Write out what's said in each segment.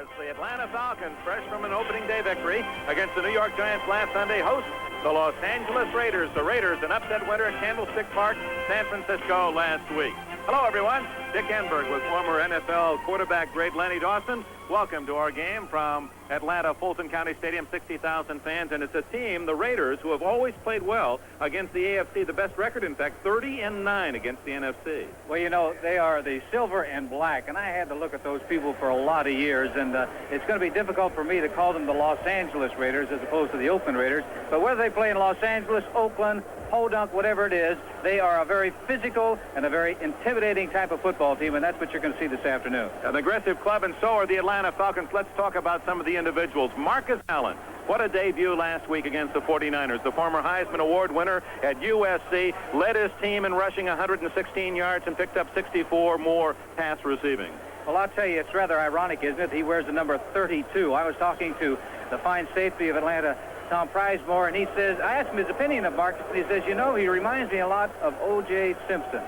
as the Atlanta Falcons, fresh from an opening day victory against the New York Giants last Sunday, host the Los Angeles Raiders. The Raiders, an upset winner at Candlestick Park, San Francisco last week. Hello, everyone. Dick Enberg with former NFL quarterback great Lenny Dawson. Welcome to our game from Atlanta, Fulton County Stadium, 60,000 fans. And it's a team, the Raiders, who have always played well against the AFC. The best record, in fact, 30-9 against the NFC. Well, you know, they are the silver and black, and I had to look at those people for a lot of years, and it's going to be difficult for me to call them the Los Angeles Raiders as opposed to the Oakland Raiders. But whether they play in Los Angeles, Oakland, Podunk, whatever it is, they are a very physical and a very intimidating type of football team, and that's what you're going to see this afternoon. An aggressive club, and so are the Atlanta Falcons. Let's talk about some of the individuals. Marcus Allen, what a debut last week against the 49ers. The former Heisman Award winner at USC led his team in rushing 116 yards and picked up 64 more pass receiving. Well, I'll tell you, it's rather ironic, isn't it? He wears the number 32. I was talking to the fine safety of Atlanta, Tom Prizemore, and he says, I asked him his opinion of Marcus, and he says, you know, he reminds me a lot of O.J. Simpson.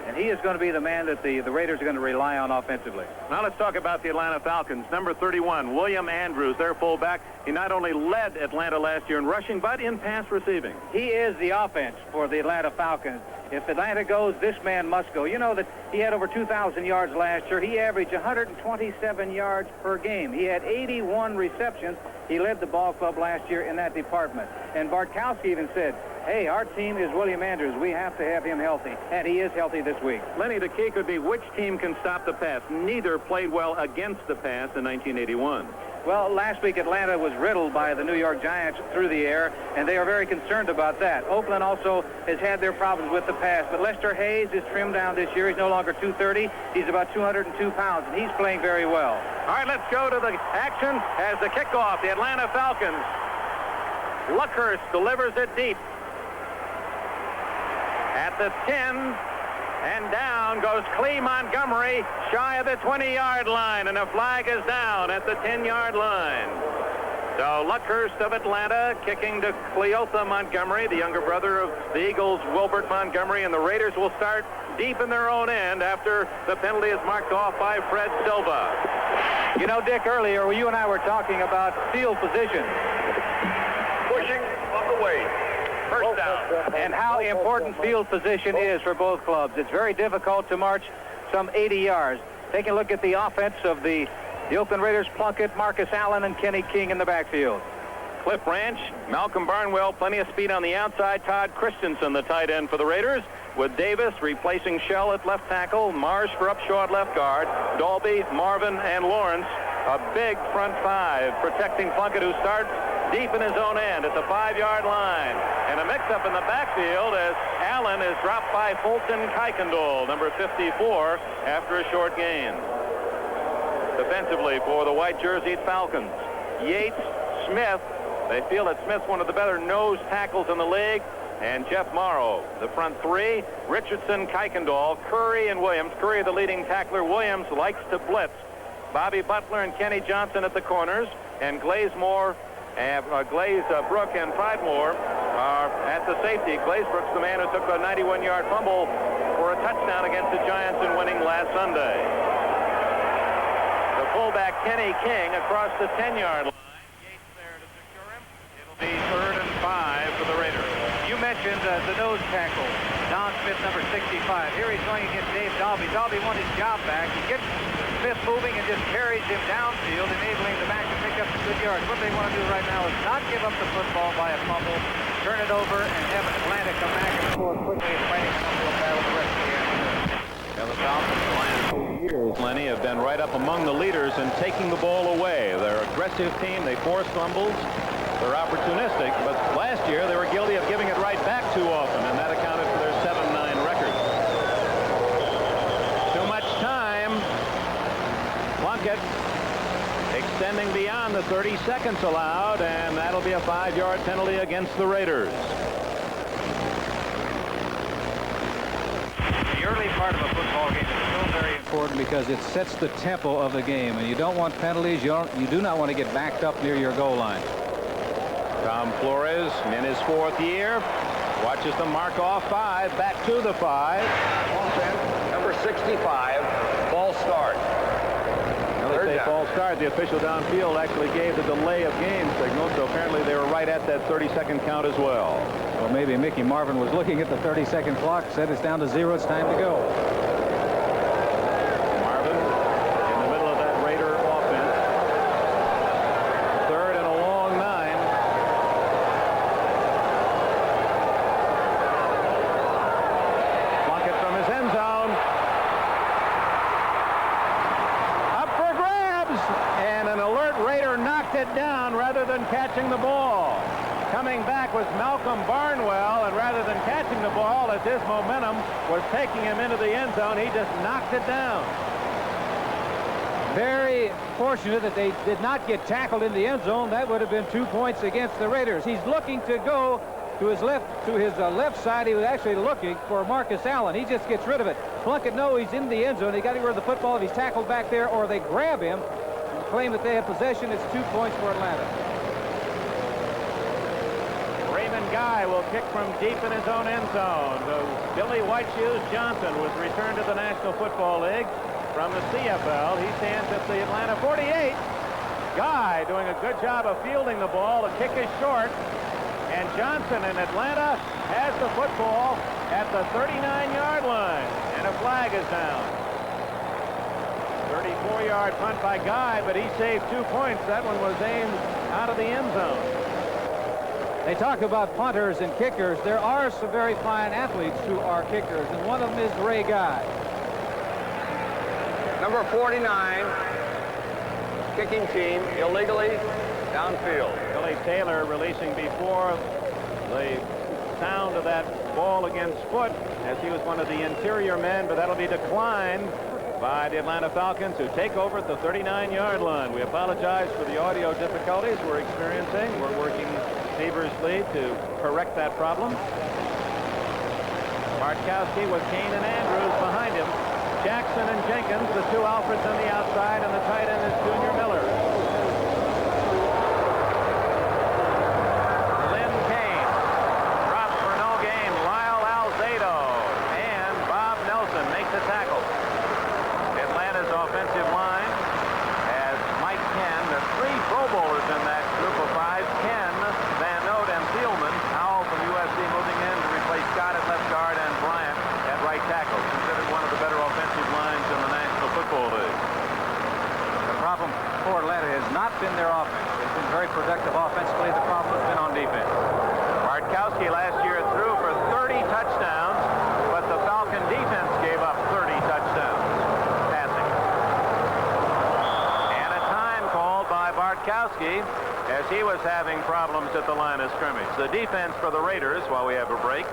And he is going to be the man that the Raiders are going to rely on offensively. Now let's talk about the Atlanta Falcons. Number 31, William Andrews, their fullback. He not only led Atlanta last year in rushing, but in pass receiving. He is the offense for the Atlanta Falcons. If Atlanta goes, this man must go. You know that he had over 2,000 yards last year. He averaged 127 yards per game. He had 81 receptions. He led the ball club last year in that department. And Bartkowski even said, hey, our team is William Andrews. We have to have him healthy. And he is healthy this week. Lenny, the key could be which team can stop the pass. Neither played well against the pass in 1981. Well, last week Atlanta was riddled by the New York Giants through the air, and they are very concerned about that. Oakland also has had their problems with the pass, but Lester Hayes is trimmed down this year. He's no longer 230. He's about 202 pounds, and he's playing very well. All right, let's go to the action as the kickoff. The Atlanta Falcons. Luckhurst delivers it deep. At the 10, and down goes Clee Montgomery, shy of the 20-yard line, and a flag is down at the 10-yard line. So Luckhurst of Atlanta kicking to Cleotha Montgomery, the younger brother of the Eagles' Wilbert Montgomery, and the Raiders will start deep in their own end after the penalty is marked off by Fred Silva. You know, Dick, earlier you and I were talking about field position. Pushing on the way. First down. And how important field position is for both clubs. It's very difficult to march some 80 yards. Take a look at the offense of the Oakland Raiders. Plunkett, Marcus Allen, and Kenny King in the backfield. Cliff Branch, Malcolm Barnwell, plenty of speed on the outside. Todd Christensen, the tight end for the Raiders, with Davis replacing Shell at left tackle, Marsh for Upshaw at left guard, Dalby, Marvin, and Lawrence. A big front five protecting Plunkett, who starts deep in his own end at the 5-yard line. And a mix-up in the backfield as Allen is dropped by Fulton Kuykendall, number 54, after a short gain. Defensively for the white jerseyed Falcons, Yates, Smith. They feel that Smith's one of the better nose tackles in the league. And Jeff Morrow, the front three, Richardson, Kuykendall, Curry, and Williams. Curry, the leading tackler. Williams likes to blitz. Bobby Butler and Kenny Johnson at the corners, and Glazebrook and Pridemore are at the safety. Glazebrook's the man who took a 91-yard fumble for a touchdown against the Giants in winning last Sunday. The fullback Kenny King across the 10-yard line. Yates there to secure him. It'll be 3rd and 5 for the Raiders. You mentioned the nose tackle, Don Smith, number 65. Here he's going against Dave Dalby. Dalby won his job back. He gets Smith moving and just carries him downfield, enabling the back to pick up the good yards. What they want to do right now is not give up the football by a fumble, turn it over, and have Atlanta come back and score quickly and fighting an uphill battle the rest of the afternoon. Now the Falcons the last 2 years, Lenny, have been right up among the leaders in taking the ball away. They're an aggressive team. They force fumbles. They're opportunistic, but last year they were guilty of giving it right back too often, and that accounted for their 7-9 record. Too much time. Plunkett extending beyond the 30 seconds allowed, and that'll be a 5-yard penalty against the Raiders. The early part of a football game is still very important because it sets the tempo of the game, and you don't want penalties. You do not want to get backed up near your goal line. Tom Flores in his 4th year watches them mark off 5, back to the 5. Offense, number 65, false start. They fall false start. The official downfield actually gave the delay of game signal, so apparently they were right at that 30-second count as well. Well, maybe Mickey Marvin was looking at the 30-second clock, said it's down to 0, it's time to go. Marvin in the middle of that Raider offense. 3rd and a long 9. Plunkett from his end zone. Up for grabs, and an alert Raider knocked it down rather than catching the ball. Coming back was Malcolm Barnwell, and rather than catching the ball as his momentum was taking him into the end zone, he just knocked it down. Very fortunate that they did not get tackled in the end zone. That would have been 2 points against the Raiders. He's looking to go to his left side. He was actually looking for Marcus Allen. He just gets rid of it. Plunkett knows he's in the end zone. He got to get rid of the football if he's tackled back there, or they grab him and claim that they have possession. It's 2 points for Atlanta. Guy will kick from deep in his own end zone. Billy White Shoes Johnson was returned to the National Football League from the CFL. He stands at the Atlanta 48. Guy doing a good job of fielding the ball. The kick is short, and Johnson in Atlanta has the football at the 39-yard line, and a flag is down. 34-yard punt by Guy, but he saved 2 points. That one was aimed out of the end zone. They talk about punters and kickers. There are some very fine athletes who are kickers, and one of them is Ray Guy. Number 49, kicking team, illegally downfield. Billy Taylor releasing before the sound of that ball against foot, as he was one of the interior men, but that'll be declined by the Atlanta Falcons, who take over at the 39-yard line. We apologize for the audio difficulties we're experiencing. We're working feverishly to correct that problem. Bartkowski with Kane and Andrews behind him. Jackson and Jenkins, the 2 Alfreds on the outside, and the tight end is Junior Miller. Lynn Kane drops for no gain. Lyle Alzado and Bob Nelson make the tackle. Atlanta's offensive line has Mike Ken. There are 3 Pro Bowlers in that group of 5. Ken, Van Note, and Thielman. Howell from USC moving in to replace Scott at left guard and Bryant at right tackle. Considered one of the better offensive lines in the National Football League. The problem for Atlanta has not been their offense. They've been very productive offensively. The problem has been on defense. Bartkowski last year threw for 30 touchdowns, but the Falcon defense gave up 30 touchdowns passing. And a time called by Bartkowski as he was having problems at the line of scrimmage. The defense for the Raiders, while we have a break,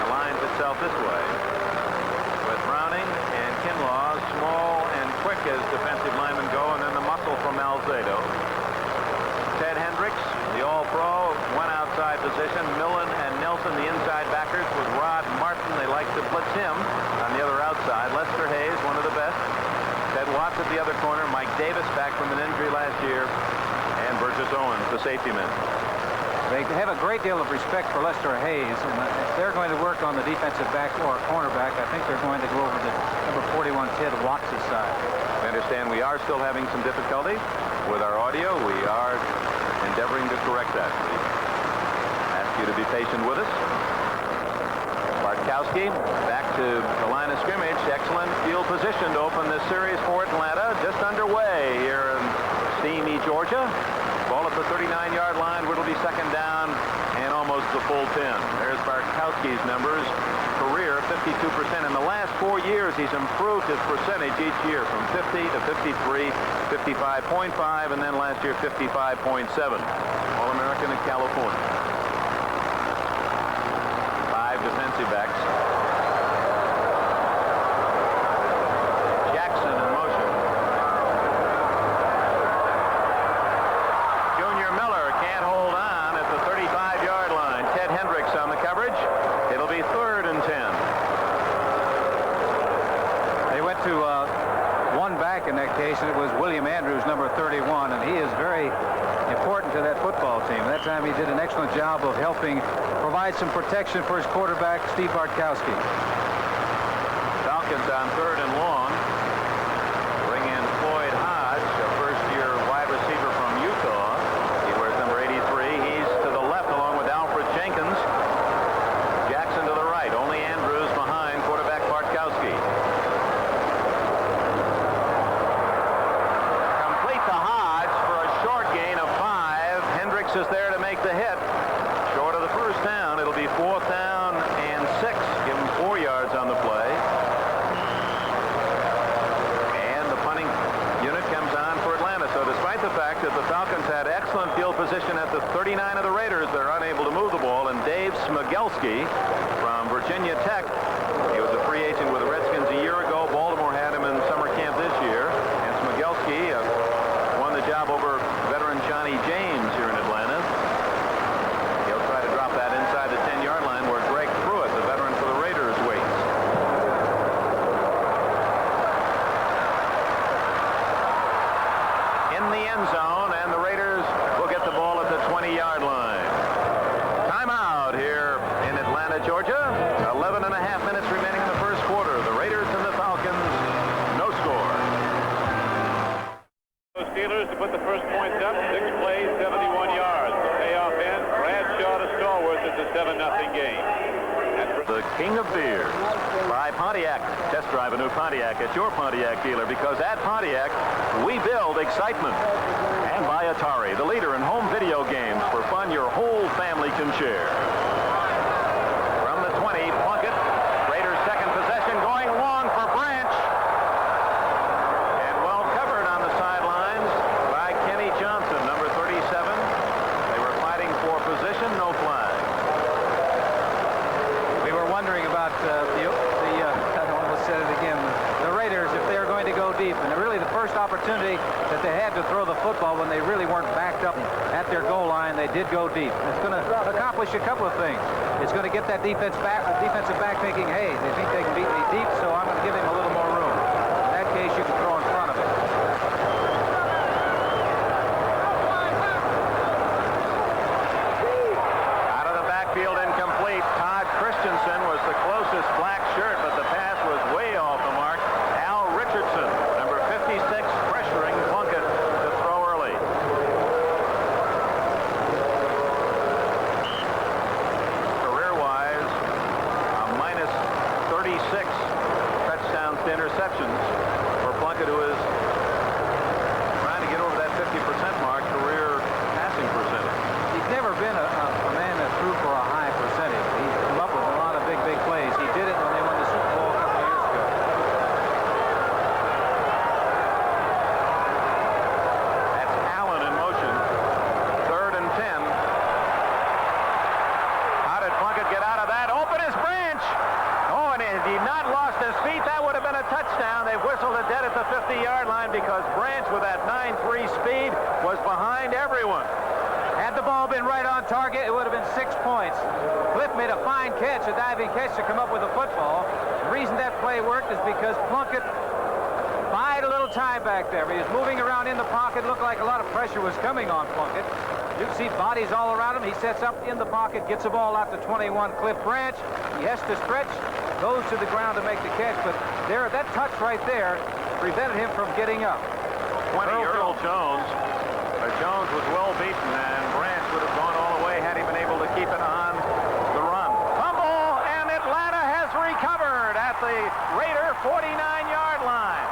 aligns itself this way, with Browning and Kinlaw, small and quick as defensive linemen go, and then the muscle from Alzado. Ted Hendricks, the All-Pro, one outside position. Millen and Nelson, the inside backers, with Rod Martin. They like to blitz him on the other outside. Lester Hayes, one of the best. Ted Watts at the other corner. Mike Davis back from an injury last year. And Burgess Owens, the safety man. They have a great deal of respect for Lester Hayes, and if they're going to work on the defensive back or cornerback, I think they're going to go over to number 41, Ted Watts' side. I understand we are still having some difficulty with our audio. We are endeavoring to correct that. We ask you to be patient with us. Bartkowski back to the line of scrimmage. Excellent field position to open this series for Atlanta. Just underway here in steamy Georgia. Ball at the 39-yard line. It'll be second down and almost the full 10. There's Bartkowski's numbers. Career 52%. In the last 4 years, he's improved his percentage each year from 50 to 53, 55.5, and then last year 55.7. All-American in California. 5 defensive backs. Jackson in motion. Junior Miller can't hold on at the 35-yard line. Ted Hendricks on the coverage. It'll be 3rd and 10. They went to one back in that case, and it was William Andrews, number 31, and he is very important to that football team. That time he did an excellent job of helping provide some protection for his quarterback, Steve Bartkowski. Falcons on 3rd and long. Bring in Floyd Hodge, a 49 of the Raiders that are unable to move the ball, and Dave Smigelski from Virginia Tech. He was a free agent with the Redskins a year ago. Baltimore had him in summer camp this year, and Smigelski won the job over veteran Johnny James here in Atlanta. He'll try to drop that inside the 10-yard line where Greg Pruitt, the veteran for the Raiders, waits. In the end zone, and the Raiders will get the ball at the 20-yard line. Timeout here in Atlanta, Georgia. 11 and a half minutes remaining in the first quarter. The Raiders and the Falcons, no score. The Steelers to put the first points up. 6 plays, 71 yards. The payoff end, Bradshaw to Stallworth. It's a 7-0 game. The King of Beers by Pontiac. Test drive a new Pontiac at your Pontiac dealer, because at Pontiac, we build excitement. And by Atari, the leader in home video games for fun your whole family can share. From the 20, Plunkett. Raiders' second possession, going long for Branch. And well covered on the sidelines by Kenny Johnson, number 37. They were fighting for position, no flag. We were wondering about I almost said it again, the Raiders, if they were going to go deep. And really the first opportunity that they had to throw the football when they really weren't backed up at their goal line, they did go deep. It's going to accomplish a couple of things. It's going to get that defensive back thinking, hey, they think they can beat me deep, so I'm going to give him a little more room. In that case, you can throw in front of it. Out of the backfield, incomplete. Todd Christensen was the closest black shirt, but the pass was way off the mark. Al Richardson, number 56, pressuring Plunkett to throw early. Career-wise, a minus 36 touchdowns to interceptions for Plunkett, who is trying to get over that 50% mark, career passing percentage. He's never been a man that threw for a high percentage. He's come up with a lot of big plays. He did it when they won the Super Bowl a couple of years ago. That's Allen in motion. 3rd and 10. How did Plunkett get out of that? Open is Branch. Oh, and had he not lost his feet, that would have been a touchdown. They whistled it dead at the 50-yard line because Branch, with that 9.3 speed, was behind everyone. Had the ball been right on target, it would have been 6 points. Cliff made a fine catch, a diving catch to come up with the football. The reason that play worked is because Plunkett bided a little time back there. He was moving around in the pocket. Looked like a lot of pressure was coming on Plunkett. You can see bodies all around him. He sets up in the pocket, gets the ball out to 21, Cliff Branch. He has to stretch, goes to the ground to make the catch, but there, that touch right there prevented him from getting up. 20, Earl Jones. Jones was well beaten, and Branch would have gone all the way had he been able to keep it on the run. Fumble, and Atlanta has recovered at the Raider 49-yard line.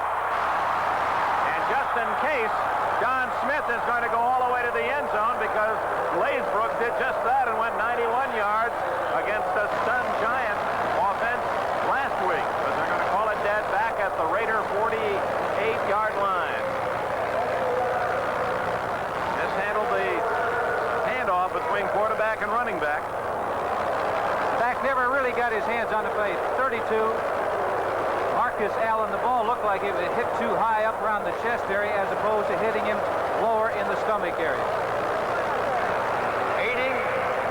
And just in case, John Smith is going to go all the way to the end zone, because Glazebrook did just that and went 91 yards against a stunned Giant offense last week. But they're going to call it dead back at the Raider 48-yard line. Between quarterback and running back. Back never really got his hands on the plate. 32. Marcus Allen, the ball looked like it hit too high up around the chest area as opposed to hitting him lower in the stomach area. Aiding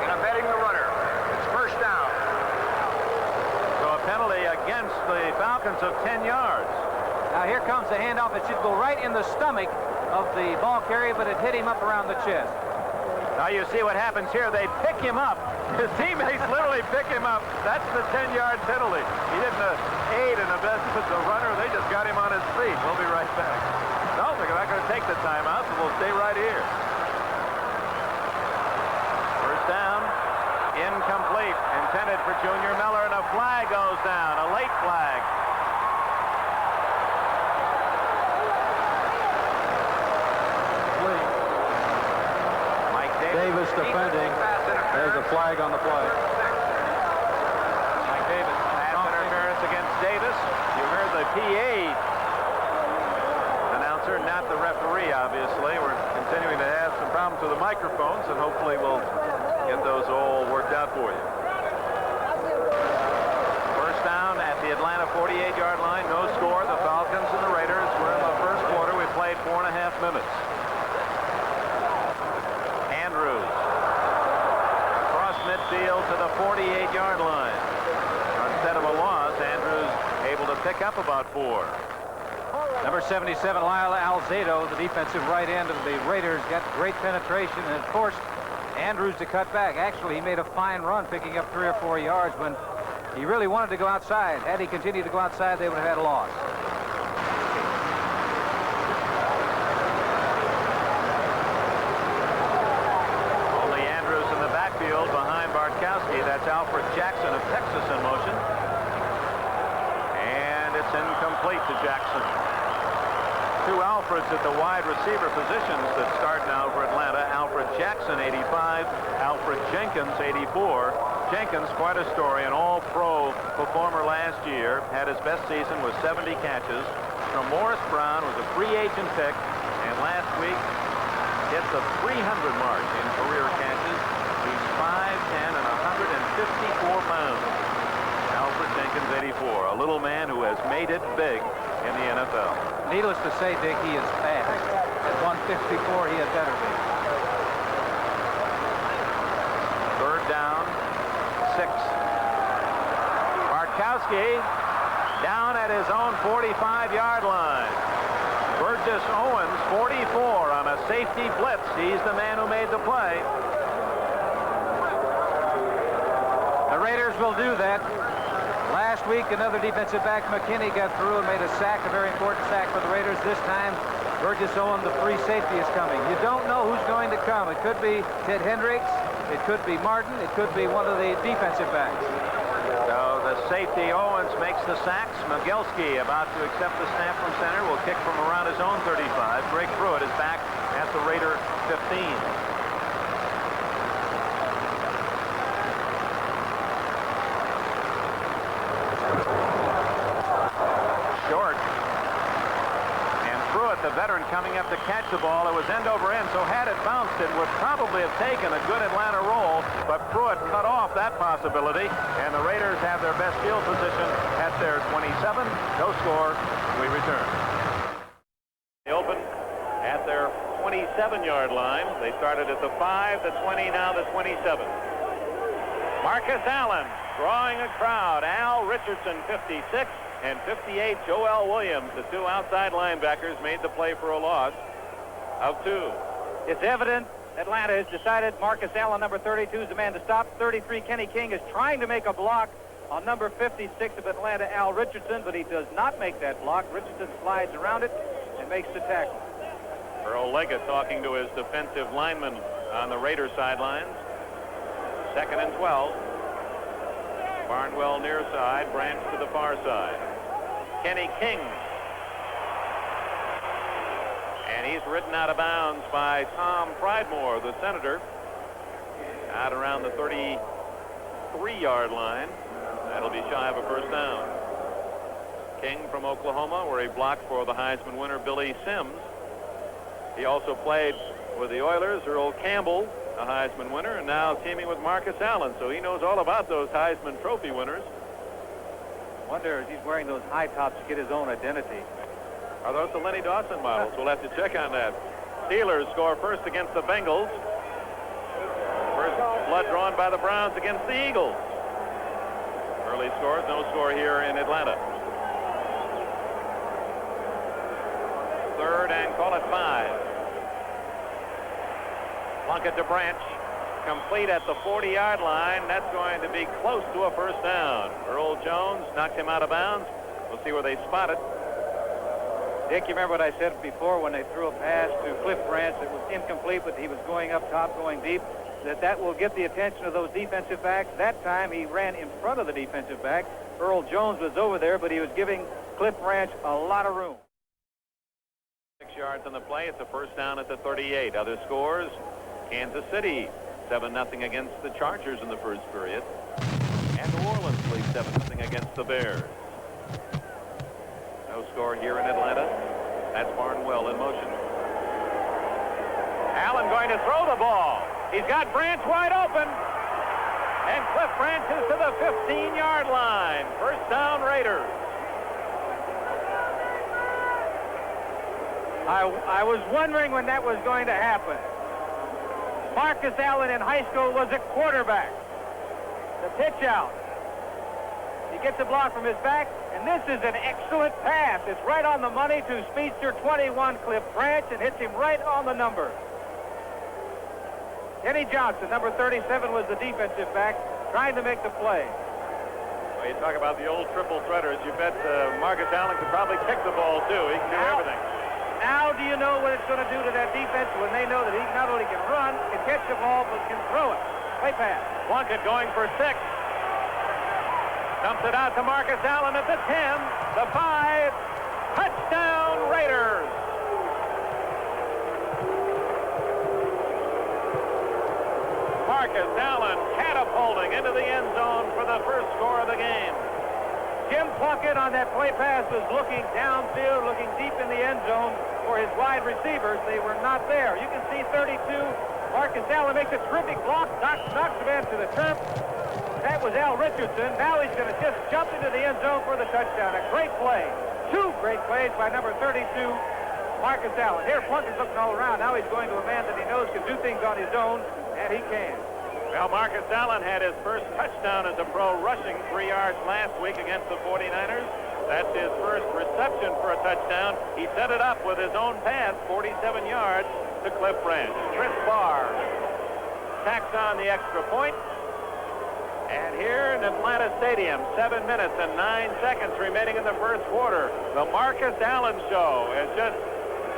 and abetting the runner. It's first down. So a penalty against the Falcons of 10 yards. Now here comes the handoff. It should go right in the stomach of the ball carrier, but it hit him up around the chest. Now you see what happens here. They pick him up. His teammates literally pick him up. That's the 10-yard penalty. He didn't aid and abet the runner. They just got him on his feet. We'll be right back. No, they're not going to take the timeout, so we'll stay right here. First down, incomplete. Intended for Junior Miller, and a flag goes down. A late flag. Davis defending. There's a flag on the play. Mike Davis, pass interference against Davis. You heard the PA announcer, not the referee, obviously. We're continuing to have some problems with the microphone. microphones, and hopefully we'll get those all worked out for you. First down at the Atlanta 48-yard line. No score. The Falcons and the Raiders were in the first quarter. We played 4.5 minutes. Andrews across midfield to the 48-yard line. Instead of a loss, Andrews able to pick up about 4. Number 77, Lyle Alzado, the defensive right end of the Raiders, got great penetration and forced Andrews to cut back. Actually, he made a fine run, picking up 3 or 4 yards when he really wanted to go outside. Had he continued to go outside, they would have had a loss. Only Andrews in the backfield behind Bartkowski. That's Alfred Jackson of Texas in motion. And it's incomplete to Jackson. 2 Alfreds at the wide receiver positions that start now for Atlanta. Alfred Jackson, 85. Alfred Jenkins, 84. Jenkins, quite a story, an all-pro performer last year. Had his best season with 70 catches. From Morris Brown, was a free agent pick. And last week, hit the 300 mark in career catches. He's 5'10" and 154 pounds. Alfred Jenkins, 84. A little man who has made it big in the NFL. Needless to say, Dick, he is fast. At 154, he had better be. Third down, 6. Bartkowski down at his own 45-yard line. Burgess Owens, 44, on a safety blitz. He's the man who made the play. The Raiders will do that. Last week, another defensive back, McKinney, got through and made a sack, a very important sack for the Raiders. This time, Burgess Owens, the free safety, is coming. You don't know who's going to come. It could be Ted Hendricks. It could be Martin. It could be one of the defensive backs. So the safety Owens makes the sacks. Mogelski about to accept the snap from center. Will kick from around his own 35. Greg Pruitt is back at the Raider 15. Short. And Pruitt, the veteran, coming up to catch the ball. It was end over end, so had it bounced, it would probably have taken a good Atlanta roll, but Pruitt cut off that possibility, and the Raiders have their best field position at their 27. No score. We return. They open at their 27-yard line. They started at the 5, the 20, now the 27. Marcus Allen drawing a crowd. Al Richardson, 56. And 58, Joel Williams, the 2 outside linebackers, made the play for a loss of 2. It's evident Atlanta has decided Marcus Allen, number 32, is the man to stop. 33, Kenny King, is trying to make a block on number 56 of Atlanta, Al Richardson, but he does not make that block. Richardson slides around it and makes the tackle. Earl Leggett talking to his defensive lineman on the Raider sidelines. 2nd and 12. Barnwell near side, Branch to the far side. Kenny King. And he's ridden out of bounds by Tom Pridemore, the Senator, out around the 33-yard line. That'll be shy of a first down. King from Oklahoma, where he blocked for the Heisman winner Billy Sims. He also played with the Oilers. Earl Campbell, a Heisman winner, and now teaming with Marcus Allen, so he knows all about those Heisman Trophy winners. Wonder if he's wearing those high tops to get his own identity. Are those the Lenny Dawson models? We'll have to check on that. Steelers score first against the Bengals. First blood drawn by the Browns against the Eagles. Early scores, no score here in Atlanta. 3rd and call it 5. Plunkett to Branch. Complete at the 40-yard line. That's going to be close to a first down. Earl Jones knocked him out of bounds. We'll see where they spot it. Dick, you remember what I said before when they threw a pass to Cliff Branch that was incomplete, but he was going up top, going deep, that will get the attention of those defensive backs. That time he ran in front of the defensive back. Earl Jones was over there, but he was giving Cliff Branch a lot of room. 6 yards on the play. It's a first down at the 38. Other scores, Kansas City 7-0 against the Chargers in the first period. And New Orleans leads 7-0 against the Bears. No score here in Atlanta. That's Barnwell in motion. Allen going going to throw the ball. He's got Branch wide open. And Cliff Branch is to the 15-yard line. First down, Raiders. I was wondering when that was going to happen. Marcus Allen in high school was a quarterback. The pitch out. He gets a block from his back, and this is an excellent pass. It's right on the money to speedster 21 Cliff Branch and hits him right on the number. Kenny Johnson, number 37, was the defensive back, trying to make the play. Well, you talk about the old triple threaders. You bet Marcus Allen could probably kick the ball, too. He can do everything. Now do you know what it's going to do to that defense when they know that he not only can run, can catch the ball, but can throw it? Play pass. Plunkett going for 6. Dumps it out to Marcus Allen at the 10, the 5. Touchdown, Raiders. Marcus Allen catapulting into the end zone for the first score of the game. Jim Plunkett on that play pass was looking downfield, looking deep in the end zone for his wide receivers. They were not there. You can see 32. Marcus Allen makes a terrific block, knocks him into the turf. That was Al Richardson. Now he's going to just jump into the end zone for the touchdown. A great play. 2 great plays by number 32, Marcus Allen. Here, Plunkett's looking all around. Now he's going to a man that he knows can do things on his own, and he can. Well, Marcus Allen had his first touchdown as a pro, rushing 3 yards last week against the 49ers. That's his first reception for a touchdown. He set it up with his own pass, 47 yards to Cliff Branch. Chris Barr tacks on the extra point. And here in Atlanta Stadium, 7 minutes and 9 seconds remaining in the first quarter. The Marcus Allen Show is just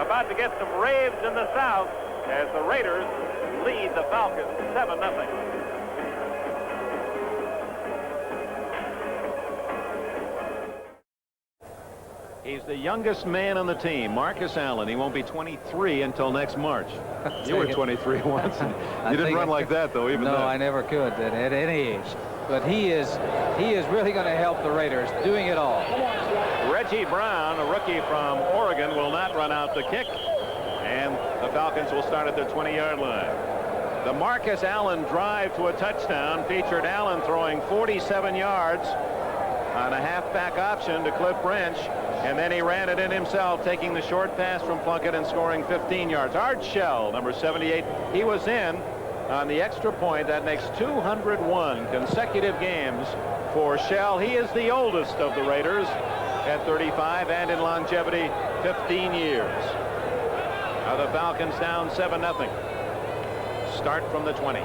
about to get some raves in the South as the Raiders lead the Falcons 7-0. He's the youngest man on the team, Marcus Allen. He won't be 23 until next March. You were 23 once. And you didn't run like that, though, even No, then. I never could at any age. But he is really going to help the Raiders, doing it all. Reggie Brown, a rookie from Oregon, will not run out the kick. And the Falcons will start at their 20-yard line. The Marcus Allen drive to a touchdown featured Allen throwing 47 yards on a halfback option to Cliff Branch, and then he ran it in himself, taking the short pass from Plunkett and scoring 15 yards. Art Shell, number 78, he was in on the extra point. That makes 201 consecutive games for Shell. He is the oldest of the Raiders at 35, and in longevity, 15 years. Now the Falcons down 7-0. Start from the 20.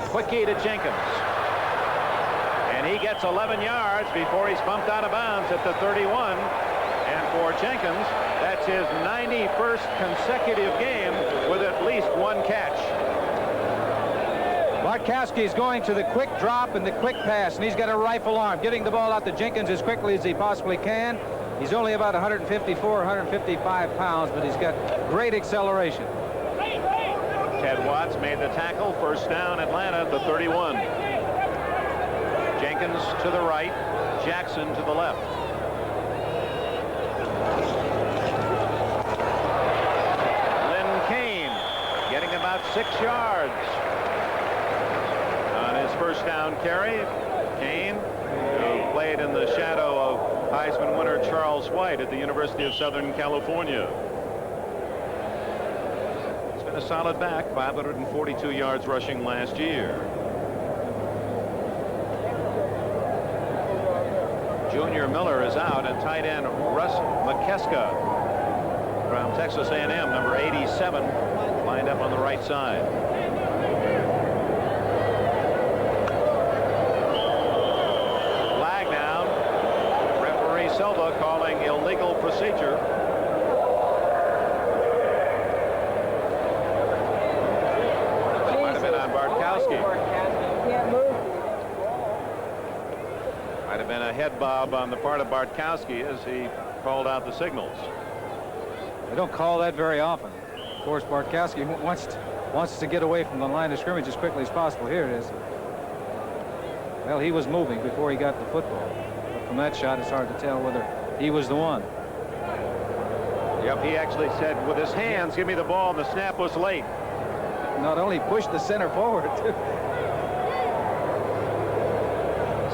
Quickie to Jenkins. And he gets 11 yards before he's bumped out of bounds at the 31. And for Jenkins, that's his 91st consecutive game with at least 1 catch. Bartkowski's going to the quick drop and the quick pass, and he's got a rifle arm, getting the ball out to Jenkins as quickly as he possibly can. He's only about 154, 155 pounds, but he's got great acceleration. Ted Watts made the tackle. First down, Atlanta at the 31. Jenkins to the right, Jackson to the left. Lynn Kane getting about 6 yards on his first down carry. Kane, who played in the shadow of Heisman winner Charles White at the University of Southern California. He's been a solid back, 542 yards rushing last year. Junior Miller is out, and tight end Russ McKeska from Texas A&M, number 87, lined up on the right side. Flag down. Referee Silva calling illegal procedure. That might have been on Bartkowski. Might have been a head bob on the part of Bartkowski as he called out the signals. They don't call that very often. Of course, Bartkowski wants to get away from the line of scrimmage as quickly as possible. Here it is. Well, he was moving before he got the football. But from that shot, it's hard to tell whether he was the one. Yep, he actually said with his hands, give me the ball, and the snap was late. Not only pushed the center forward.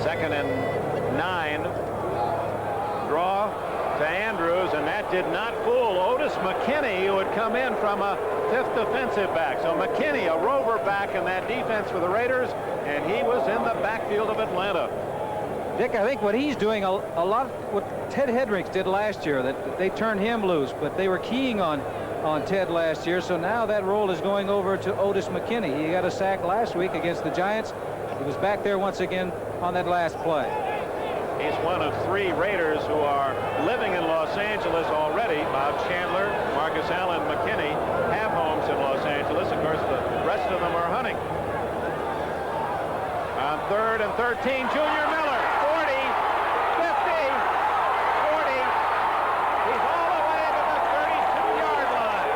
2nd and 9. Draw to Andrews, and that did not fool Otis McKinney, who had come in from a 5th defensive back. So McKinney, a rover back in that defense for the Raiders, and he was in the backfield of Atlanta. Dick, I think what he's doing a lot what Ted Hendricks did last year, that they turned him loose, but they were keying on Ted last year, so now that role is going over to Otis McKinney. He got a sack last week against the Giants. He was back there once again on that last play. He's one of 3 Raiders who are living in Los Angeles already. Bob Chandler, Marcus Allen, McKinney have homes in Los Angeles. Of course, the rest of them are hunting. On 3rd and 13, Junior Miller. 40, 50, 40. He's all the way to the 32-yard line.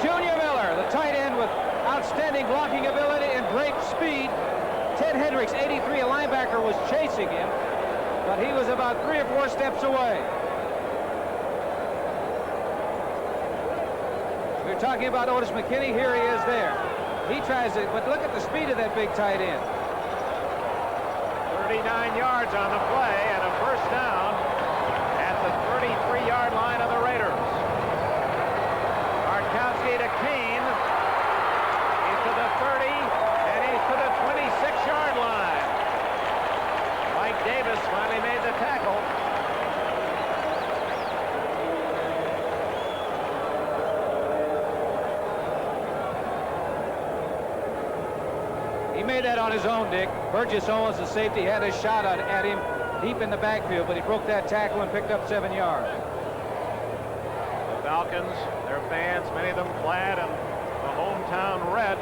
Junior Miller, the tight end with outstanding blocking ability and great speed. Ted Hendricks, 83, a linebacker, was chasing him, but he was about 3 or 4 steps away. We're talking about Otis McKinney. Here he is there. He tries it, but look at the speed of that big tight end. 39 yards on the play and a first down at the 33-yard line of the Raiders. Bartkowski to Kane. He's to the 30, and he's to the 26-yard line. Mike Davis finally made the tackle. He made that on his own, Dick. Burgess Owens, the safety, had a shot at him deep in the backfield, but he broke that tackle and picked up 7 yards. The Falcons, their fans, many of them clad in the hometown red.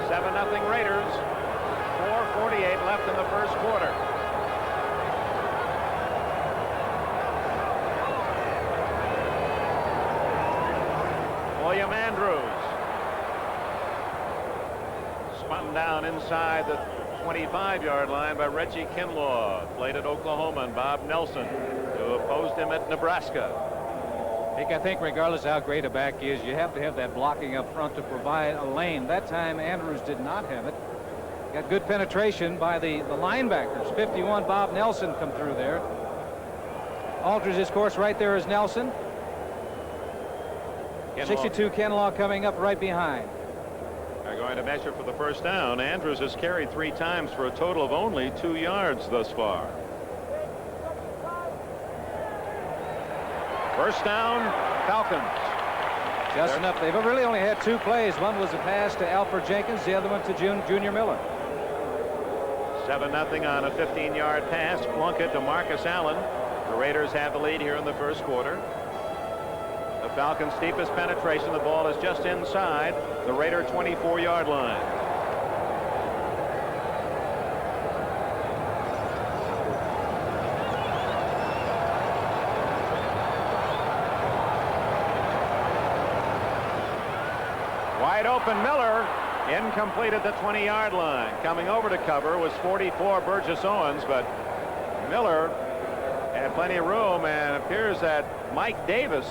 7-0 Raiders. 4:48 left in the first quarter. William Andrews. Spun down inside the 25-yard line by Reggie Kinlaw. Played at Oklahoma, and Bob Nelson, who opposed him at Nebraska. Dick, I think regardless of how great a back is, you have to have that blocking up front to provide a lane. That time Andrews did not have it. Got good penetration by the linebackers. 51, Bob Nelson, come through there. Alters his course right there is Nelson. Kinlaw. 62, Kinlaw coming up right behind. They're going to measure for the first down. Andrews has carried 3 times for a total of only 2 yards thus far. First down, Falcons. Just enough. They've really only had 2 plays. One was a pass to Alfred Jenkins, the other one to Junior Miller. 7-0 on a 15-yard pass. Plunkett to Marcus Allen. The Raiders have the lead here in the first quarter. The Falcons' deepest penetration. The ball is just inside the Raider 24-yard line. Wide open Miller, incomplete at the 20-yard line. Coming over to cover was 44 Burgess Owens, but Miller had plenty of room, and it appears that Mike Davis,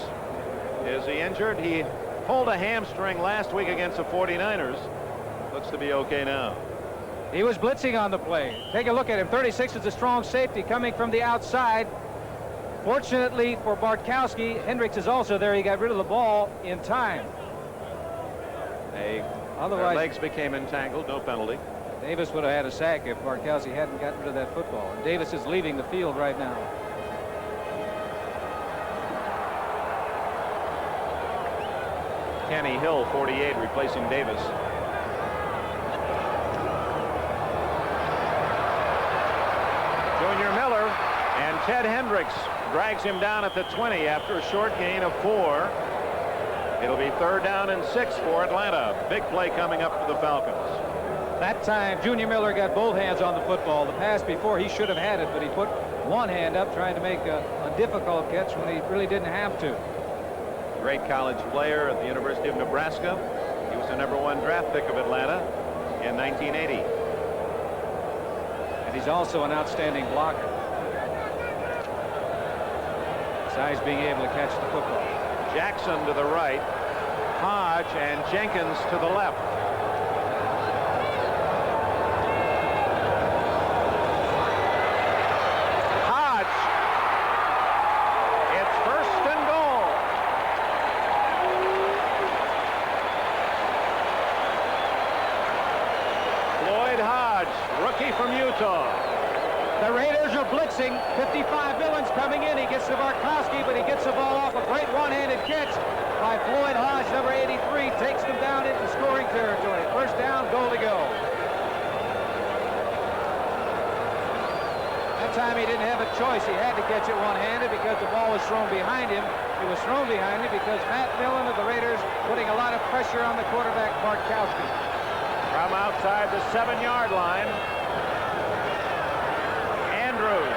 is he injured? He pulled a hamstring last week against the 49ers. Looks to be okay now. He was blitzing on the play. Take a look at him. 36 is a strong safety coming from the outside. Fortunately for Bartkowski, Hendricks is also there. He got rid of the ball in time. Otherwise, their legs became entangled. No penalty. Davis would have had a sack if Bartkowski hadn't gotten rid of that football. And Davis is leaving the field right now. Kenny Hill, 48, replacing Davis. Junior Miller, and Ted Hendricks drags him down at the 20 after a short gain of 4. It'll be 3rd down and 6 for Atlanta. Big play coming up for the Falcons. That time Junior Miller got both hands on the football. The pass before, he should have had it, but he put one hand up trying to make a difficult catch when he really didn't have to. Great college player at the University of Nebraska. He was the #1 draft pick of Atlanta in 1980. And he's also an outstanding blocker. Besides being able to catch the football. Jackson to the right. Hodge and Jenkins to the left. Hodge. It's 1st and goal. Floyd Hodge, rookie from Utah. The Raiders are blitzing. 55 Villains coming in. He gets to Barkowski, but he gets the ball off. A great one-handed catch by Floyd Hodge, number 83, takes them down into scoring territory. 1st down, goal to go. That time he didn't have a choice. He had to catch it one-handed because the ball was thrown behind him. It was thrown behind him because Matt Millen of the Raiders putting a lot of pressure on the quarterback, Barkowski. From outside the 7-yard line, Andrews.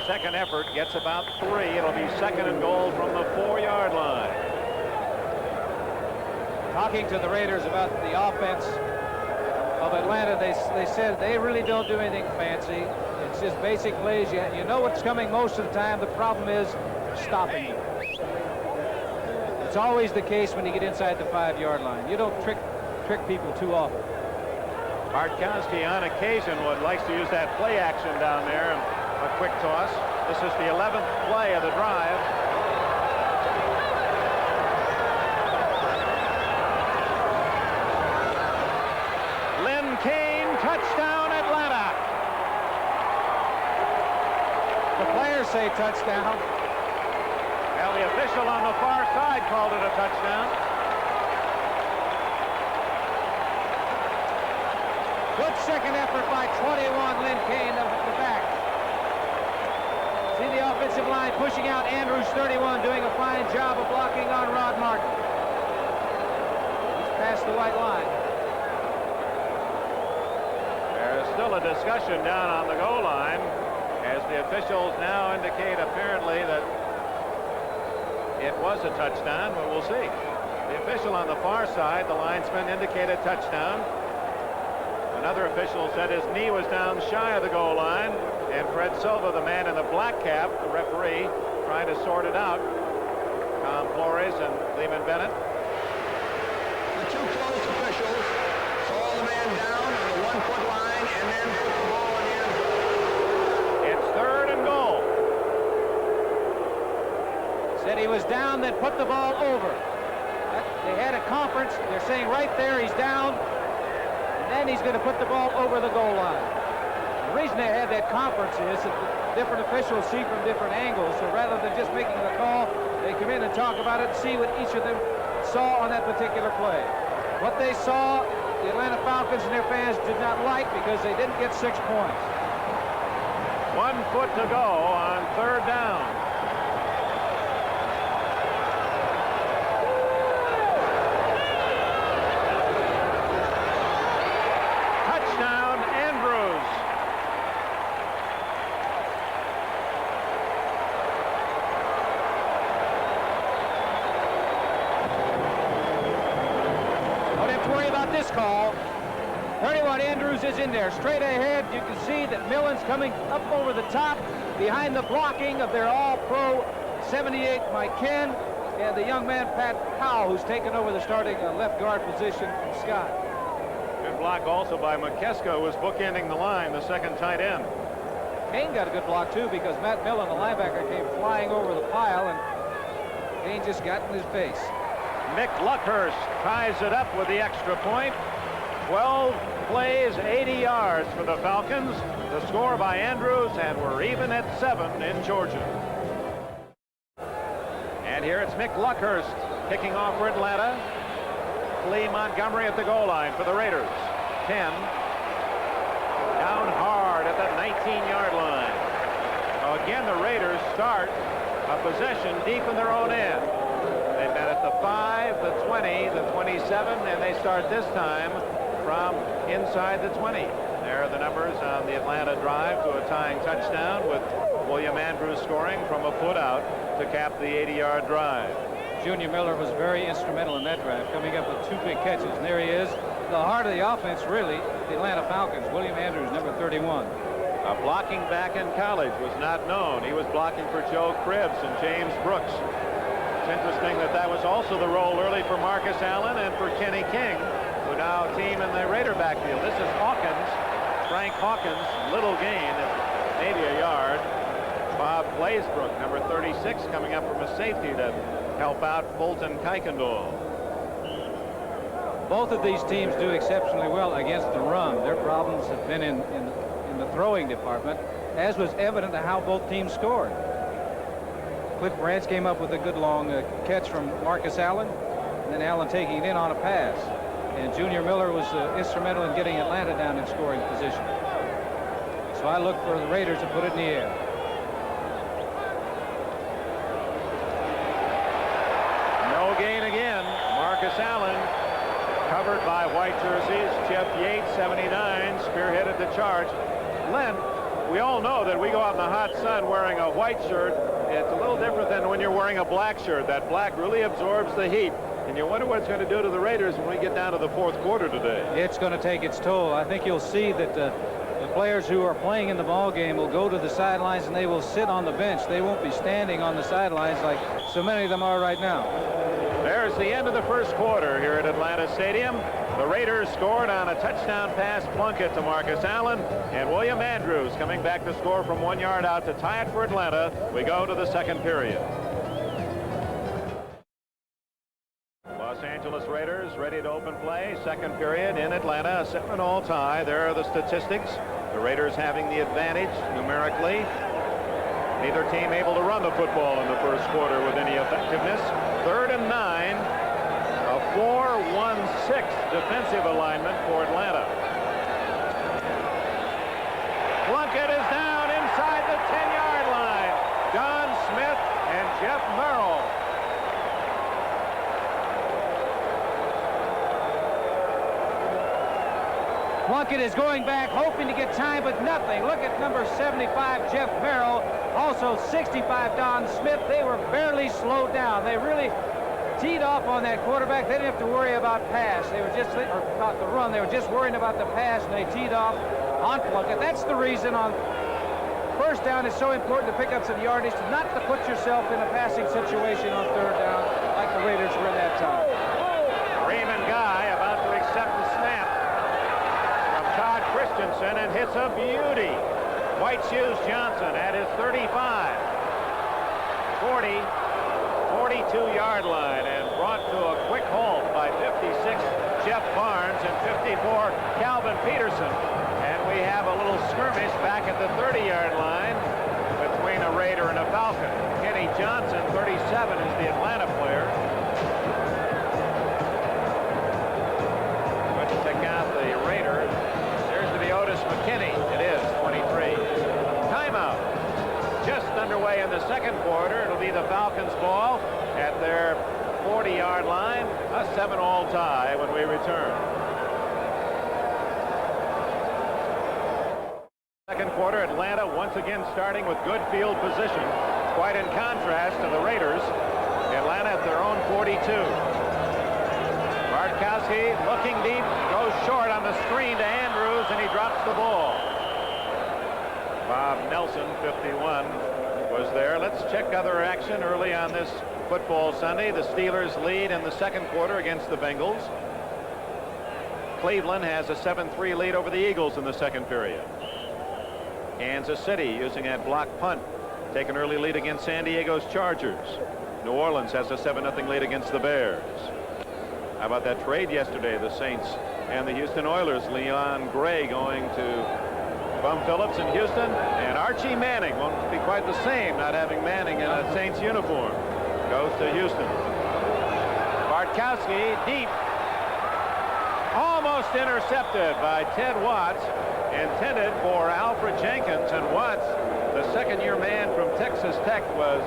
Second effort gets about 3. It'll be 2nd and goal from the 4-yard line. Talking to the Raiders about the offense of Atlanta, they said they really don't do anything fancy. It's just basic plays. You know what's coming most of the time. The problem is stopping them. It's always the case when you get inside the 5-yard line. You don't trick people too often. Bartkowski on occasion likes to use that play action down there. A quick toss. This is the 11th play of the drive. Lynn Kane, touchdown Atlanta. The players say touchdown. Well, the official on the far side called it a touchdown. Good second effort by 21, Lynn Kane, the back. See the offensive line pushing out Andrews, 31, doing a fine job of blocking on Rod Martin. He's past the white line. There's still a discussion down on the goal line as the officials now indicate apparently that it was a touchdown, but we'll see. The official on the far side, the linesman, indicated touchdown. Another official said his knee was down shy of the goal line, and Fred Silva, the man in the black cap, the referee, trying to sort it out. Tom Flores and Lehman Bennett. The 2 close officials saw the man down on the 1-foot line and then put the ball in the end zone. It's 3rd and goal. Said he was down, then put the ball over. They had a conference. They're saying right there he's down. And he's going to put the ball over the goal line. The reason they had that conference is that different officials see from different angles. So rather than just making the call, they come in and talk about it and see what each of them saw on that particular play. What they saw, the Atlanta Falcons and their fans did not like because they didn't get 6 points. 1 foot to go on 3rd down. Call. 31 Andrews is in there. Straight ahead, you can see that Millen's coming up over the top behind the blocking of their all-pro 78 Mike Ken and the young man Pat Powell, who's taken over the starting left guard position from Scott. Good block also by McKeska, who was bookending the line, the 2nd tight end. Kane got a good block too because Matt Millen, the linebacker, came flying over the pile and Kane just got in his face. Mick Luckhurst ties it up with the extra point. 12 plays, 80 yards for the Falcons. The score by Andrews, and we're even at 7 in Georgia. And here it's Mick Luckhurst kicking off for Atlanta. Lee Montgomery at the goal line for the Raiders. 10. Down hard at the 19-yard line. Now again, the Raiders start a possession deep in their own end. They've been at the 5, the 20, the 27, and they start this time from inside the 20. There are the numbers on the Atlanta drive to a tying touchdown with William Andrews scoring from a foot out to to cap the 80-yard drive. Junior Miller was very instrumental in that drive, coming up with 2 big catches. And there he is, the heart of the offense, really, the Atlanta Falcons. William Andrews, number 31. A blocking back in college was not known. He was blocking for Joe Cribbs and James Brooks. It's interesting that that was also the role early for Marcus Allen and for Kenny King, who now team in the Raider backfield. This is Hawkins, Frank Hawkins, little gain, maybe a yard. Bob Blaisbrook, number 36, coming up from a safety to help out Fulton Kuykendall. Both of these teams do exceptionally well against the run. Their problems have been in the throwing department, as was evident to how both teams scored. Cliff Branch came up with a good long catch from Marcus Allen, and then Allen taking it in on a pass. And Junior Miller was instrumental in getting Atlanta down in scoring position. So I look for the Raiders to put it in the air. No gain again. Marcus Allen, covered by white jerseys. Jeff Yates, 79, spearheaded the charge. Len, we all know that we go out in the hot sun wearing a white shirt. It's a little different than when you're wearing a black shirt. That black really absorbs the heat. And you wonder what it's going to do to the Raiders when we get down to the 4th quarter today. It's going to take its toll. I think you'll see that the players who are playing in the ball game will go to the sidelines and they will sit on the bench. They won't be standing on the sidelines like so many of them are right now. There's the end of the 1st quarter here at Atlanta Stadium. The Raiders scored on a touchdown pass Plunkett to Marcus Allen, and William Andrews coming back to score from 1 yard out to tie it for Atlanta. We go to the 2nd period. Los Angeles Raiders ready to open play. 2nd period in Atlanta, a 7-all tie. There are the statistics. The Raiders having the advantage numerically. Neither team able to run the football in the 1st quarter with any effectiveness. 3rd and 9. A 4-1-6 defensive alignment for Atlanta. Plunkett is down inside the 10-yard line. Don Smith and Jeff Merrill. Plunkett is going back, hoping to get time, but nothing. Look at number 75, Jeff Merrill. Also 65, Don Smith. They were barely slowed down. They really teed off on that quarterback. They didn't have to worry about pass. They were just, or about the run. They were just worrying about the pass, and they teed off on Plunkett. That's the reason on 1st down it's so important to pick up some yardage, not to put yourself in a passing situation on 3rd down like the Raiders were that time. Raymond Guy about to accept the snap from Todd Christensen and hits a beauty. White Shoes Johnson at his 35, 40, 42-yard line, and brought to a quick halt by 56 Jeff Barnes and 54 Calvin Peterson. And we have a little skirmish back at the 30-yard line between a Raider and a Falcon. Kenny Johnson, 37, is the Atlanta player. Good to pick out the Raider. There's to be Otis McKinney. It is 23. Timeout. Just underway in the 2nd quarter. It'll be the Falcons' ball at their 40-yard line. A 7-all tie when we return. 2nd quarter, Atlanta once again starting with good field position. Quite in contrast to the Raiders. Atlanta at their own 42. Bartkowski looking deep, goes short on the screen to Andrews, and he drops the ball. Bob Nelson, 51, was there. Let's check other action early on this football Sunday. The Steelers lead in the 2nd quarter against the Bengals. Cleveland has a 7-3 lead over the Eagles in the 2nd period. Kansas City using that block punt, take an early lead against San Diego's Chargers. New Orleans has a 7-0 lead against the Bears. How about that trade yesterday, the Saints and the Houston Oilers? Leon Gray going to Bum Phillips in Houston, and Archie Manning won't be quite the same not having Manning in a Saints uniform. Goes to Houston. Bartkowski deep, almost intercepted by Ted Watts, intended for Alfred Jenkins, and Watts, the 2nd-year man from Texas Tech, was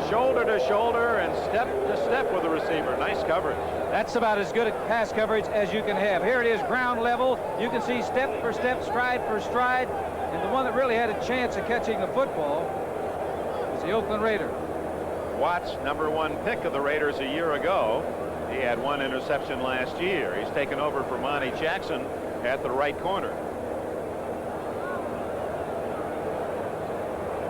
shoulder to shoulder and step to step with the receiver. Nice coverage. That's about as good a pass coverage as you can have. Here it is, ground level. You can see step for step, stride for stride, and the one that really had a chance of catching the football was the Oakland Raider. Watts, #1 pick of the Raiders a year ago. He had 1 interception last year. He's taken over for Monty Jackson at the right corner.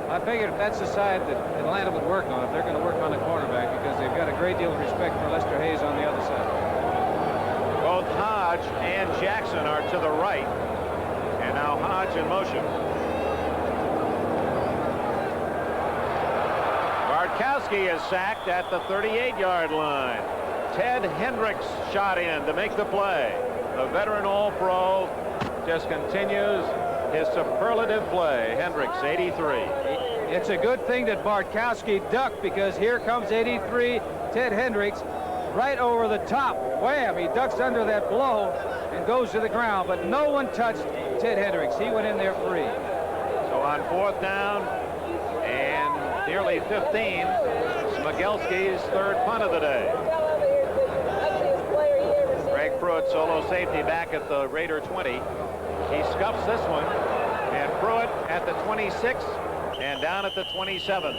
I figured that's the side that Atlanta would work on if they're going to work on the cornerback, because they've got a great deal of respect for Lester Hayes on the other side. Both Hodge and Jackson are to the right. And now Hodge in motion. Bartkowski is sacked at the 38-yard line. Ted Hendricks shot in to make the play. The veteran All-Pro just continues his superlative play. Hendricks, 83. It's a good thing that Bartkowski ducked, because here comes 83 Ted Hendricks right over the top. Wham! He ducks under that blow and goes to the ground, but no one touched Ted Hendricks. He went in there free. So on 4th down and nearly 15, Smigelski's 3rd punt of the day. Greg Pruitt, solo safety, back at the Raider 20. He scuffs this one, and Pruitt at the 26 and down at the 27.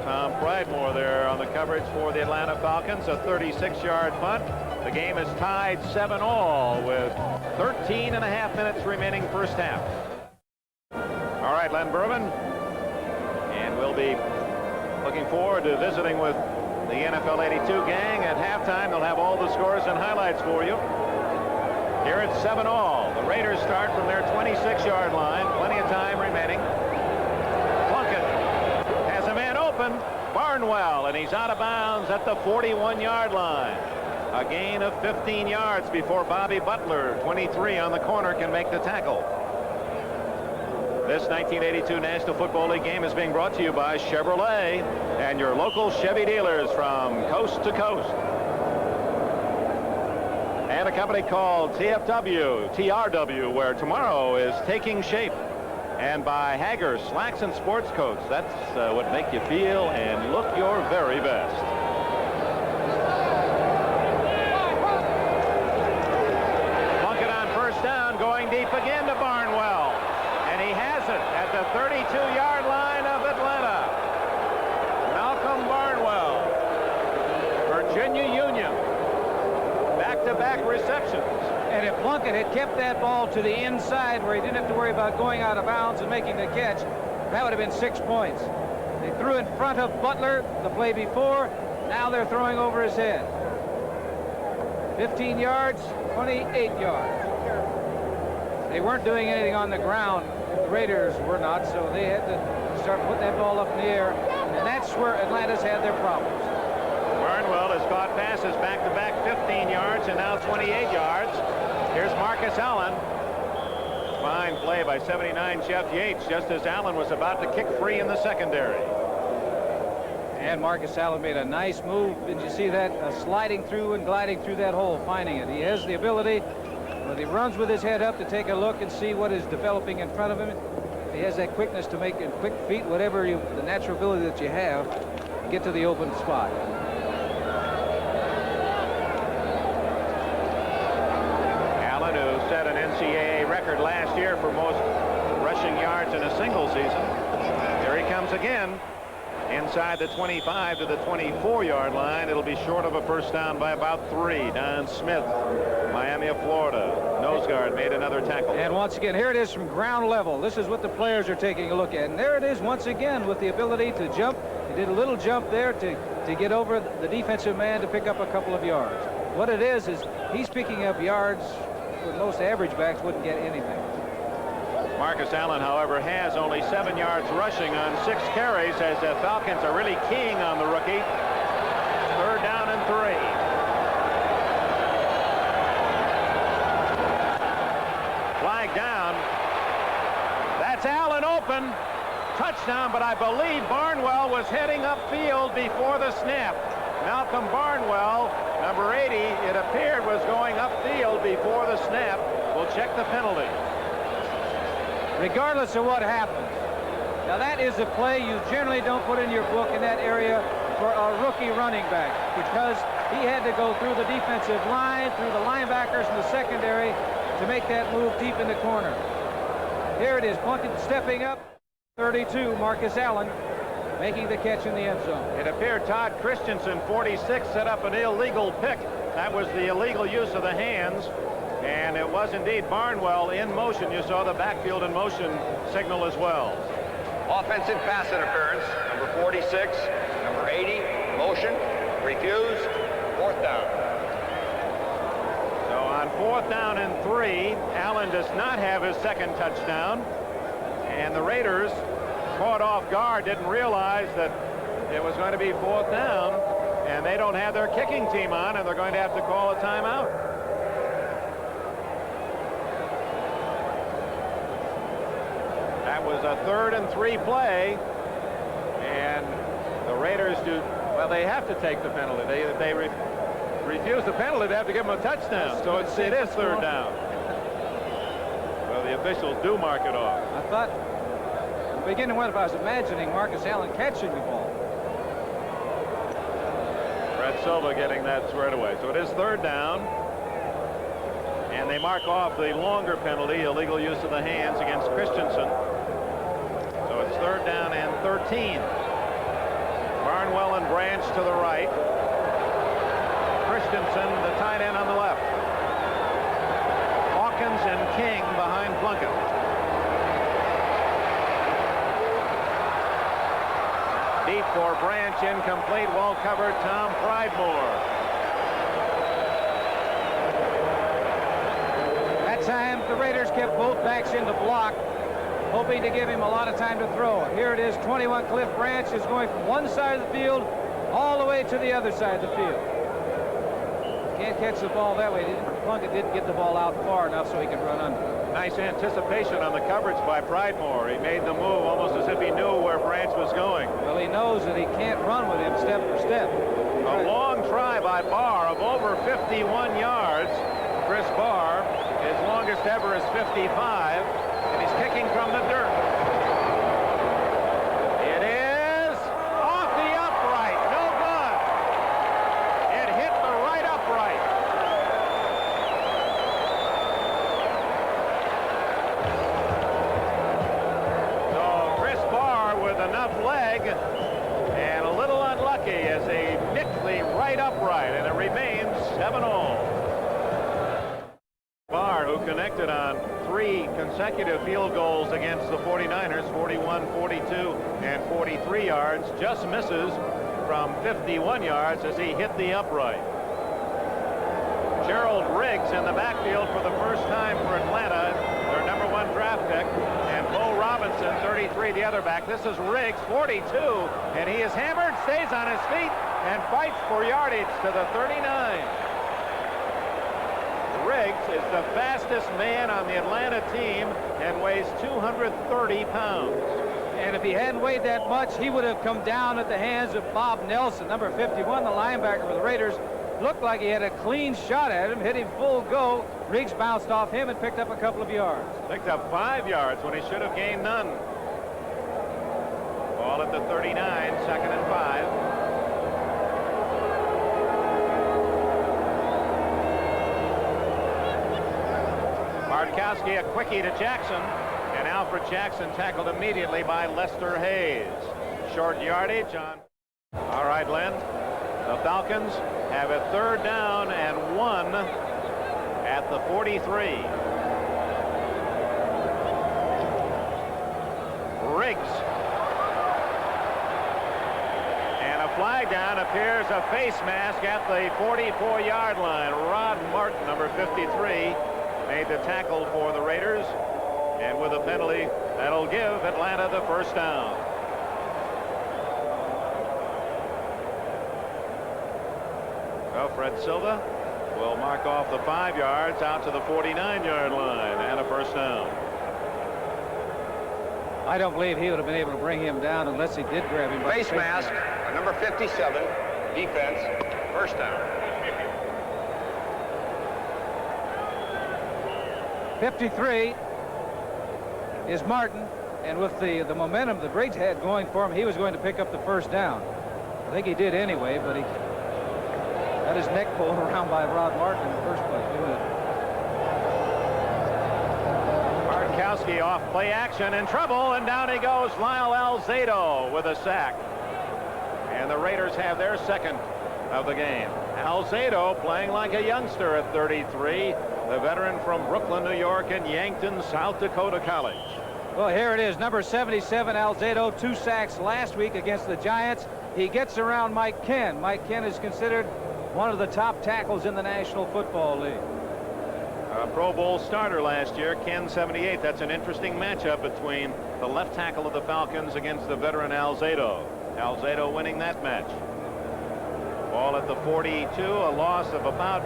Tom Pridemore there on the coverage for the Atlanta Falcons. A 36-yard punt. The game is tied 7-all with 13 and a half minutes remaining first half. All right, Len Bourbon, and we'll be looking forward to visiting with the NFL 82 gang. At halftime, they'll have all the scores and highlights for you. Here it's 7-all. The Raiders start from their 26-yard line. Plenty of time remaining. Plunkett has a man open. Barnwell, and he's out of bounds at the 41-yard line. A gain of 15 yards before Bobby Butler, 23 on the corner, can make the tackle. This 1982 National Football League game is being brought to you by Chevrolet and your local Chevy dealers from coast to coast. And a company called TRW, where tomorrow is taking shape. And by Hager slacks and sports coats. That's what make you feel and look your very best. Plunkett on 1st down, going deep again to Barnwell. And he has it at the 32-yard line of Atlanta. Malcolm Barnwell, Virginia Union. Back-to-back receptions. And if Plunkett had kept that ball to the inside where he didn't have to worry about going out of bounds and making the catch, that would have been 6 points. They threw in front of Butler the play before. Now they're throwing over his head. 15 yards, 28 yards. They weren't doing anything on the ground. The Raiders were not, so they had to start putting that ball up in the air. And that's where Atlanta's had their problems. Barnwell has caught passes back-to-back 15 yards and now 28 yards. Here's Marcus Allen. Fine play by 79 Jeff Yates, just as Allen was about to kick free in the secondary. And Marcus Allen made a nice move. Did you see that? Sliding through and gliding through that hole, finding it. He has the ability, when he runs with his head up, to take a look and see what is developing in front of him. He has that quickness to make in quick feet, whatever the natural ability that you have, get to the open spot. Allen, who set an NCAA record last year for most rushing yards in a single season. Here he comes again. Inside the 25 to the 24-yard line. It'll be short of a first down by about 3. Don Smith, Miami of Florida. Nose guard made another tackle. And once again, here it is from ground level. This is what the players are taking a look at. And there it is once again with the ability to jump. He did a little jump there to get over the defensive man to pick up a couple of yards. What it is he's picking up yards where most average backs wouldn't get anything. Marcus Allen, however, has only 7 yards rushing on 6 carries as the Falcons are really keying on the rookie. 3rd down and 3. Flag down. That's Allen open. Touchdown, but I believe Barnwell was heading upfield before the snap. Malcolm Barnwell, number 80, it appeared was going upfield before the snap. We'll check the penalty. Regardless of what happens. Now that is a play you generally don't put in your book in that area for a rookie running back, because he had to go through the defensive line, through the linebackers in the secondary to make that move deep in the corner. Here it is, Plunkett stepping up. 32, Marcus Allen making the catch in the end zone. It appeared Todd Christensen, 46, set up an illegal pick. That was the illegal use of the hands. And it was indeed Barnwell in motion. You saw the backfield in motion signal as well. Offensive pass interference, number 46, number 80, motion, refused, 4th down. So on 4th down and 3, Allen does not have his second touchdown. And the Raiders, caught off guard, didn't realize that it was going to be 4th down. And they don't have their kicking team on, and they're going to have to call a timeout. That was a 3rd and 3 play, and the Raiders they have to take the penalty. They refuse the penalty. They have to give them a touchdown. So it is 3rd down. Well, the officials do mark it off. I thought, in the beginning, when I was imagining Marcus Allen catching the ball. Fred Silva getting that squared away. So it is 3rd down. And they mark off the longer penalty, illegal use of the hands against Christensen. So it's 3rd down and 13. Barnwell and Branch to the right. Christensen, the tight end, on the left. Hawkins and King behind Plunkett. Deep for Branch, incomplete, well covered, Tom Pridemore. That time, the Raiders kept both backs in the block, hoping to give him a lot of time to throw. Here it is, 21. Cliff Branch is going from one side of the field all the way to the other side of the field. Can't catch the ball that way. Plunkett didn't get the ball out far enough so he could run under. Nice anticipation on the coverage by Pridemore. He made the move almost as if he knew where Branch was going. Well, he knows that he can't run with him step for step. A long try by Barr of over 51 yards. Chris Barr, his longest ever is 55, and he's kicking from the dirt. It is off the upright. No good. It hit the right upright. So Chris Barr with enough leg and a little unlucky as he nicked the right upright, and it remains 7-all. Barr, who connected on 3 consecutive field goals against the 49ers, 41, 42, and 43 yards, just misses from 51 yards as he hit the upright. Gerald Riggs in the backfield for the first time for Atlanta, their #1 draft pick, and Bo Robinson, 33, the other back. This is Riggs, 42, and he is hammered, stays on his feet, and fights for yardage to the 39. Riggs is the fastest man on the Atlanta team and weighs 230 pounds. And if he hadn't weighed that much, he would have come down at the hands of Bob Nelson, number 51, the linebacker for the Raiders. Looked like he had a clean shot at him, hit him full go. Riggs bounced off him and picked up a couple of yards. Picked up 5 yards when he should have gained none. Ball at the 39, 2nd and 5. Bartkowski, a quickie to Jackson, and Alfred Jackson tackled immediately by Lester Hayes. Short yardage on. All right, Len. The Falcons have a 3rd down and 1 at the 43. Riggs. And a flag down, appears a face mask at the 44-yard line. Rod Martin, number 53. Made the tackle for the Raiders, and with a penalty that'll give Atlanta the 1st down. Well, Fred Silva will mark off the 5 yards out to the 49-yard line and a 1st down. I don't believe he would have been able to bring him down unless he did grab him. Face mask, number 57, defense, 1st down. 53 is Martin, and with the momentum that Riggs had going for him, he was going to pick up the 1st down. I think he did anyway, but he got his neck pulled around by Rod Martin in the first place. Bartkowski off play action in trouble, and down he goes. Lyle Alzado with a sack. And the Raiders have their second of the game. Alzado playing like a youngster at 33. The veteran from Brooklyn, New York, and Yankton, South Dakota College. Well, here it is, number 77, Alzado, 2 sacks last week against the Giants. He gets around Mike Ken. Mike Ken is considered one of the top tackles in the National Football League. A Pro Bowl starter last year, Ken 78. That's an interesting matchup between the left tackle of the Falcons against the veteran Alzado. Alzado winning that match. Ball at the 42, a loss of about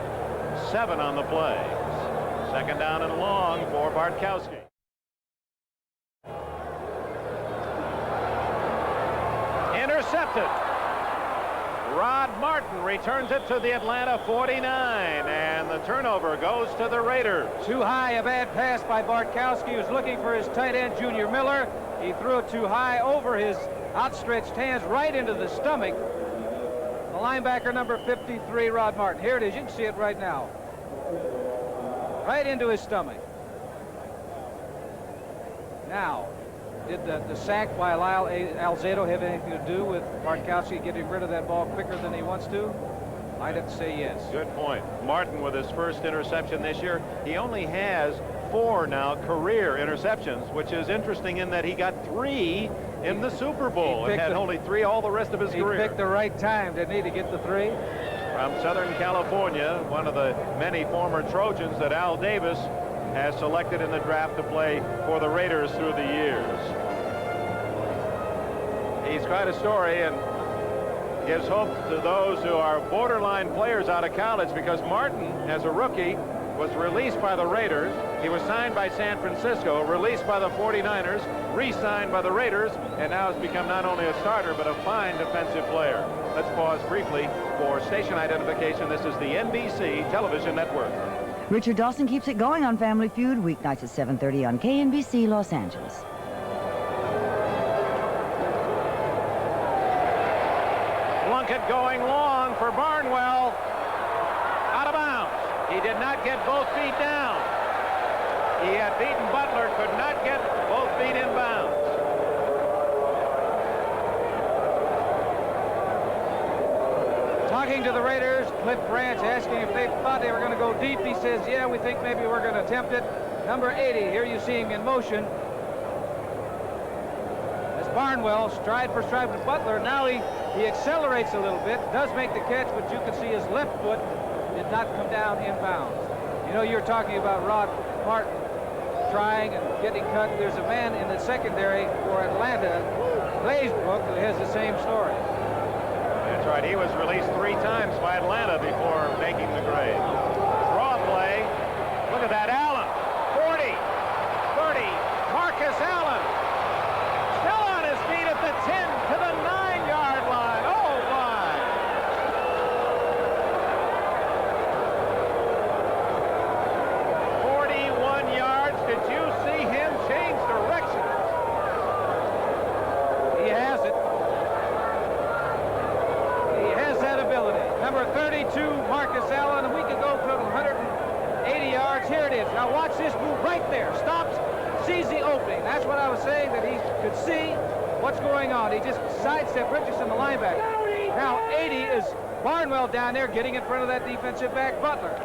7 on the play. Second down and long for Bartkowski. Intercepted. Rod Martin returns it to the Atlanta 49, and the turnover goes to the Raiders. Too high, a bad pass by Bartkowski. He was looking for his tight end, Junior Miller. He threw it too high over his outstretched hands right into the stomach. The linebacker, number 53, Rod Martin. Here it is. You can see it right now. Right into his stomach. Now, did the sack by Lyle Alzado have anything to do with Bartkowski getting rid of that ball quicker than he wants to? I'd have to say yes. Good point. Martin with his first interception this year. He only has 4 now career interceptions, which is interesting in that he got 3 in the Super Bowl and had only 3 all the rest of his career. He picked the right time, didn't he, to get the 3? From Southern California, one of the many former Trojans that Al Davis has selected in the draft to play for the Raiders through the years. He's quite a story and gives hope to those who are borderline players out of college, because Martin, as a rookie, was released by the Raiders. He was signed by San Francisco, released by the 49ers, re-signed by the Raiders, and now has become not only a starter but a fine defensive player. Let's pause briefly for station identification. This is the NBC television network. Richard Dawson keeps it going on Family Feud, weeknights at 7:30 on KNBC Los Angeles. Plunkett going long for Barnwell. Out of bounds. He did not get both feet down. He had beaten Butler, could not get both feet in bounds. Talking to the Raiders, Cliff Branch asking if they thought they were going to go deep. He says, yeah, we think maybe we're going to attempt it. Number 80, here you see him in motion. As Barnwell, stride for stride with Butler. Now he accelerates a little bit, does make the catch, but you can see his left foot did not come down in bounds. You know, you're talking about Rod Martin trying and getting cut. There's a man in the secondary for Atlanta, Glazebrook, who has the same story. That's right. He was released 3 times by Atlanta before making the grade. Draw play. Look at that. Allen. 40. 30. Marcus Allen. Still on his feet at the 10 to the 9-yard line. Oh, my. Did you see him change direction? He has it. He has that ability. Number 32, Marcus Allen. A week ago took 180 yards. Here it is. Now watch this move right there. Stops, sees the opening. That's what I was saying, that he could see what's going on. He just sidestepped Richardson, the linebacker. Now 80 is Barnwell down there getting in front of that defensive back, Butler.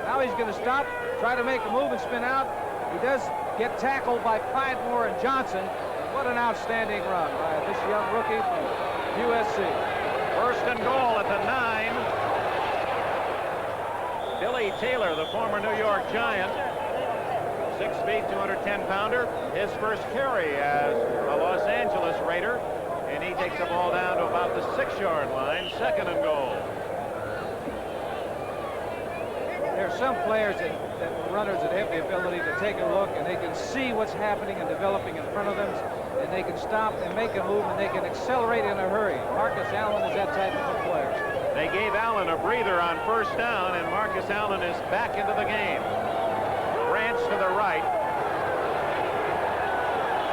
Now he's going to stop, try to make a move and spin out. He does get tackled by Pidemore and Johnson. What an outstanding run by this young rookie from USC. First and goal at the 9. Billy Taylor, the former New York Giant, 6 feet, 210-pounder. His first carry as a Los Angeles Raider, and he takes the ball down to about the 6-yard line. Second and goal. There are some players runners that have the ability to take a look and they can see what's happening and developing in front of them, and they can stop and make a move and they can accelerate in a hurry. Marcus Allen is that type of a player. They gave Allen a breather on first down, and Marcus Allen is back into the game. Branch to the right.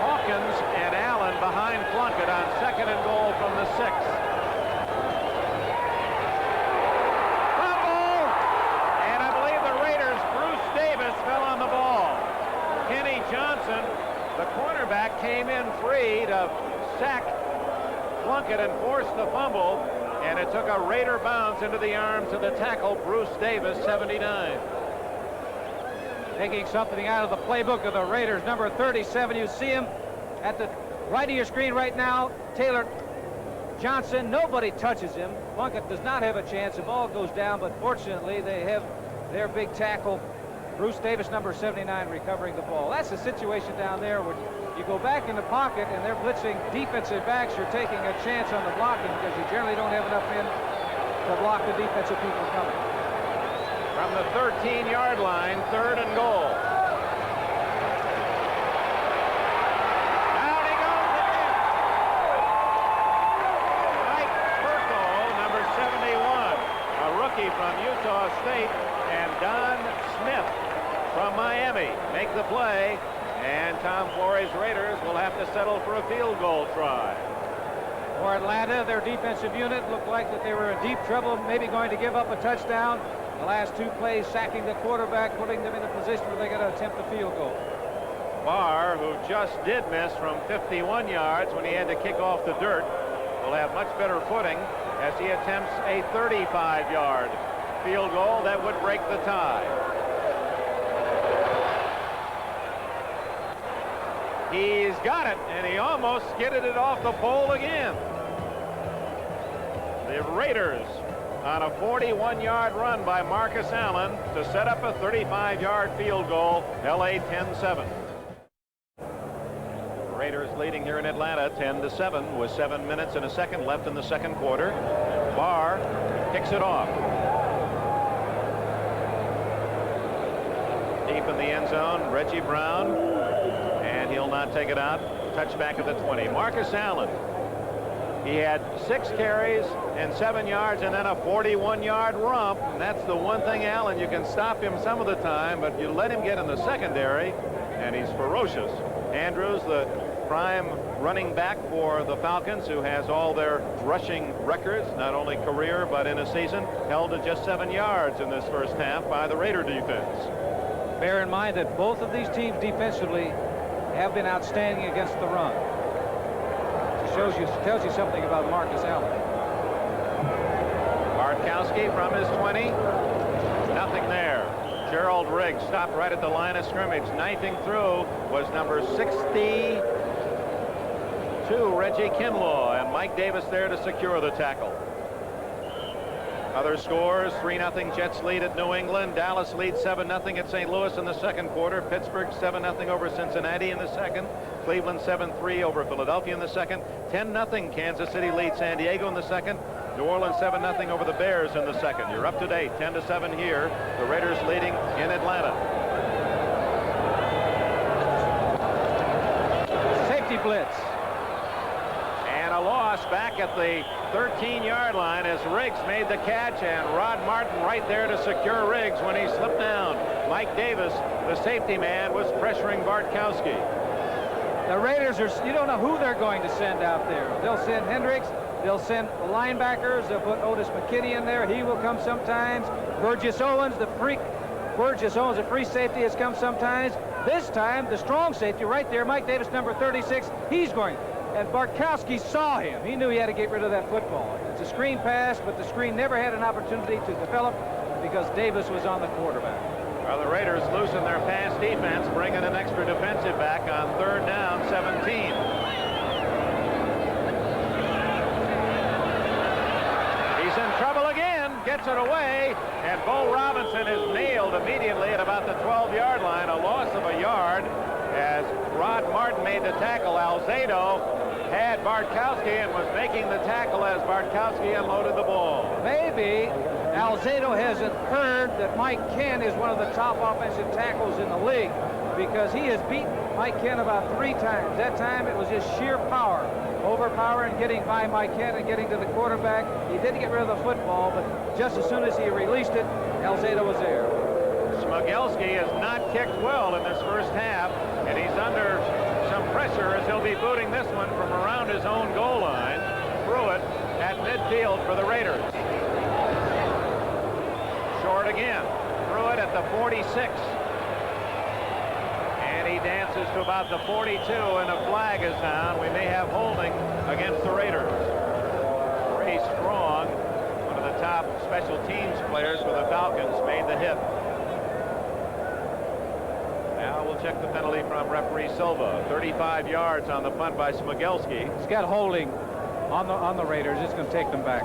Hawkins and Allen behind Plunkett on second and goal from the 6. Fell on the ball. Kenny Johnson sack Plunkett and forced the fumble, and it took a Raider bounce into the arms of the tackle, Bruce Davis, 79. Taking something out of the playbook of the Raiders, number 37. You see him at the right of your screen right now. Taylor Johnson, nobody touches him. Plunkett does not have a chance. The ball goes down, but fortunately they have their big tackle, Bruce Davis, number 79, recovering the ball. That's the situation down there where you go back in the pocket and they're blitzing defensive backs. You're taking a chance on the blocking because you generally don't have enough men to block the defensive people coming. From the 13-yard line, 3rd and goal. Down he goes again. Mike Burkle, number 71, a rookie from Utah State, and Don Smith from Miami make the play, and Tom Flory's Raiders will have to settle for a field goal try. For Atlanta, their defensive unit looked like that they were in deep trouble, maybe going to give up a touchdown. The last 2 plays sacking the quarterback, putting them in a position where they're going to attempt a field goal. Barr, who just did miss from 51 yards when he had to kick off the dirt, will have much better footing as he attempts a 35-yard field goal that would break the tie. He's got it, and he almost skidded it off the pole again. The Raiders on a 41-yard run by Marcus Allen to set up a 35-yard field goal. LA 10-7. Raiders leading here in Atlanta 10-7 with 7 minutes and a second left in the second quarter. Barr kicks it off. Deep in the end zone, Reggie Brown, and he'll not take it out. Touchback at the 20. Marcus Allen. He had 6 carries and 7 yards and then a 41-yard romp. And that's the one thing, Allen, you can stop him some of the time, but you let him get in the secondary, and he's ferocious. Andrews, the prime running back for the Falcons, who has all their rushing records, not only career but in a season, held to just 7 yards in this first half by the Raider defense. Bear in mind that both of these teams defensively have been outstanding against the run. Tells you something about Marcus Allen. Bartkowski from his 20. Nothing there. Gerald Riggs stopped right at the line of scrimmage. Knifing through was number 62, Reggie Kinlaw, and Mike Davis there to secure the tackle. Other scores: 3-0 Jets lead at New England. Dallas leads 7-0 at St. Louis in the second quarter. Pittsburgh 7-0 over Cincinnati in the second. Cleveland 7-3 over Philadelphia in the second. 10-0 Kansas City leads San Diego in the second. New Orleans 7-0 over the Bears in the second. You're up to date, 10-7 here. The Raiders leading in Atlanta. Safety blitz. And a loss back at the 13-yard line as Riggs made the catch, and Rod Martin right there to secure Riggs when he slipped down. Mike Davis, the safety man, was pressuring Bartkowski. The Raiders you don't know who they're going to send out there. They'll send Hendricks. They'll send the linebackers. They'll put Otis McKinney in there. He will come sometimes. Burgess Owens, the free safety, has come sometimes. This time, the strong safety right there, Mike Davis, number 36, he's going. And Bartkowski saw him. He knew he had to get rid of that football. It's a screen pass, but the screen never had an opportunity to develop because Davis was on the quarterback. Well, the Raiders loosen their pass defense, bringing an extra defensive back on 3rd down, 17. He's in trouble again, gets it away, and Bo Robinson is nailed immediately at about the 12-yard line, a loss of a yard, as Rod Martin made the tackle. Alzado had Bartkowski and was making the tackle as Bartkowski unloaded the ball. Maybe Alzado hasn't heard that Mike Ken is one of the top offensive tackles in the league, because he has beaten Mike Ken about 3 times. That time it was just sheer power, overpowering, getting by Mike Ken and getting to the quarterback. He did get rid of the football, but just as soon as he released it, Alzado was there. Smogelski has not kicked well in this first half, and he's under some pressure as he'll be booting this one from around his own goal line. Pruitt at midfield for the Raiders. Short again. Pruitt at the 46. And And he dances to about the 42, and a flag is down. We may have holding against the Raiders. Ray Strong, one of the top special teams players for the Falcons, made the hit. Now we'll check the penalty from referee Silva. 35 yards on the punt by Smogelski. He's got holding on the Raiders. It's going to take them back.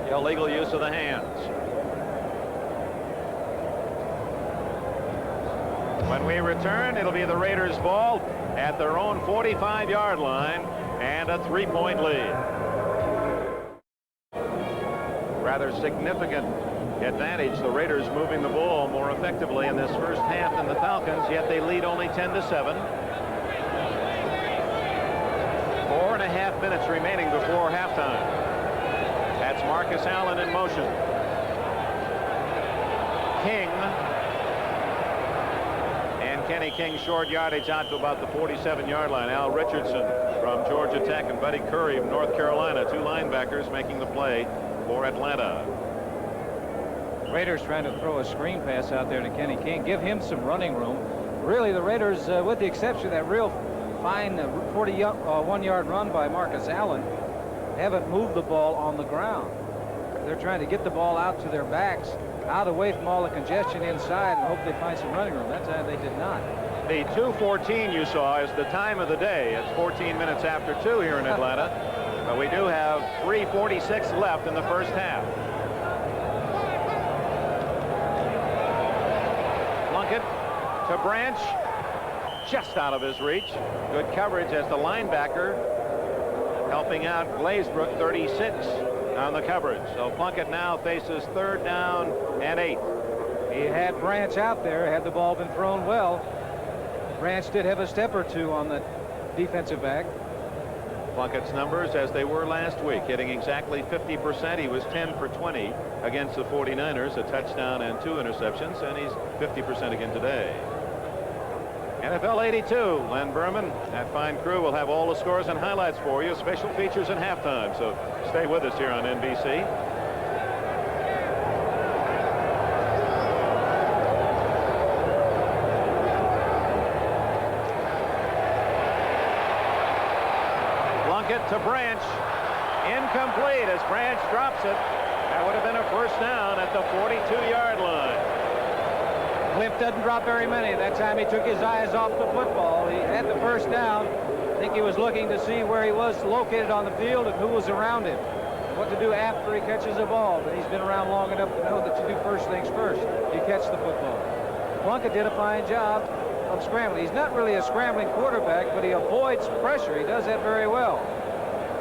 Illegal use of the hands. When we return, it'll be the Raiders' ball at their own 45-yard line and a 3-point lead. Rather significant advantage. The Raiders moving the ball more effectively in this first half than the Falcons, yet they lead only 10-7. 4.5 minutes remaining before halftime. That's Marcus Allen in motion. King. And Kenny King short yardage out to about the 47-yard line. Al Richardson from Georgia Tech and Buddy Curry from North Carolina. Two linebackers making the play for Atlanta. Raiders trying to throw a screen pass out there to Kenny King. Give him some running room. Really, the Raiders, with the exception of that real fine 41-yard run by Marcus Allen, haven't moved the ball on the ground. They're trying to get the ball out to their backs, out away from all the congestion inside, and hope they find some running room. That time they did not. The 2:14 you saw is the time of the day. It's 14 minutes after 2 here in Atlanta. But we do have 3:46 left in the first half. Plunkett to Branch, just out of his reach. Good coverage as the linebacker helping out Glazebrook, 36 on the coverage. So Plunkett now faces 3rd down and 8. He had Branch out there. Had the ball been thrown well, Branch did have a step or two on the defensive back. Plunkett's numbers as they were last week, hitting exactly 50%. He was 10 for 20 against the 49ers, a touchdown and 2 interceptions, and he's 50% again today. NFL 82, Len Berman, that fine crew will have all the scores and highlights for you, special features at halftime, so stay with us here on NBC. To Branch, incomplete as Branch drops it. That would have been a first down at the 42-yard line. Cliff doesn't drop very many. That time he took his eyes off the football. He had the first down. I think he was looking to see where he was located on the field and who was around him, what to do after he catches a ball. But he's been around long enough to know that you do first things first. You catch the football. Plunkett did a fine job of scrambling. He's not really a scrambling quarterback, but he avoids pressure. He does that very well.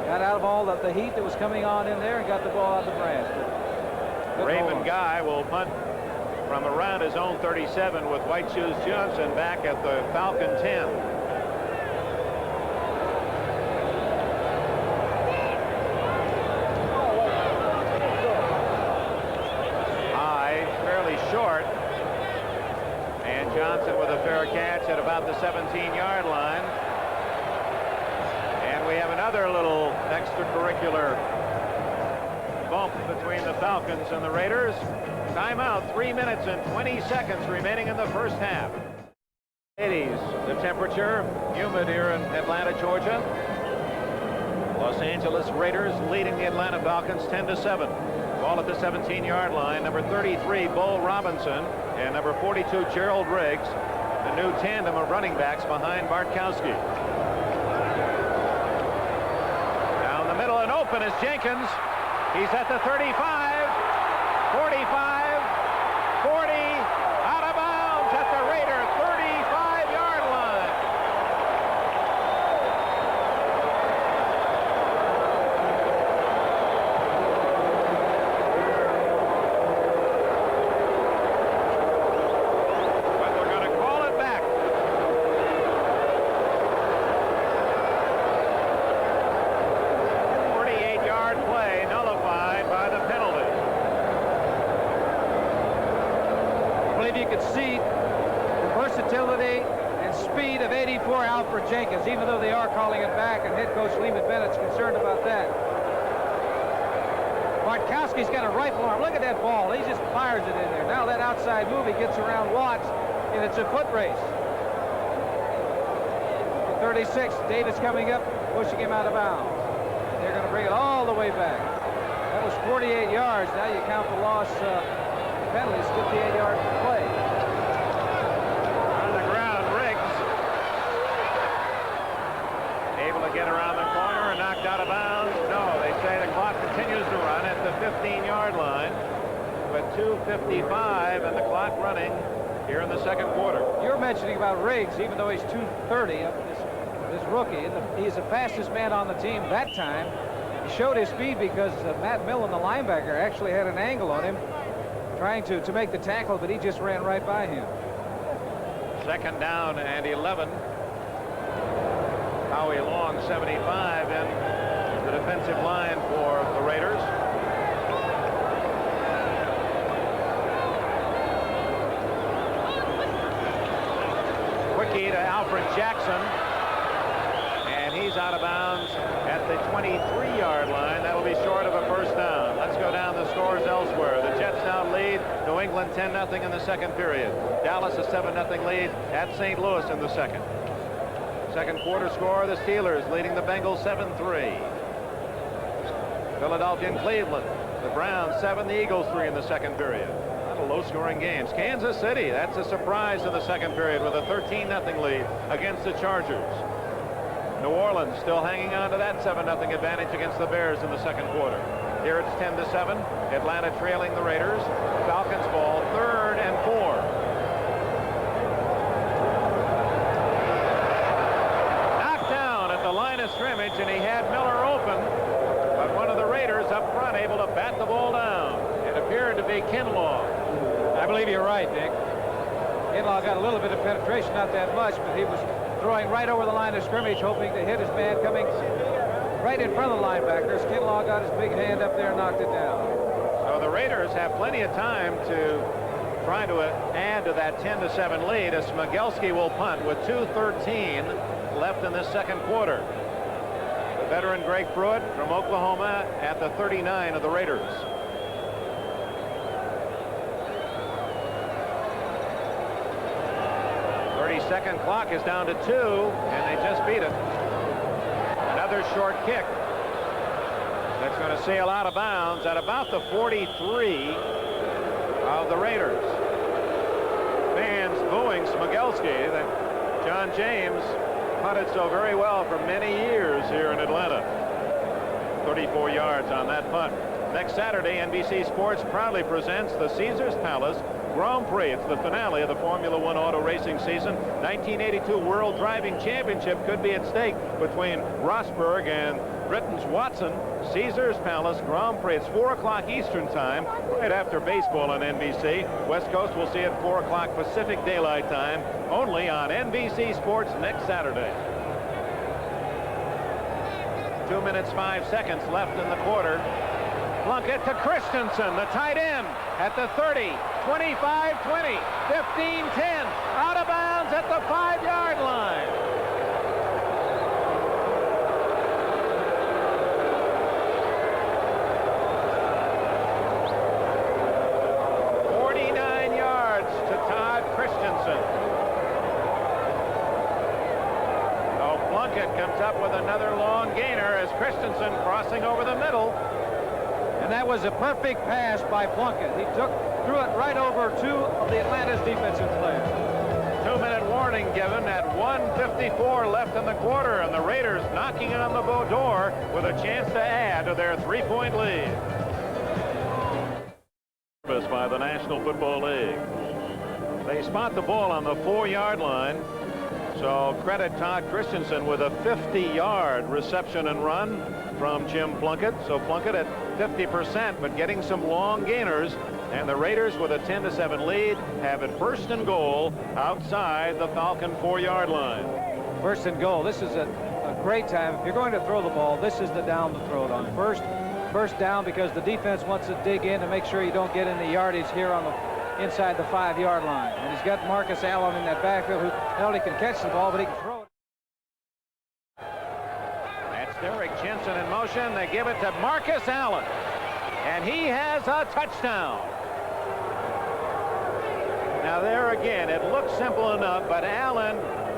Got out of all the heat that was coming on in there and got the ball out to Branch. Raymond Guy will punt from around his own 37 with White Shoes Johnson back at the Falcon 10. High, fairly short. And Johnson with a fair catch at about the 17-yard line. We have another little extracurricular bump between the Falcons and the Raiders. Timeout, 3 minutes and 20 seconds remaining in the first half. 80s, the temperature, humid here in Atlanta, Georgia. Los Angeles Raiders leading the Atlanta Falcons 10-7. Ball at the 17-yard line. Number 33, Bull Robinson, and number 42, Gerald Riggs, the new tandem of running backs behind Bartkowski. Middle and open is Jenkins. He's at the 35, 45, 40, out of bounds at the Raider 35-yard line. But they're going to call it back. Play nullified by the penalty. I believe you could see the versatility and speed of 84 Alfred Jenkins, even though they are calling it back, and head coach Lehman Bennett's concerned about that. Bartkowski's got a rifle arm. Look at that ball. He just fires it in there. Now that outside move, he gets around Watts, and it's a foot race. 36. Davis coming up, pushing him out of bounds. They're going to bring it all the way back. That was 48 yards. Now you count the loss penalties, 58-yard play. On the ground, Riggs able to get around the corner and knocked out of bounds. No, they say the clock continues to run at the 15-yard line. But 2:55 and the clock running here in the second quarter. You're mentioning about Riggs, even though he's 230, this rookie. He's the fastest man on the team that time. He showed his speed because Matt Millen, the linebacker, actually had an angle on him trying to make the tackle, but he just ran right by him. Second down and 11. Howie Long, 75, in the defensive line for the Raiders. Quickie to Alfred Jackson, and he's out of bounds at the 23-yard line. That will be short of a first down. Let's go down the scores elsewhere. The Jets now lead New England 10-0 in the second period. Dallas a 7-0 lead at St. Louis in the second. Second quarter score, the Steelers leading the Bengals 7-3. Philadelphia and Cleveland. The Browns 7, the Eagles 3 in the second period. Low-scoring games. Kansas City, that's a surprise in the second period with a 13-0 lead against the Chargers. New Orleans still hanging on to that 7-0 advantage against the Bears in the second quarter. Here it's 10-7. Atlanta trailing the Raiders. Falcons ball, 3rd and 4. Knocked down at the line of scrimmage, and he had Miller open, but one of the Raiders up front able to bat the ball down. It appeared to be Kinlaw. I believe you're right, Dick. Kinlaw got a little bit of penetration, not that much, but he was throwing right over the line of scrimmage, hoping to hit his man coming right in front of the linebackers. Kinlaw got his big hand up there and knocked it down. So the Raiders have plenty of time to try to add to that 10-7 lead as Smigelski will punt with 2:13 left in this second quarter. The veteran Greg Pruitt from Oklahoma at the 39 of the Raiders. 30-second clock is down to 2, and they just beat it. Another short kick that's going to sail out of bounds at about the 43 of the Raiders. Fans booing Smigelski. John James punted so very well for many years here in Atlanta. 34 yards on that punt. Next Saturday, NBC Sports proudly presents the Caesars Palace Grand Prix. It's the finale of the Formula One auto racing season. 1982 World Driving Championship could be at stake between Rosberg and Britain's Watson. Caesars Palace Grand Prix. It's 4 o'clock Eastern time, right after baseball on NBC. West Coast will see it 4 o'clock Pacific Daylight Time, only on NBC Sports next Saturday. 2 minutes 5 seconds left in the quarter. Plunkett to Christensen, the tight end, at the 30, 25, 20, 15, 10, out of bounds at the 5-yard line. Comes up with another long gainer as Christensen crossing over the middle. And that was a perfect pass by Plunkett. He threw it right over 2 of the Atlanta's defensive players. 2-minute warning given at 1:54 left in the quarter, and the Raiders knocking on the door with a chance to add to their 3-point lead. By the National Football League. They spot the ball on the 4-yard line. So credit Todd Christensen with a 50-yard reception and run from Jim Plunkett. So Plunkett at 50%, but getting some long gainers. And the Raiders with a 10-7 lead have it 1st and goal outside the Falcon 4-yard line. 1st and goal. This is a great time. If you're going to throw the ball, this is the down to throw it on. First down, because the defense wants to dig in to make sure you don't get in the yardage here on the inside the 5-yard line. And he's got Marcus Allen in that backfield who not only can catch the ball, but he can throw it. That's Derek Jensen in motion. They give it to Marcus Allen, and he has a touchdown. Now there again, it looks simple enough, but Allen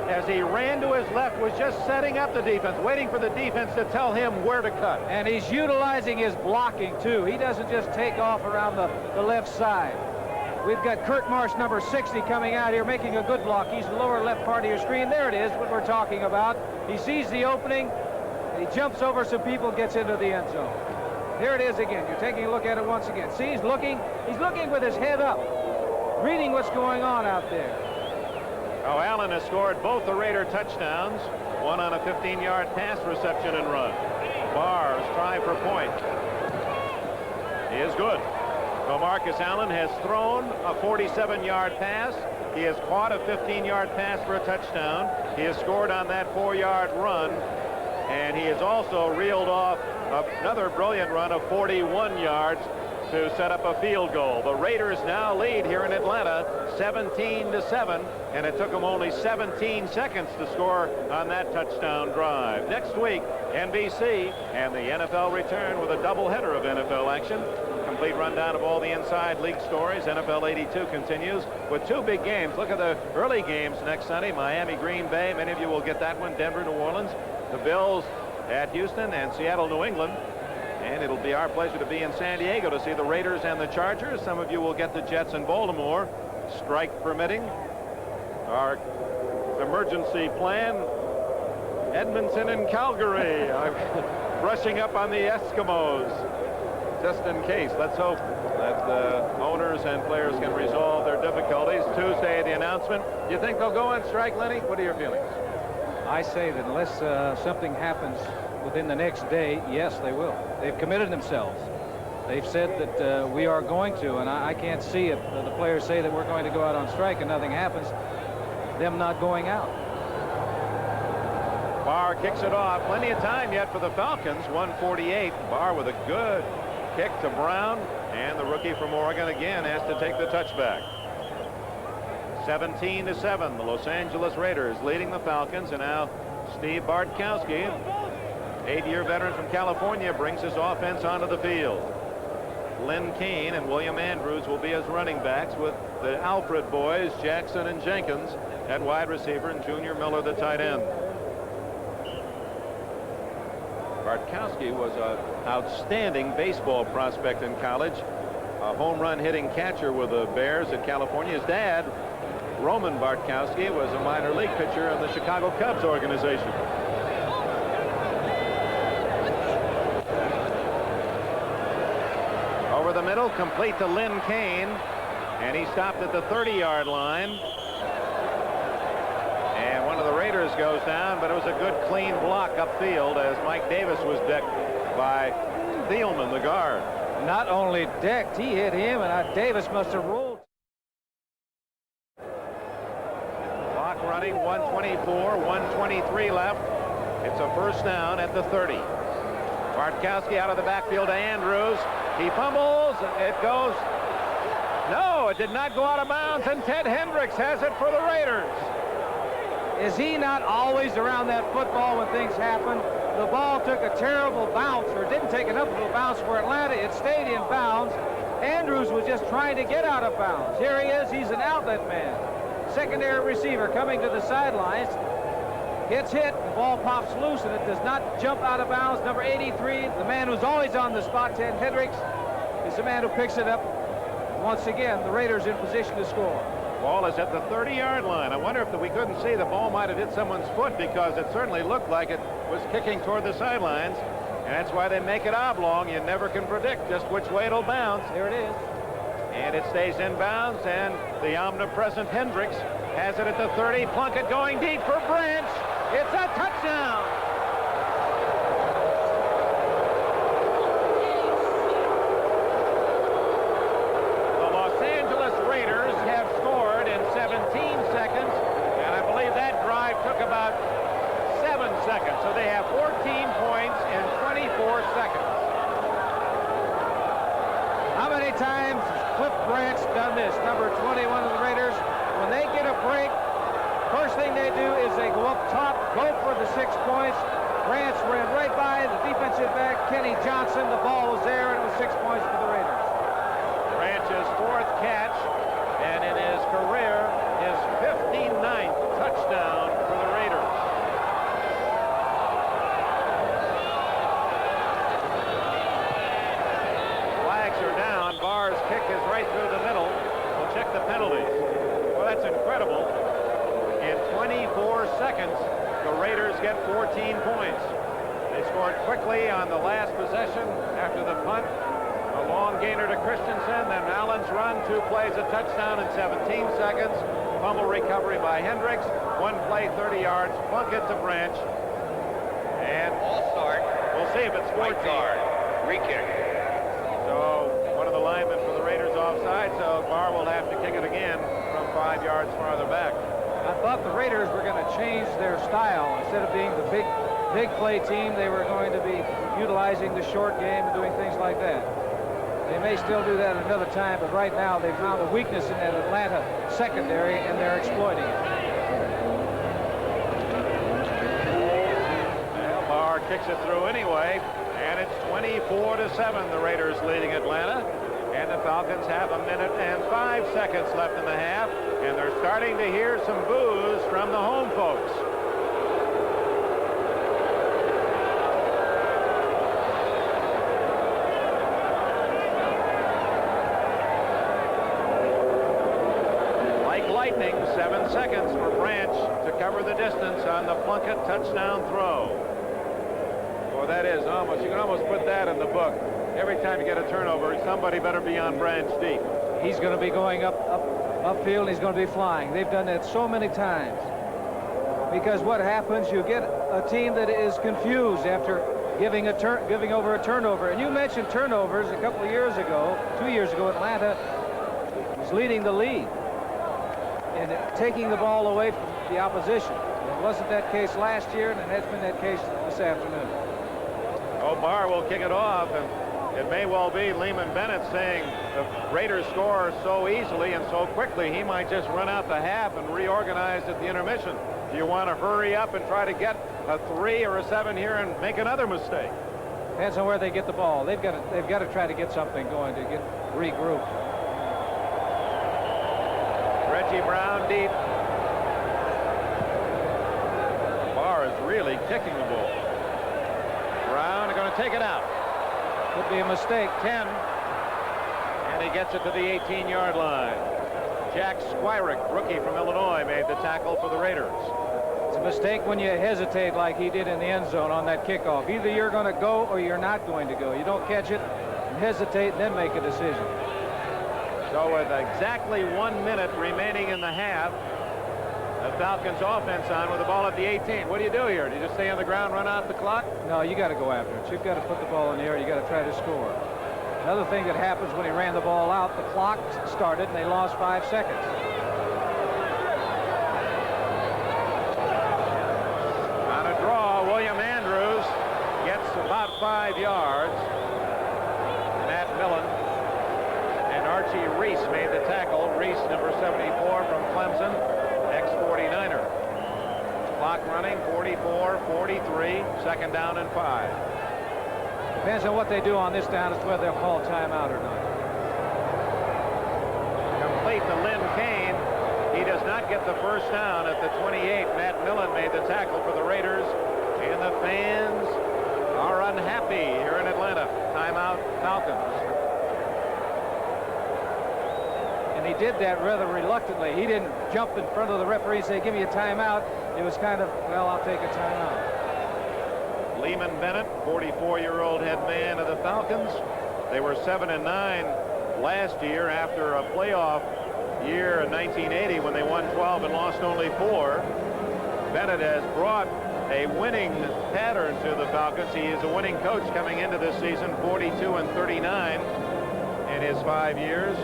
as he ran to his left, was just setting up the defense, waiting for the defense to tell him where to cut. And he's utilizing his blocking, too. He doesn't just take off around the left side. We've got Kurt Marsh, number 60, coming out here, making a good block. He's the lower left part of your screen. There it is, what we're talking about. He sees the opening. He jumps over some people, gets into the end zone. Here it is again. You're taking a look at it once again. See, he's looking with his head up, reading what's going on out there. Oh, Allen has scored both the Raider touchdowns, one on a 15-yard pass reception and run. Barr's try for point. He is good. So Marcus Allen has thrown a 47-yard pass. He has caught a 15-yard pass for a touchdown. He has scored on that 4-yard run. And he has also reeled off another brilliant run of 41 yards to set up a field goal. The Raiders now lead here in Atlanta 17-7, and it took them only 17 seconds to score on that touchdown drive. Next week, NBC and the NFL return with a doubleheader of NFL action. Complete rundown of all the inside league stories. NFL 82 continues with two big games. Look at the early games next Sunday. Miami, Green Bay. Many of you will get that one. Denver, New Orleans. The Bills at Houston, and Seattle, New England. And it'll be our pleasure to be in San Diego to see the Raiders and the Chargers. Some of you will get the Jets in Baltimore, strike permitting. Our emergency plan, Edmonton and Calgary. I'm brushing up on the Eskimos just in case. Let's hope that the owners and players can resolve their difficulties. Tuesday, the announcement. Do you think they'll go on strike, Lenny? What are your feelings? I say that unless something happens within the next day, yes, they will. They've committed themselves. They've said that we are going to, and I can't see if the players say that we're going to go out on strike and nothing happens, them not going out. Barr kicks it off. Plenty of time yet for the Falcons. 1:48. Barr with a good kick to Brown, and the rookie from Oregon again has to take the touchback. 17-7, the Los Angeles Raiders leading the Falcons, and now Steve Bartkowski, 8-year veteran from California, brings his offense onto the field. Lynn Keene and William Andrews will be his running backs, with the Alfred boys, Jackson and Jenkins, at wide receiver, and Junior Miller, the tight end. Bartkowski was an outstanding baseball prospect in college, a home run hitting catcher with the Bears at California. His dad, Roman Bartkowski, was a minor league pitcher in the Chicago Cubs organization. Over the middle, complete to Lynn Kane, and he stopped at the 30-yard line. And one of the Raiders goes down, but it was a good clean block upfield as Mike Davis was decked by Thielman, the guard. Not only decked, he hit him, and Davis must have rolled. Clock running, 1:24, 1:23 left. It's a first down at the 30. Bartkowski out of the backfield to Andrews. He fumbles. It goes. No, it did not go out of bounds, and Ted Hendricks has it for the Raiders. Is he not always around that football when things happen? The ball took a terrible bounce, or didn't take enough of a bounce for Atlanta. It stayed in bounds. Andrews was just trying to get out of bounds. Here he is. He's an outlet man. Secondary receiver coming to the sidelines. Gets hit. The ball pops loose, and it does not jump out of bounds. Number 83, the man who's always on the spot, Ted Hendricks, is the man who picks it up. Once again, the Raiders in position to score. Ball is at the 30-yard line. I wonder if we couldn't see the ball might have hit someone's foot, because it certainly looked like it was kicking toward the sidelines. And that's why they make it oblong. You never can predict just which way it'll bounce. Here it is. And it stays in bounds, and the omnipresent Hendricks has it at the 30. Plunkett going deep for Branch. It's a touchdown. The Los Angeles Raiders have scored in 17 seconds, and I believe that drive took about 7 seconds. So they have 14 points in 24 seconds. How many times has Cliff Branch done this? Number 21 of the Raiders. When they get a break, first thing they do is they go up top, go for the 6 points. Branch ran right by the defensive back, Kenny Johnson. The ball was there, and it was 6 points for the Raiders. Branch's 4th catch, and in his career, his 59th touchdown for the right through the middle. We'll check the penalties. Well, that's incredible. In 24 seconds, the Raiders get 14 points. They scored quickly on the last possession after the punt. A long gainer to Christensen, then Allen's run, 2 plays, a touchdown in 17 seconds. Fumble recovery by Hendricks. 1 play, 30 yards. Plunkett to Branch. And All start. we'll see if it's 14. Right guard. Re-kick. So one of the linemen for the Raiders offside, so Barr will have to kick it again from 5 yards farther back. I thought the Raiders were going to change their style. Instead of being the big play team, they were going to be utilizing the short game and doing things like that. They may still do that another time, but right now they found a weakness in that Atlanta secondary, and they're exploiting it. Well, Barr kicks it through anyway, and it's 24-7. The Raiders leading Atlanta, and the Falcons have 1 minute and 5 seconds left in the half, and they're starting to hear some boos from the home folks. Lightning, 7 seconds for Branch to cover the distance on the Plunkett touchdown throw. Well, that is almost, you can almost put that in the book. Every time you get a turnover, somebody better be on Branch deep. He's going to be going upfield, and he's going to be flying. They've done that so many times. Because what happens, you get a team that is confused after giving over a turnover. And you mentioned turnovers a couple of years ago, 2 years ago. Atlanta was leading the league and taking the ball away from the opposition. It wasn't that case last year, and it has been that case this afternoon. Oh, Barr will kick it off, and it may well be Lehman Bennett saying the Raiders score so easily and so quickly, he might just run out the half and reorganize at the intermission. Do you want to hurry up and try to get a 3 or a 7 here and make another mistake? Depends on where they get the ball. They've got to try to get something going to get regrouped. Reggie Brown deep. Barr is really kicking the ball. Brown going to take it out. Could be a mistake. 10. And he gets it to the 18-yard line. Jack Squirick, rookie from Illinois, made the tackle for the Raiders. It's a mistake when you hesitate like he did in the end zone on that kickoff. Either you're going to go or you're not going to go. You don't catch it and hesitate and then make a decision. So with exactly 1 minute remaining in the half, the Falcons offense on with the ball at the 18. What do you do here? Do you just stay on the ground, run out the clock? No, you got to go after it. You've got to put the ball in the air. You got to try to score. Another thing that happens when he ran the ball out, the clock started and they lost 5 seconds. On a draw, William Andrews gets about 5 yards. Matt Millen and Archie Reese made the tackle. Reese, number 74 from Clemson, ex-49er. Clock running, 44-43, second down and 5. Depends on what they do on this down as to whether they'll call timeout or not. Complete to Lynn Kane. He does not get the first down at the 28. Matt Millen made the tackle for the Raiders, and the fans are unhappy here in Atlanta. Timeout, Falcons. And he did that rather reluctantly. He didn't jump in front of the referee and say, give me a timeout. It was kind of, well, I'll take a timeout. Lehman Bennett, 44-year-old head man of the Falcons. They were 7-9 last year after a playoff year in 1980 when they won 12 and lost only 4. Bennett has brought a winning pattern to the Falcons. He is a winning coach coming into this season, 42-39 in his 5 years.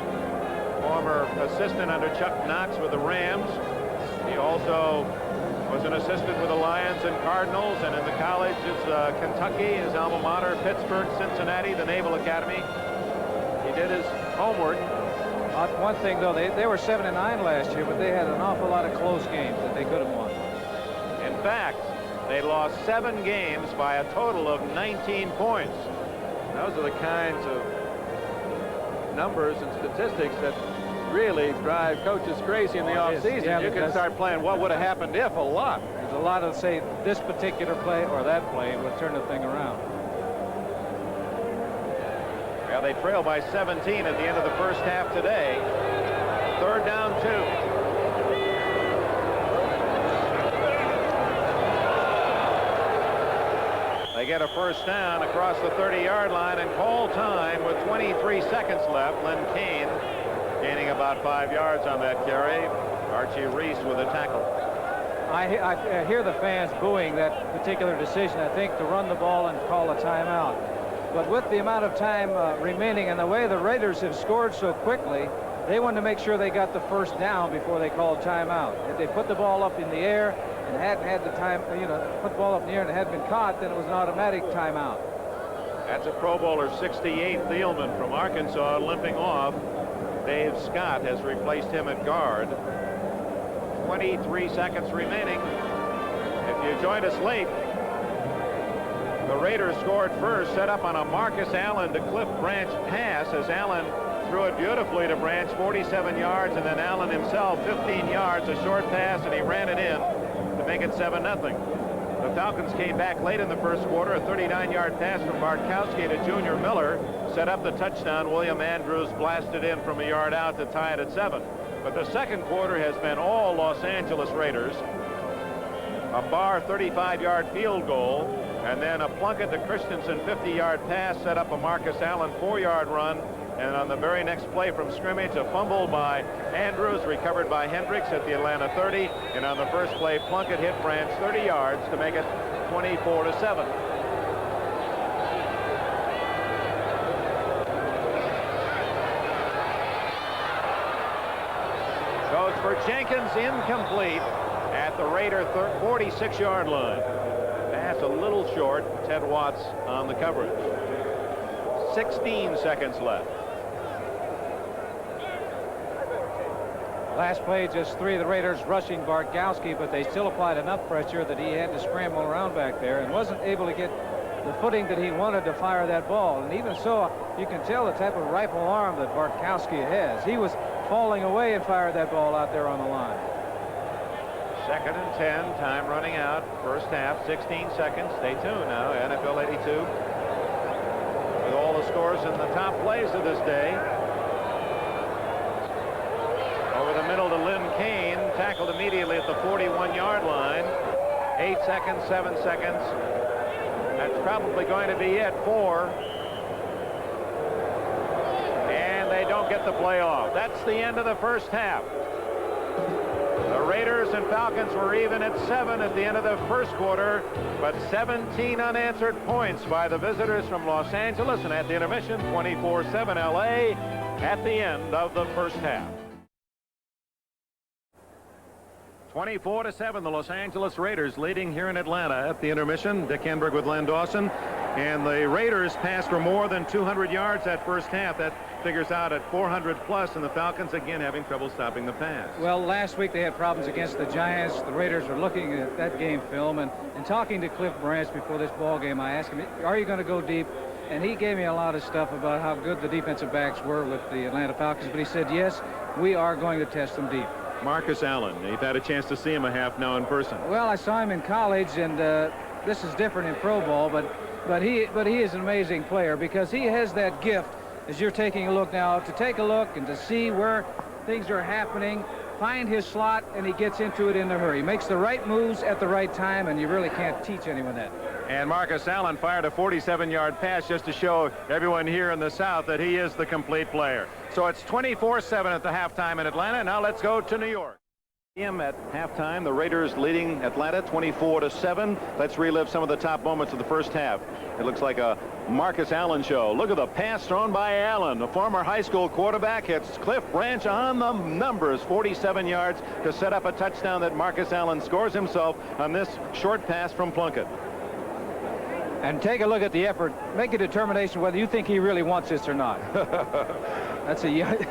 Former assistant under Chuck Knox with the Rams. He also was an assistant with the Lions and Cardinals, and in the college is Kentucky, his alma mater, Pittsburgh, Cincinnati, the Naval Academy. He did his homework. One thing, though, they were 7-9 last year, but they had an awful lot of close games that they could have won. In fact, they lost 7 games by a total of 19 points. Those are the kinds of numbers and statistics that really drive coaches crazy in the offseason. Yeah, you can start playing what would have happened if a lot. There's a lot of, say, this particular play or that play would turn the thing around. Well, They trail by 17 at the end of the first half today. Third down 2. They get a first down across the 30-yard line and call time with 23 seconds left. Len Kane gaining about 5 yards on that carry. Archie Reese with a tackle. I hear the fans booing that particular decision, I think, to run the ball and call a timeout. But with the amount of time remaining and the way the Raiders have scored so quickly, they wanted to make sure they got the first down before they called timeout. If they put the ball up in the air and hadn't had the time, put the ball up in the air and it hadn't been caught, then it was an automatic timeout. That's a Pro Bowler 68, Thielman from Arkansas, limping off. Dave Scott has replaced him at guard. 23 seconds remaining. If you joined us late, the Raiders scored first, set up on a Marcus Allen to Cliff Branch pass as Allen threw it beautifully to Branch, 47 yards, and then Allen himself 15 yards, a short pass, and he ran it in to make it 7-0. The Falcons came back late in the first quarter. A 39-yard pass from Bartkowski to Junior Miller set up the touchdown. William Andrews blasted in from a yard out to tie it at 7. But the second quarter has been all Los Angeles Raiders. A Barr 35-yard field goal, and then a Plunkett to Christensen 50-yard pass set up a Marcus Allen 4-yard run. And on the very next play from scrimmage, a fumble by Andrews, recovered by Hendricks at the Atlanta 30. And on the first play, Plunkett hit Branch 30 yards to make it 24-7. Goes for Jenkins, incomplete at the Raider 46-yard line. Pass a little short. Ted Watts on the coverage. 16 seconds left. Last play, just 3 of the Raiders rushing Bartkowski, but they still applied enough pressure that he had to scramble around back there and wasn't able to get the footing that he wanted to fire that ball. And even so, you can tell the type of rifle arm that Bartkowski has. He was falling away and fired that ball out there on the line. Second and 10, time running out. First half, 16 seconds. Stay tuned now. NFL 82. With all the scores in the top plays of this day. Over the middle to Lynn Kane, tackled immediately at the 41-yard line. 8 seconds, 7 seconds. That's probably going to be it. 4. And they don't get the play off. That's the end of the first half. The Raiders and Falcons were even at 7 at the end of the first quarter, but 17 unanswered points by the visitors from Los Angeles, and at the intermission, 24-7 LA at the end of the first half. 24-7, the Los Angeles Raiders leading here in Atlanta at the intermission. Dick Enberg with Len Dawson. And the Raiders passed for more than 200 yards that first half. That figures out at 400 plus, and the Falcons again having trouble stopping the pass. Well, last week they had problems against the Giants. The Raiders were looking at that game film and talking to Cliff Branch before this ball game. I asked him, are you going to go deep? And he gave me a lot of stuff about how good the defensive backs were with the Atlanta Falcons. But he said, yes, we are going to test them deep. Marcus Allen, you've had a chance to see him a half now in person. Well, I saw him in college, and this is different in pro ball, but he is an amazing player because he has that gift, as you're taking a look now, to take a look and to see where things are happening, find his slot, and he gets into it in a hurry. He makes the right moves at the right time, and you really can't teach anyone that. And Marcus Allen fired a 47-yard pass just to show everyone here in the South that he is the complete player. So it's 24-7 at the halftime in Atlanta. Now let's go to New York. At halftime, the Raiders leading Atlanta 24-7. Let's relive some of the top moments of the first half. It looks like a Marcus Allen show. Look at the pass thrown by Allen. The former high school quarterback hits Cliff Branch on the numbers, 47 yards to set up a touchdown that Marcus Allen scores himself on this short pass from Plunkett. And take a look at the effort. Make a determination whether you think he really wants this or not. That's a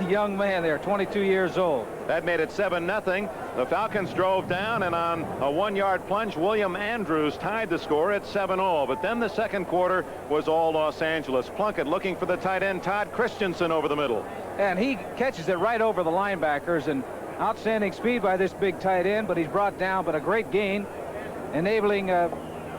young man there, 22 years old. That made it 7-0. The Falcons drove down, and on a 1-yard plunge, William Andrews tied the score at 7-all. But then the second quarter was all Los Angeles. Plunkett looking for the tight end, Todd Christensen, over the middle. And he catches it right over the linebackers, and outstanding speed by this big tight end, but he's brought down, but a great gain, enabling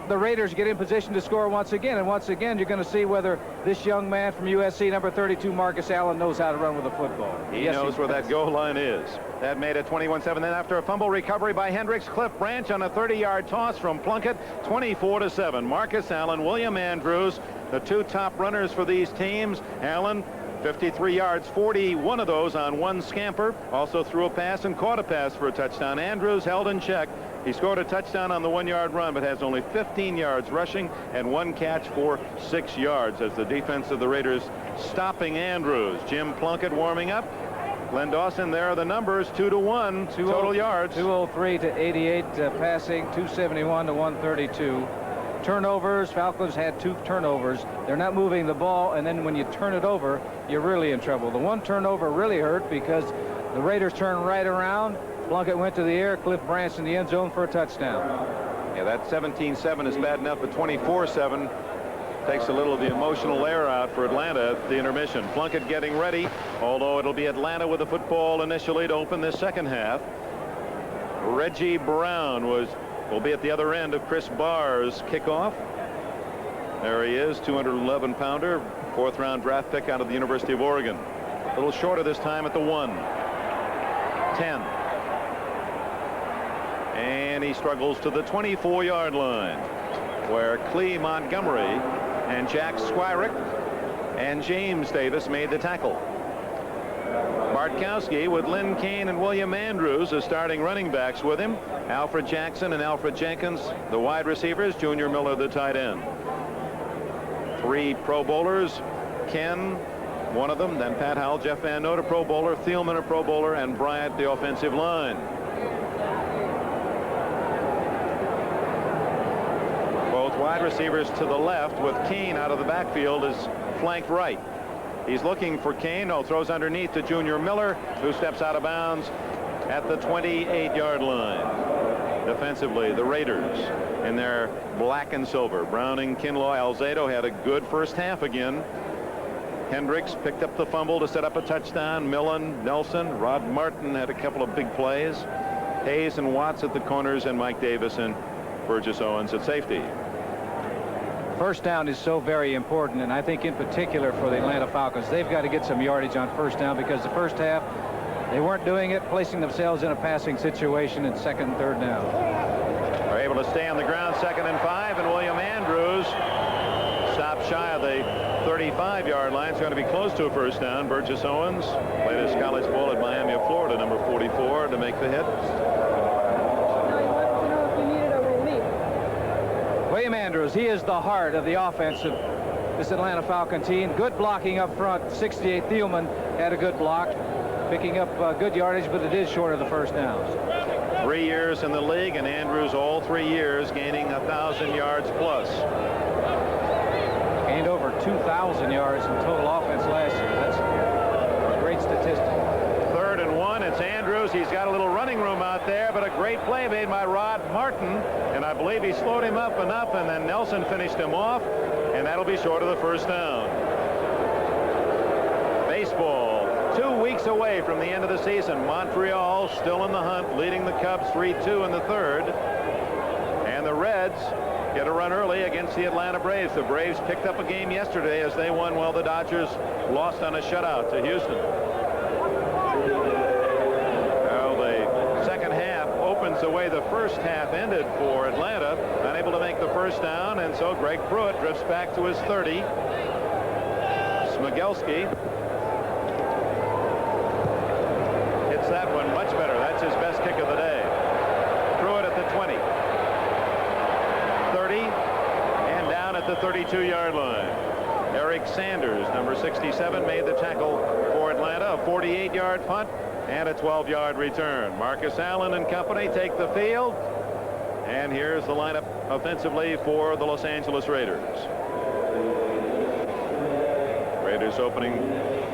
the Raiders get in position to score once again. And once again, you're going to see whether this young man from USC, number 32, Marcus Allen, knows how to run with the football. He knows where that goal line is. That made it 21-7. Then after a fumble recovery by Hendricks, Cliff Branch on a 30-yard toss from Plunkett, 24-7. Marcus Allen, William Andrews, the two top runners for these teams. Allen, 53 yards, 41 of those on one scamper. Also threw a pass and caught a pass for a touchdown. Andrews held in check. He scored a touchdown on the 1-yard run, but has only 15 yards rushing and one catch for 6 yards as the defense of the Raiders stopping Andrews. Jim Plunkett warming up. Glenn Dawson, there are the numbers, 2-1 total yards. 203 to 88 passing, 271 to 132. Turnovers. Falcons had 2 turnovers. They're not moving the ball, and then when you turn it over, you're really in trouble. The one turnover really hurt because the Raiders turned right around. Plunkett went to the air. Cliff Branch in the end zone for a touchdown. Yeah, that 17-7 is bad enough, but 24-7 takes a little of the emotional air out for Atlanta at the intermission. Plunkett getting ready, although it'll be Atlanta with the football initially to open this second half. Reggie Brown will be at the other end of Chris Barr's kickoff. There he is, 211-pounder, 4th-round draft pick out of the University of Oregon. A little shorter this time at the 1. 10. And he struggles to the 24-yard line, where Clee Montgomery and Jack Squirick and James Davis made the tackle. Bartkowski with Lynn Kane and William Andrews as starting running backs with him. Alfred Jackson and Alfred Jenkins, the wide receivers. Junior Miller, the tight end. 3 Pro Bowlers. Ken, one of them. Then Pat Howell, Jeff Van Note, a Pro Bowler. Thielman, a Pro Bowler. And Bryant, the offensive line. Both wide receivers to the left, with Kane out of the backfield is flanked right. He's looking for Kane. Throws underneath to Junior Miller, who steps out of bounds at the 28-yard line. Defensively, the Raiders in their black and silver. Browning, Kinlaw, Alzado had a good first half again. Hendricks picked up the fumble to set up a touchdown. Millen, Nelson, Rod Martin had a couple of big plays. Hayes and Watts at the corners, and Mike Davis and Burgess Owens at safety. First down is so very important, and I think in particular for the Atlanta Falcons, they've got to get some yardage on first down, because the first half they weren't doing it, placing themselves in a passing situation in 2nd and 3rd down. Are able to stay on the ground, 2nd and 5, and William Andrews stopped shy of the 35-yard line. It's going to be close to a first down. Burgess Owens played his college ball at Miami of Florida, number 44, to make the hit. William Andrews, he is the heart of the offense of this Atlanta Falcon team. Good blocking up front. 68 Thielman had a good block, picking up good yardage, but it is short of the first downs. 3 years in the league, and Andrews all 3 years gaining 1,000 yards plus. Gained over 2,000 yards in total offense last year. That's a great statistic. 3rd and 1. It's Andrews. He's got a little running room out there, but a great play made by Rod Martin, and I believe he slowed him up enough, and then Nelson finished him off, and that'll be short of the first down. Baseball, 2 weeks away from the end of the season. Montreal still in the hunt, leading the Cubs 3-2 in the 3rd, and the Reds get a run early against the Atlanta Braves. The Braves picked up a game yesterday as they won while the Dodgers lost on a shutout to Houston. Well, the second half opens the way the first half ended for Atlanta. Unable to make the first down, and so Greg Pruitt drifts back to his 30. Smigelski hits that one much better. That's his best kick of the day. Pruitt at the 20. 30, and down at the 32-yard line. Eric Sanders, number 67, made the tackle for Atlanta. A 48-yard punt and a 12-yard return. Marcus Allen and company take the field, and here's the lineup offensively for the Los Angeles Raiders. Raiders opening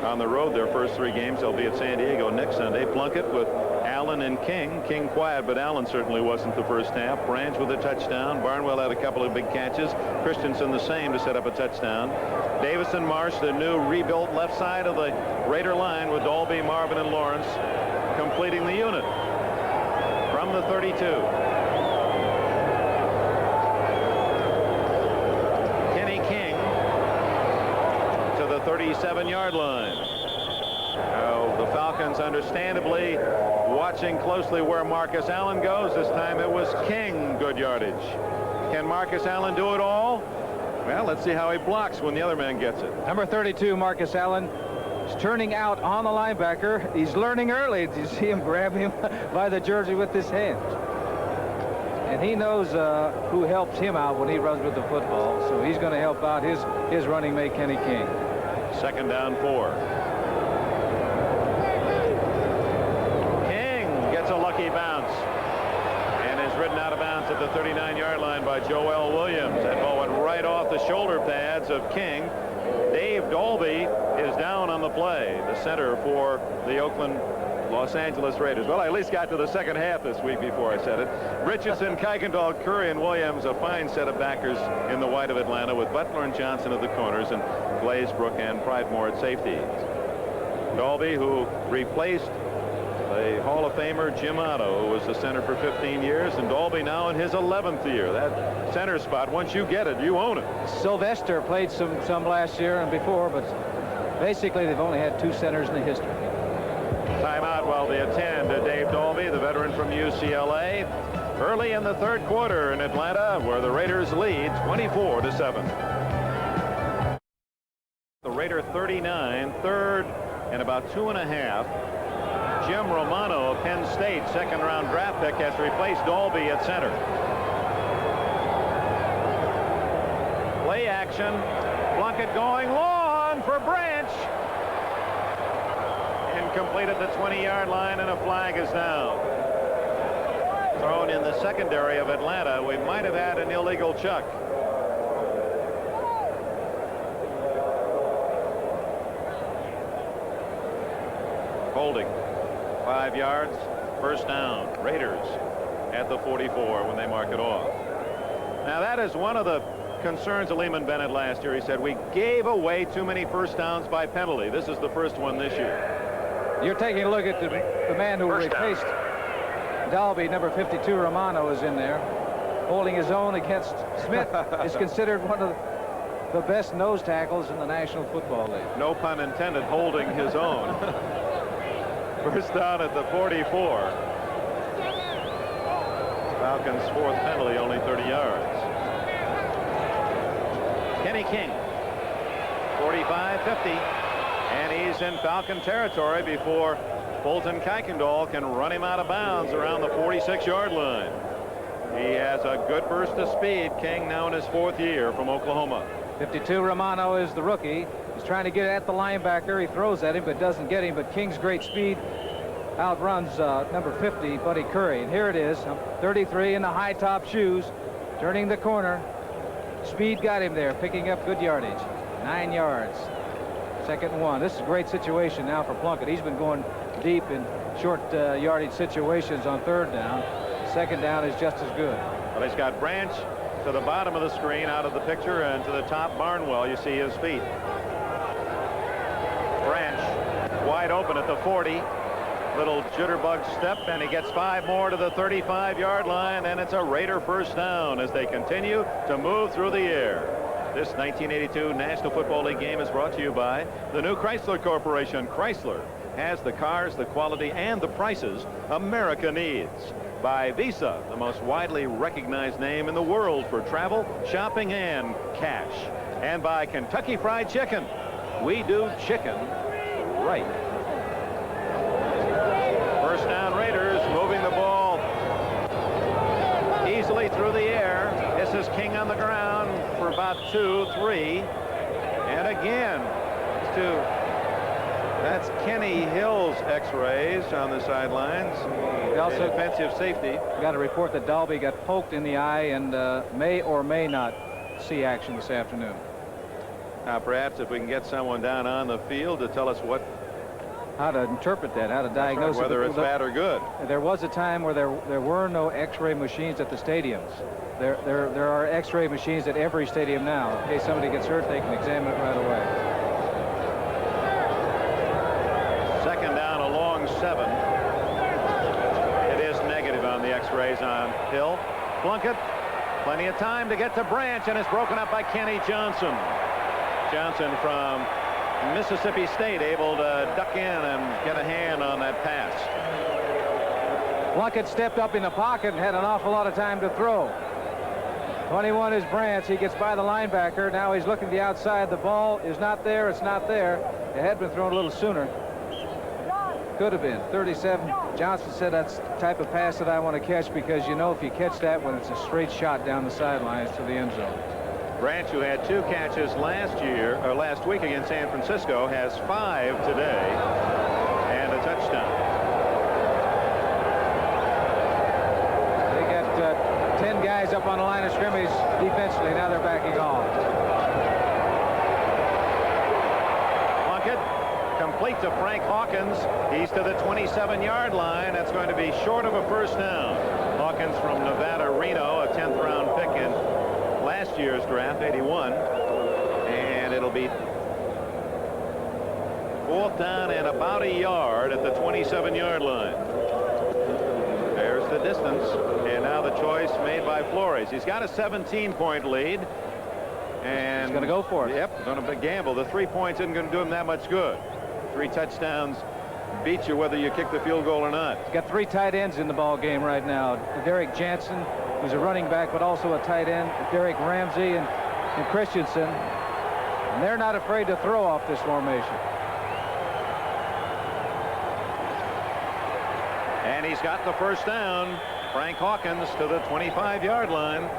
on the road their first 3 games. They'll be at San Diego next Sunday. Plunkett with Allen and King. King quiet, but Allen certainly wasn't the first half. Branch with a touchdown. Barnwell had a couple of big catches. Christensen the same to set up a touchdown. Davis and Marsh, the new rebuilt left side of the Raider line, with Dalby, Marvin, and Lawrence completing the unit from the 32. 37-yard line. The Falcons understandably watching closely where Marcus Allen goes. This time it was King, good yardage. Can Marcus Allen do it all? Well, let's see how he blocks when the other man gets it. Number 32, Marcus Allen, is turning out on the linebacker. He's learning early. Did you see him grab him by the jersey with his hand? And he knows who helps him out when he runs with the football. So he's going to help out his running mate, Kenny King. 2nd down 4. A lucky bounce and is ridden out of bounds at the 39-yard line by Joel Williams. That ball went right off the shoulder pads of King. Dave Dalby is down on the play, the center for the Oakland Los Angeles Raiders. Well, I at least got to the second half this week before I said it. Richardson, Kuykendall, Curry, and Williams, a fine set of backers in the white of Atlanta, with Butler and Johnson at the corners and Glazebrook and Pridemore at safety. Dalby, who replaced the Hall of Famer Jim Otto, who was the center for 15 years, and Dalby now in his 11th year. That center spot, once you get it, you own it. Sylvester played some last year and before, but basically they've only had 2 centers in the history. Timeout while they attend to Dave Dalby, the veteran from UCLA. Early in the 3rd quarter in Atlanta, where the Raiders lead 24-7. The Raider 39, 3rd and about 2.5. Jim Romano of Penn State, 2nd-round draft pick, has replaced Dalby at center. Play action. Plunkett going long for Branch. Incomplete at the 20-yard line, and a flag is down. Thrown in the secondary of Atlanta. We might have had an illegal chuck. Holding. 5 yards, 1st down. Raiders at the 44 when they mark it off. Now, that is one of the concerns of Lehman Bennett last year. He said we gave away too many 1st downs by penalty. This is the first one this year. You're taking a look at the man who replaced Dalby. Number 52, Romano, is in there, holding his own against Smith. Is considered one of the best nose tackles in the National Football League. No pun intended, holding his own. 1st down at the 44. Falcons' 4th penalty, only 30 yards. Kenny King, 45-50, and he's in Falcon territory before Fulton Kuykendall can run him out of bounds around the 46-yard line. He has a good burst of speed. King now in his 4th year from Oklahoma. 52, Romano, is the rookie. He's trying to get at the linebacker. He throws at him but doesn't get him. But King's great speed outruns number 50, Buddy Curry. And here it is, 33 in the high top shoes, turning the corner. Speed got him there, picking up good yardage. 9 yards. 2nd and 1. This is a great situation now for Plunkett. He's been going deep in short yardage situations on 3rd down. 2nd down is just as good. Well, he's got Branch to the bottom of the screen out of the picture, and to the top, Barnwell. You see his feet. Branch wide open at the 40. Little jitterbug step, and he gets 5 more to the 35-yard line, and it's a Raider 1st down as they continue to move through the air. This 1982 National Football League game is brought to you by the new Chrysler Corporation. Chrysler has the cars, the quality, and the prices America needs. By Visa, the most widely recognized name in the world for travel, shopping, and cash. And by Kentucky Fried Chicken. We do chicken right. 1st down, Raiders moving the ball easily through the air. This is King on the ground for about 2-3. And again, that's Kenny Hill's x-rays on the sidelines. Also defensive safety. Got a report that Dalby got poked in the eye and may or may not see action this afternoon. Now, perhaps if we can get someone down on the field to tell us how to interpret that, how to diagnose whether it's bad or good. There was a time where there were no x-ray machines at the stadiums. There are x-ray machines at every stadium now. In case somebody gets hurt, they can examine it right away. 2nd down, a long 7. It is negative on the x-rays on Hill. Plunkett, plenty of time to get to Branch, and it's broken up by Kenny Johnson. Johnson from Mississippi State able to duck in and get a hand on that pass. Plunkett stepped up in the pocket and had an awful lot of time to throw. 21 is Brantz. He gets by the linebacker. Now he's looking to the outside. The ball is not there. It's not there. It had been thrown a little sooner. Could have been. 37. Johnson said that's the type of pass that I want to catch, because you know if you catch that one, it's a straight shot down the sidelines to the end zone. Branch, who had 2 catches last week against San Francisco, has 5 today and a touchdown. They got 10 guys up on the line of scrimmage defensively. Now they're backing off. Plunkett complete to Frank Hawkins. He's to the 27-yard line. That's going to be short of a first down. Hawkins from Nevada, Reno, a 10th round pick in last year's draft, 81. And it'll be 4th down and about a yard at the 27-yard line. There's the distance. And now the choice made by Flores. He's got a 17-point lead. And he's going to go for it. Yep, going to gamble. The 3 points isn't going to do him that much good. 3 touchdowns beat you whether you kick the field goal or not. He's got 3 tight ends in the ball game right now. Derek Jansen, who's a running back but also a tight end. Derek Ramsey and Christensen. And they're not afraid to throw off this formation. And he's got the first down. Frank Hawkins to the 25-yard line.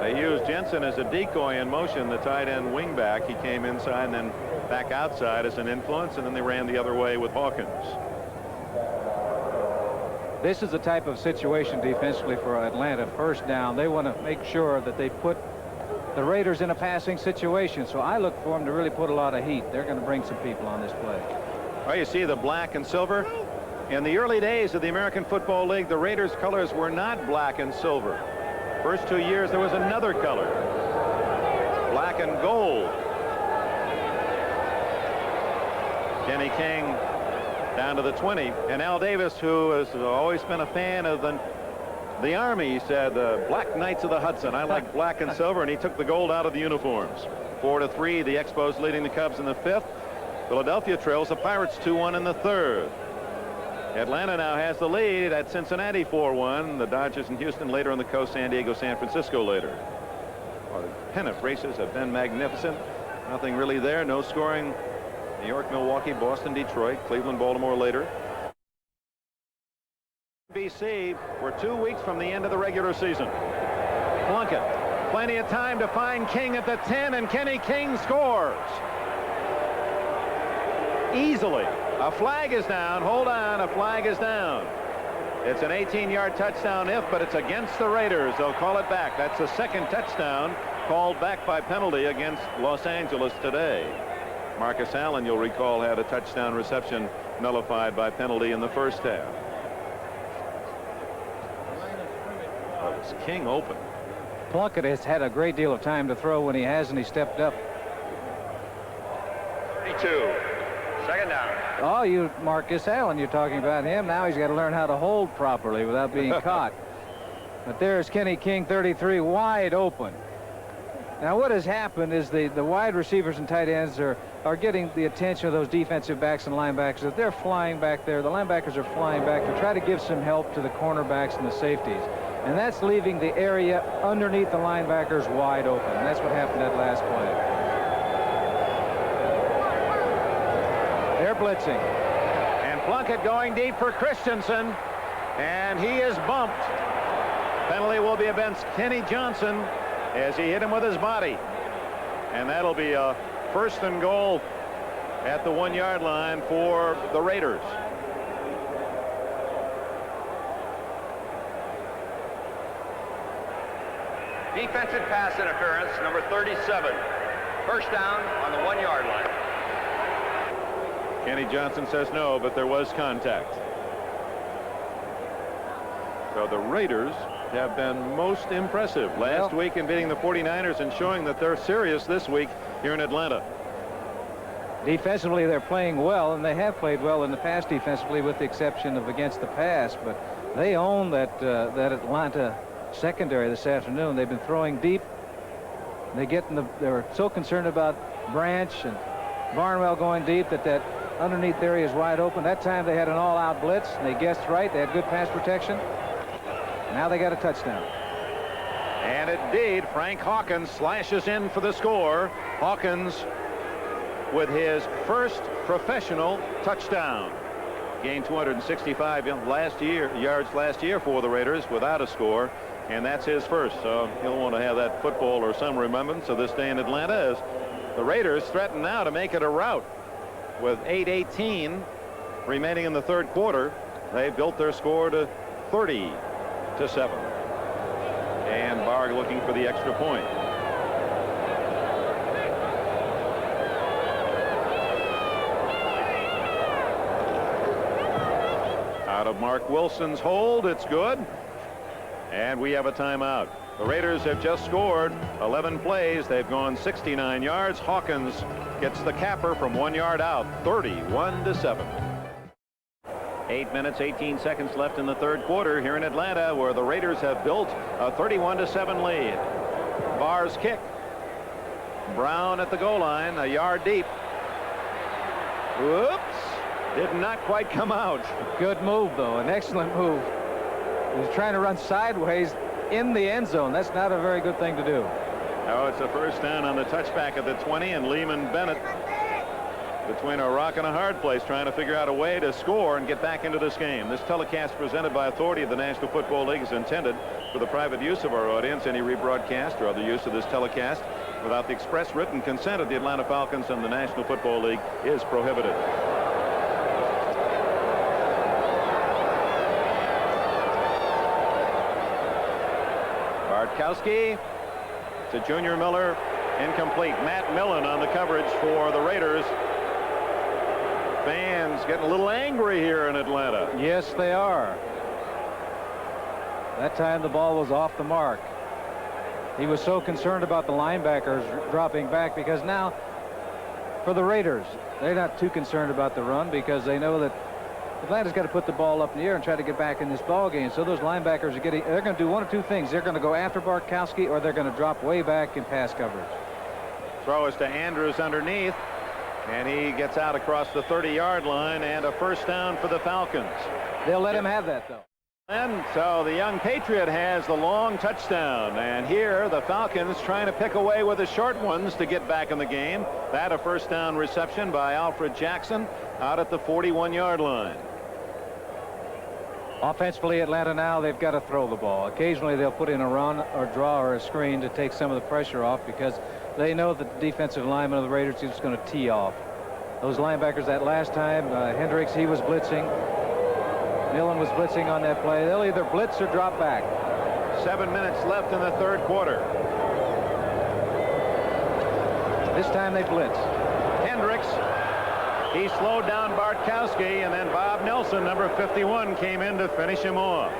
They used Jensen as a decoy in motion, the tight end wingback. He came inside and then back outside as an influence, and then they ran the other way with Hawkins. This is the type of situation defensively for Atlanta. First down, they want to make sure that they put the Raiders in a passing situation. So I look for them to really put a lot of heat. They're going to bring some people on this play. Well, you see the black and silver. In the early days of the American Football League, the Raiders' colors were not black and silver. First 2 years, there was another color, black and gold. Kenny King down to the 20. And Al Davis, who has always been a fan of the Army, he said, the Black Knights of the Hudson. I like black and silver, and he took the gold out of the uniforms. 4-3, the Expos leading the Cubs in the 5th. Philadelphia trails the Pirates 2-1 in the 3rd. Atlanta now has the lead at Cincinnati 4-1. The Dodgers and Houston later on the coast, San Diego, San Francisco later. Well, the pennant races have been magnificent. Nothing really there. No scoring. New York, Milwaukee, Boston, Detroit, Cleveland, Baltimore later. BC, we're 2 weeks from the end of the regular season. Plunkett, plenty of time to find King at the 10, and Kenny King scores. Easily. A flag is down. Hold on, a flag is down. It's an 18-yard touchdown but it's against the Raiders. They'll call it back. That's the second touchdown called back by penalty against Los Angeles today. Marcus Allen, you'll recall, had a touchdown reception nullified by penalty in the first half. Oh, it's King open. Plunkett has had a great deal of time to throw. When he hasn't, he stepped up. 32. Second down. Oh, you Marcus Allen, you're talking about him. Now he's got to learn how to hold properly without being caught. But there's Kenny King, 33, wide open. Now what has happened is the wide receivers and tight ends are getting the attention of those defensive backs and linebackers. That they're flying back there. The linebackers are flying back to try to give some help to the cornerbacks and the safeties. And that's leaving the area underneath the linebackers wide open. And that's what happened that last play. They're blitzing. And Plunkett going deep for Christensen. And he is bumped. Penalty will be against Kenny Johnson as he hit him with his body. And that'll be a 1st and goal at the 1-yard line for the Raiders. Defensive pass interference, number 37. First down on the 1-yard line. Kenny Johnson says no, but there was contact. So the Raiders have been most impressive last week in beating the 49ers and showing that they're serious this week here in Atlanta. Defensively, they're playing well, and they have played well in the past defensively, with the exception of against the pass. But they own that Atlanta secondary this afternoon. They've been throwing deep. They're so concerned about Branch and Barnwell going deep, that underneath area is wide open. That time they had an all-out blitz, and they guessed right. They had good pass protection. Now they got a touchdown. And indeed, Frank Hawkins slashes in for the score. Hawkins with his first professional touchdown. Gained 265 yards last year for the Raiders without a score, and that's his first. So he'll want to have that football or some remembrance of this day in Atlanta, as the Raiders threaten now to make it a rout. With 8:18 remaining in the third quarter, they built their score to 30-7. And Barg looking for the extra point. Out of Mark Wilson's hold, it's good. And we have a timeout. The Raiders have just scored 11 plays. They've gone 69 yards. Hawkins gets the capper from 1 yard out, 31-7. 8 minutes, 18 seconds left in the third quarter here in Atlanta, where the Raiders have built a 31-7 lead. Barr's kick. Brown at the goal line, a yard deep. Whoops. Did not quite come out. Good move, though. An excellent move. He was trying to run sideways in the end zone. That's not a very good thing to do. Oh, it's a first down on the touchback at the 20, and Lehman Bennett between a rock and a hard place, trying to figure out a way to score and get back into this game. This telecast presented by authority of the National Football League is intended for the private use of our audience. Any rebroadcast or other use of this telecast without the express written consent of the Atlanta Falcons and the National Football League is prohibited. Bartkowski to Junior Miller, incomplete. Matt Millen on the coverage for the Raiders. Fans getting a little angry here in Atlanta. Yes, they are. That time the ball was off the mark. He was so concerned about the linebackers dropping back, because now for the Raiders, they're not too concerned about the run, because they know that Atlanta's got to put the ball up in the air and try to get back in this ball game. So those linebackers are they're going to do one of two things. They're going to go after Bartkowski, or they're going to drop way back in pass coverage. Throw is to Andrews underneath, and he gets out across the 30-yard line, and a first down for the Falcons. They'll let him have that, though. And so the young Patriot has the long touchdown, and here the Falcons trying to pick away with the short ones to get back in the game. That a first down reception by Alfred Jackson out at the 41-yard line. Offensively, Atlanta now, they've got to throw the ball. Occasionally they'll put in a run or draw or a screen to take some of the pressure off, because they know that the defensive lineman of the Raiders is going to tee off. Those linebackers that last time, Hendricks, he was blitzing. Millen was blitzing on that play. They'll either blitz or drop back. 7 minutes left in the third quarter. This time they blitz. Hendricks, he slowed down Bartkowski, and then Bob Nelson, number 51, came in to finish him off.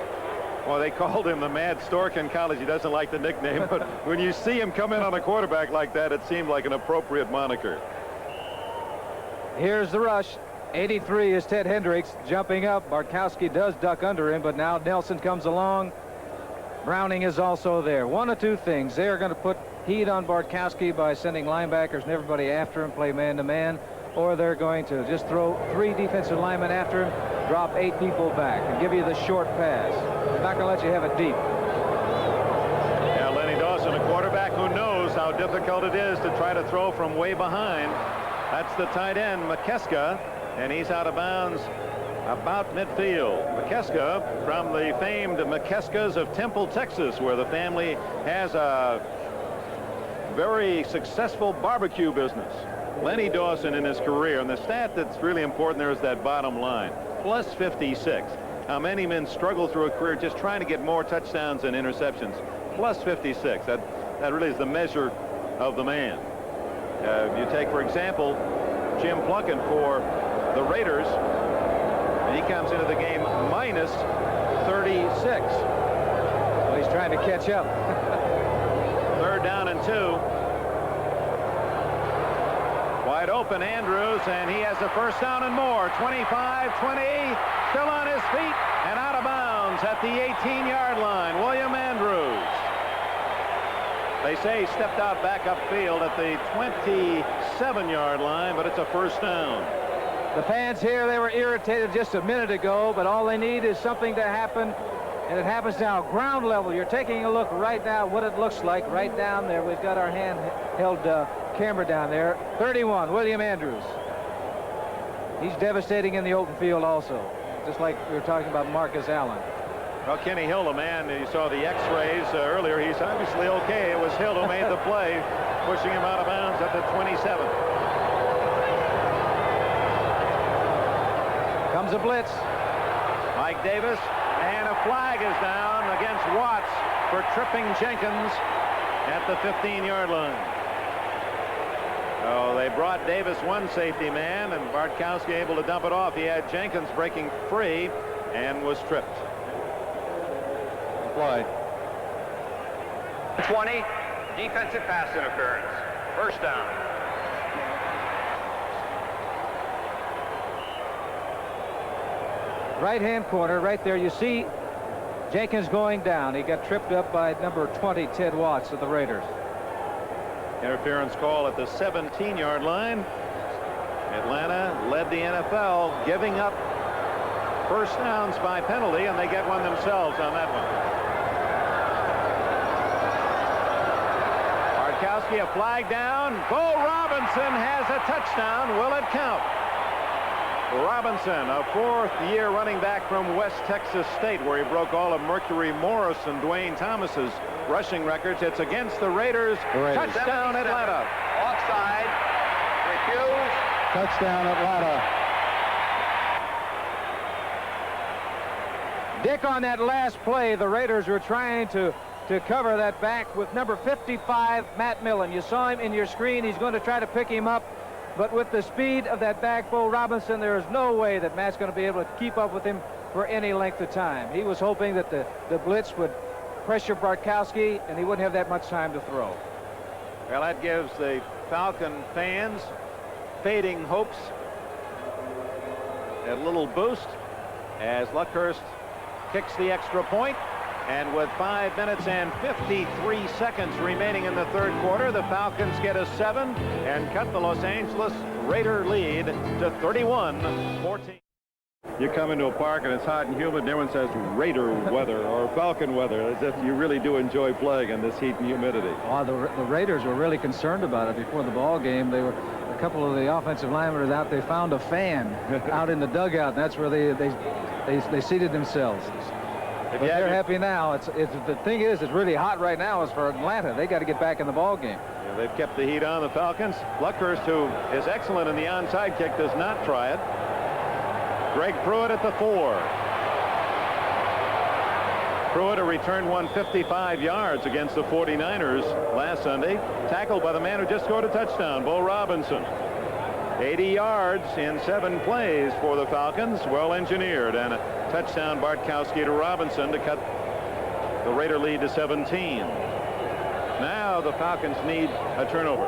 Well, they called him the Mad Stork in college. He doesn't like the nickname, but when you see him come in on a quarterback like that, it seemed like an appropriate moniker. Here's the rush. 83 is Ted Hendricks jumping up. Bartkowski does duck under him, but now Nelson comes along. Browning is also there. One of two things. They're going to put heat on Bartkowski by sending linebackers and everybody after him, play man-to-man, or they're going to just throw 3 defensive linemen after him, drop 8 people back, and give you the short pass. They're not going to let you have it deep. Now, Lenny Dawson, a quarterback who knows how difficult it is to try to throw from way behind. That's the tight end, McKeska, and he's out of bounds about midfield. McKeska from the famed McKeskas of Temple, Texas, where the family has a very successful barbecue business. Lenny Dawson in his career, and the stat that's really important there is that bottom line, plus 56. How many men struggle through a career just trying to get more touchdowns and interceptions? Plus 56. That really is the measure of the man. You take, for example, Jim Plunkett for the Raiders, and he comes into the game minus 36. Well, he's trying to catch up. Third down and 2. Wide open, Andrews, and he has a first down and more. 25-20, still on his feet and out of bounds at the 18-yard line. William Andrews. They say he stepped out back upfield at the 27-yard line, but it's a first down. The fans here, they were irritated just a minute ago, but all they need is something to happen, and it happens now. Ground level, you're taking a look right now what it looks like right down there. We've got our handheld camera down there. 31, William Andrews. He's devastating in the open field also, just like we were talking about Marcus Allen. Well, Kenny Hill, the man, you saw the x-rays earlier. He's obviously okay. It was Hill who made the play, pushing him out of bounds at the 27. Comes a blitz. Mike Davis, and a flag is down against Watts for tripping Jenkins at the 15-yard line. Oh, they brought Davis one safety man, and Bartkowski able to dump it off. He had Jenkins breaking free and was tripped. Play. 20, defensive pass interference. First down. Right-hand corner, right there, you see Jenkins going down. He got tripped up by number 20, Ted Watts of the Raiders. Interference call at the 17-yard line. Atlanta led the NFL, giving up first downs by penalty, and they get one themselves on that one. Bartkowski, a flag down. Bo Robinson has a touchdown. Will it count? Robinson, a fourth-year running back from West Texas State, where he broke all of Mercury Morris and Dwayne Thomas's rushing records. It's against the Raiders. Touchdown, Atlanta. Offside. Refuse. Touchdown, Atlanta. Dick, on that last play, the Raiders were trying to cover that back with number 55, Matt Millen. You saw him in your screen. He's going to try to pick him up. But with the speed of that back, Bo Robinson, there is no way that Matt's going to be able to keep up with him for any length of time. He was hoping that the blitz would pressure Bartkowski, and he wouldn't have that much time to throw. Well, that gives the Falcon fans fading hopes a little boost as Luckhurst kicks the extra point. And with 5 minutes and 53 seconds remaining in the third quarter, the Falcons get a 7 and cut the Los Angeles Raider lead to 31-14. You come into a park and it's hot and humid, and everyone says Raider weather or Falcon weather, as if you really do enjoy playing in this heat and humidity. Oh, the Raiders were really concerned about it before the ball game. They were, a couple of the offensive linemen out. They found a fan out in the dugout, and that's where they seated themselves. But they're happy now. The thing is, it's really hot right now. As for Atlanta, they got to get back in the ball game. Yeah, they've kept the heat on the Falcons. Luckhurst, who is excellent in the onside kick, does not try it. Greg Pruitt at the 4. Pruitt, who returned 155 yards against the 49ers last Sunday, tackled by the man who just scored a touchdown, Bo Robinson. 80 yards in 7 plays for the Falcons. Well engineered, and a touchdown Bartkowski to Robinson to cut the Raider lead to 17. Now the Falcons need a turnover,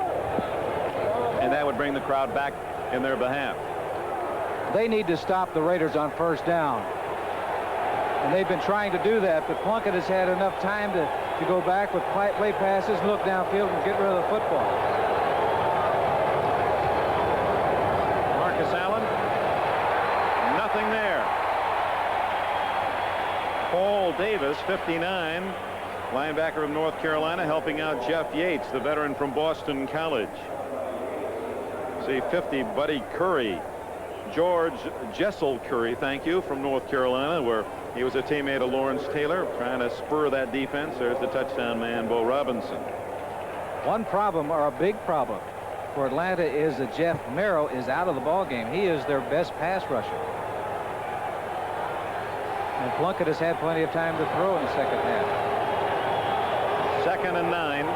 and that would bring the crowd back in their behalf. They need to stop the Raiders on first down, and they've been trying to do that, but Plunkett has had enough time to go back with play passes, look downfield, and get rid of the football. Marcus Allen, nothing there. Paul Davis, 59, linebacker of North Carolina, helping out Jeff Yates, the veteran from Boston College. See 50, Buddy Curry. George Jessel Curry, thank you, from North Carolina, where he was a teammate of Lawrence Taylor, trying to spur that defense. There's the touchdown man, Bo Robinson. One problem, or a big problem, for Atlanta is that Jeff Merrill is out of the ball game. He is their best pass rusher. And Plunkett has had plenty of time to throw in the second half. 2nd and 9.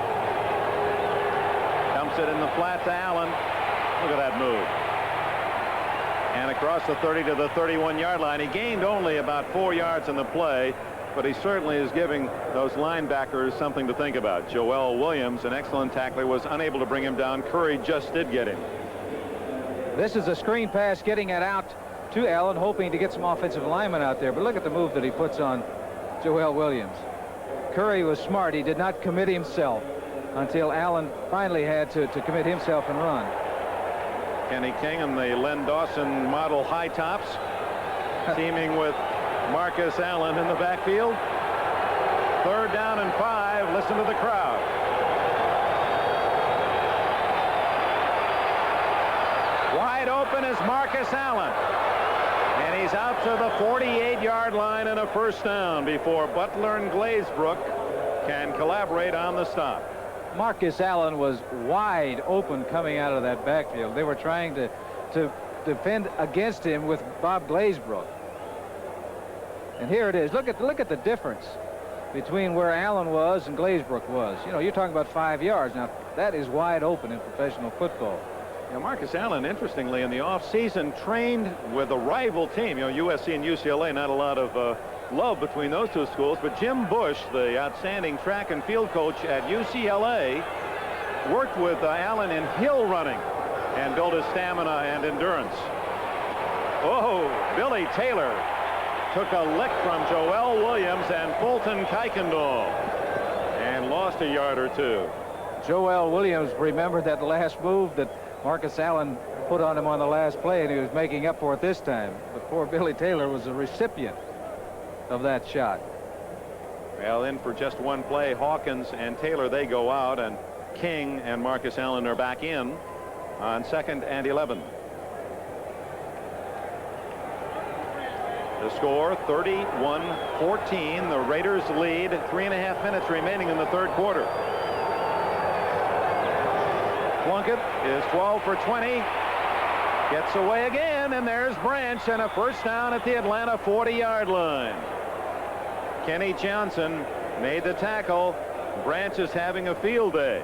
Dumps it in the flat to Allen. Look at that move. And across the 30 to the 31-yard line. He gained only about 4 yards in the play, but he certainly is giving those linebackers something to think about. Joel Williams, an excellent tackler, was unable to bring him down. Curry just did get him. This is a screen pass, getting it out to Allen, hoping to get some offensive linemen out there. But look at the move that he puts on Joel Williams. Curry was smart. He did not commit himself. until Allen finally had to commit himself and run. Kenny King and the Len Dawson model high tops teaming with Marcus Allen in the backfield. 3rd down and 5. Listen to the crowd. Wide open is Marcus Allen. And he's out to the 48-yard line and a 1st down before Butler and Glazebrook can collaborate on the stop. Marcus Allen was wide open coming out of that backfield. They were trying to defend against him with Bob Glazebrook. And here it is. Look at the difference between where Allen was and Glazebrook was. You know, you're talking about 5 yards. Now, that is wide open in professional football. Yeah, Marcus Allen, interestingly, in the offseason trained with a rival team. You know, USC and UCLA, not a lot of love between those two schools, but Jim Bush, the outstanding track and field coach at UCLA, worked with Allen in hill running and built his stamina and endurance. Oh, Billy Taylor took a lick from Joel Williams and Fulton Kuykendall and lost a yard or 2. Joel Williams remembered that last move that Marcus Allen put on him on the last play, and he was making up for it this time. But poor Billy Taylor was a recipient of that shot. Well, in for just one play, Hawkins and Taylor, they go out, and King and Marcus Allen are back in on 2nd and 11. The score 31-14. The Raiders lead. 3.5 minutes remaining in the 3rd quarter. Plunkett is 12 for 20. Gets away again, and there's Branch, and a 1st down at the Atlanta 40-yard line. Kenny Johnson made the tackle. Branch is having a field day.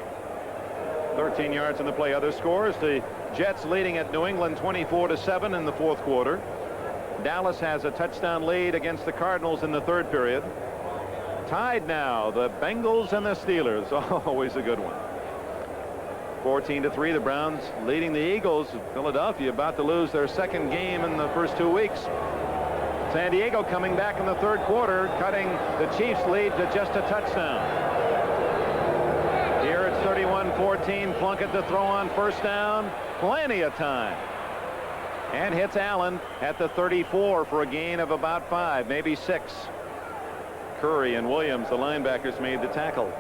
13 yards in the play. Other scores: the Jets leading at New England 24-7 in the 4th quarter. Dallas has a touchdown lead against the Cardinals in the 3rd period. Tied now, the Bengals and the Steelers. Always a good one. 14-3, the Browns leading the Eagles. Philadelphia about to lose their 2nd game in the first 2 weeks. San Diego coming back in the 3rd quarter, cutting the Chiefs' lead to just a touchdown. Here it's 31-14. Plunkett to throw on 1st down. Plenty of time. And hits Allen at the 34 for a gain of about 5, maybe 6. Curry and Williams, the linebackers, made the tackle.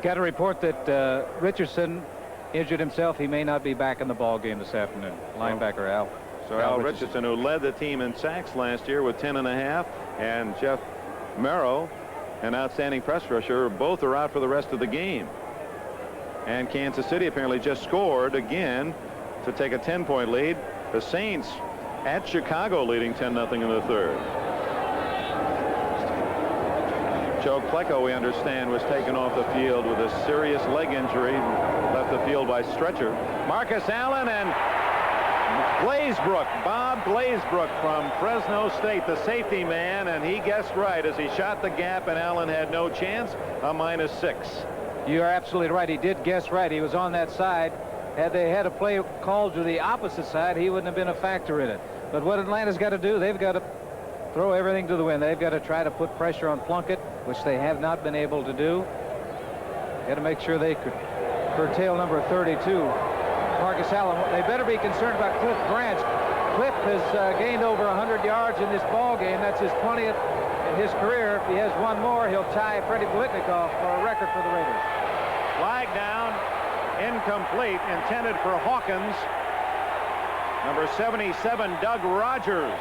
Got a report that Richardson injured himself. He may not be back in the ball game this afternoon. Linebacker Al. So Al Richardson, who led the team in sacks last year with 10.5, and Jeff Merrow, an outstanding press rusher, both are out for the rest of the game. And Kansas City apparently just scored again to take a 10-point lead. The Saints at Chicago leading 10-0 in the 3rd. Joe Klecko, we understand, was taken off the field with a serious leg injury, left the field by stretcher. Marcus Allen and Glazebrook, Bob Glazebrook from Fresno State, the safety man, and he guessed right as he shot the gap, and Allen had no chance. A -6. You are absolutely right. He did guess right. He was on that side. Had they had a play called to the opposite side, he wouldn't have been a factor in it. But what Atlanta's got to do, they've got to throw everything to the wind. They've got to try to put pressure on Plunkett, which they have not been able to do. Got to make sure they could curtail number 32, Marcus Allen. They better be concerned about Cliff Branch. Cliff has gained over 100 yards in this ball game. That's his 20th in his career. If he has one more, he'll tie Freddie Blitnikoff for a record for the Raiders. Flag down, incomplete, intended for Hawkins. Number 77, Doug Rogers,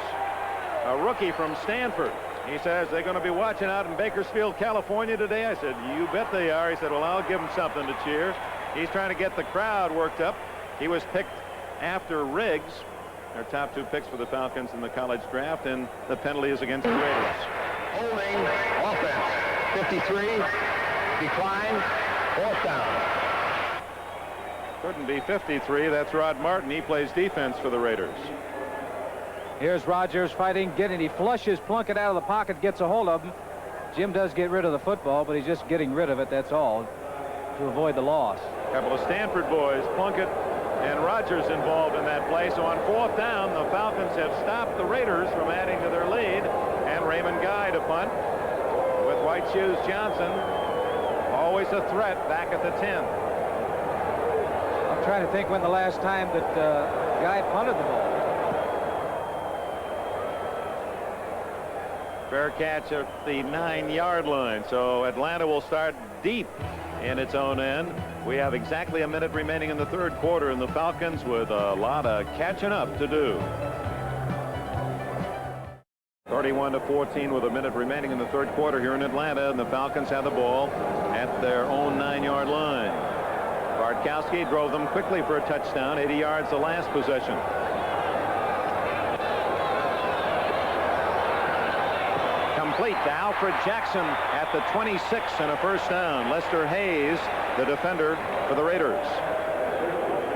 a rookie from Stanford. He says they're going to be watching out in Bakersfield, California today. I said, you bet they are. He said, well, I'll give them something to cheer. He's trying to get the crowd worked up. He was picked after Riggs, their top 2 picks for the Falcons in the college draft, and the penalty is against the Raiders. Holding offense. 53. Decline. 4th down. Couldn't be 53. That's Rod Martin. He plays defense for the Raiders. Here's Rogers fighting, he flushes Plunkett out of the pocket, gets a hold of him. Jim does get rid of the football, but he's just getting rid of it, that's all, to avoid the loss. A couple of Stanford boys, Plunkett and Rogers, involved in that play. So on 4th down, the Falcons have stopped the Raiders from adding to their lead, and Raymond Guy to punt with White Shoes Johnson always Cowboys a threat back at the 10. I'm trying to think when the last time that guy punted the ball. Fair catch at the 9-yard line. So Atlanta will start deep in its own end. We have exactly a minute remaining in the third quarter, and the Falcons with a lot of catching up to do. 31-14 with a minute remaining in the third quarter here in Atlanta, and the Falcons have the ball at their own 9-yard line. Bartkowski drove them quickly for a touchdown, 80 yards the last possession. Complete to Alfred Jackson at the 26 and a first down. Lester Hayes, the defender for the Raiders.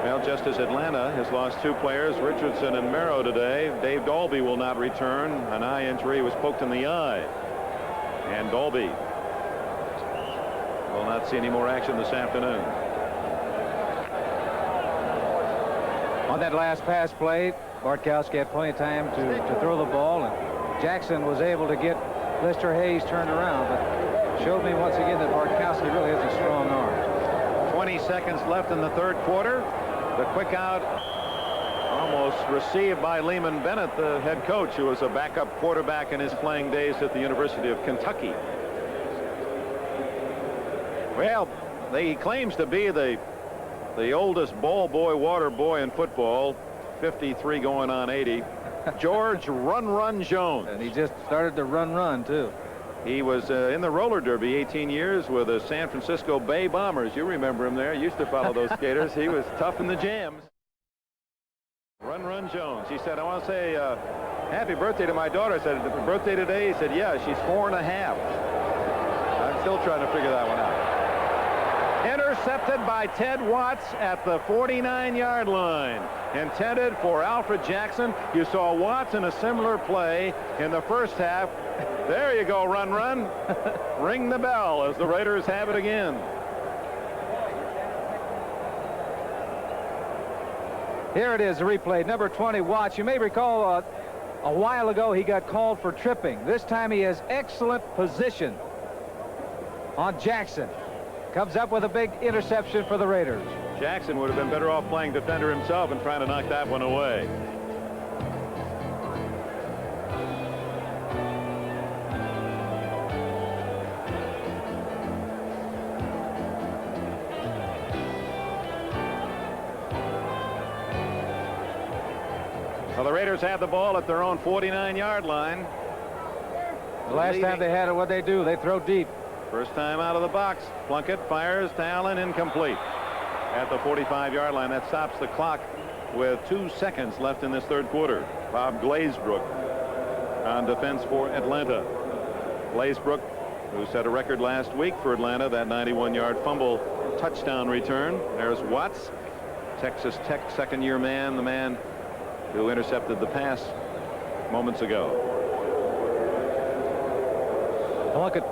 Well, just as Atlanta has lost 2 players, Richardson and Merrow today, Dave Dalby will not return. An eye injury. He was poked in the eye. And Dalby will not see any more action this afternoon. On that last pass play, Bartkowski had plenty of time to throw the ball, and Jackson was able to get Lester Hayes turned around, but showed me once again that Bartkowski really has a strong arm. 20 seconds left in the third quarter. The quick out almost received by Lehman Bennett, the head coach, who was a backup quarterback in his playing days at the University of Kentucky. Well, he claims to be the oldest ball boy, water boy in football, 53 going on 80. George Run Jones. And he just started to run too. He was in the roller derby 18 years with the San Francisco Bay Bombers. You remember him there. Used to follow those skaters. He was tough in the jams. Run Jones. He said, I want to say happy birthday to my daughter. I said, birthday today? He said, yeah, she's 4 1/2. I'm still trying to figure that one out. Intercepted by Ted Watts at the 49-yard line. Intended for Alfred Jackson. You saw Watts in a similar play in the first half. There you go, run. Ring the bell as the Raiders have it again. Here it is, a replay. Number 20, Watts. You may recall a while ago he got called for tripping. This time he has excellent position on Jackson. Comes up with a big interception for the Raiders. Jackson would have been better off playing defender himself and trying to knock that one away. Well, the Raiders have the ball at their own 49-yard line. The last time they had it, what they do? They throw deep. First time out of the box. Plunkett fires to Allen, incomplete. At the 45-yard line, that stops the clock with 2 seconds left in this third quarter. Bob Glazebrook on defense for Atlanta. Glazebrook, who set a record last week for Atlanta, that 91-yard fumble touchdown return. There's Watts, Texas Tech second-year man, the man who intercepted the pass moments ago. Plunkett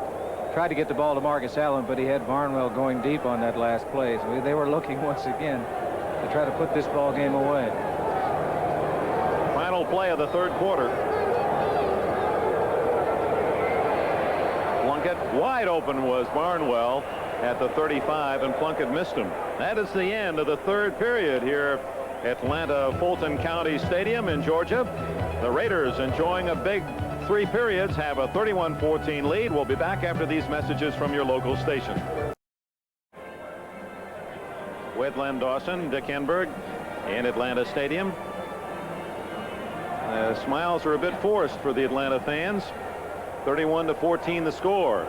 tried to get the ball to Marcus Allen, but he had Barnwell going deep on that last play. So they were looking once again to try to put this ball game away. Final play of the third quarter. Plunkett wide open was Barnwell at the 35, and Plunkett missed him. That is the end of the third period here at Atlanta Fulton County Stadium in Georgia. The Raiders enjoying a big 3 periods, have a 31-14 lead. We'll be back after these messages from your local station. With Len Dawson, Dick Enberg in Atlanta Stadium. Smiles are a bit forced for the Atlanta fans. 31-14 the score.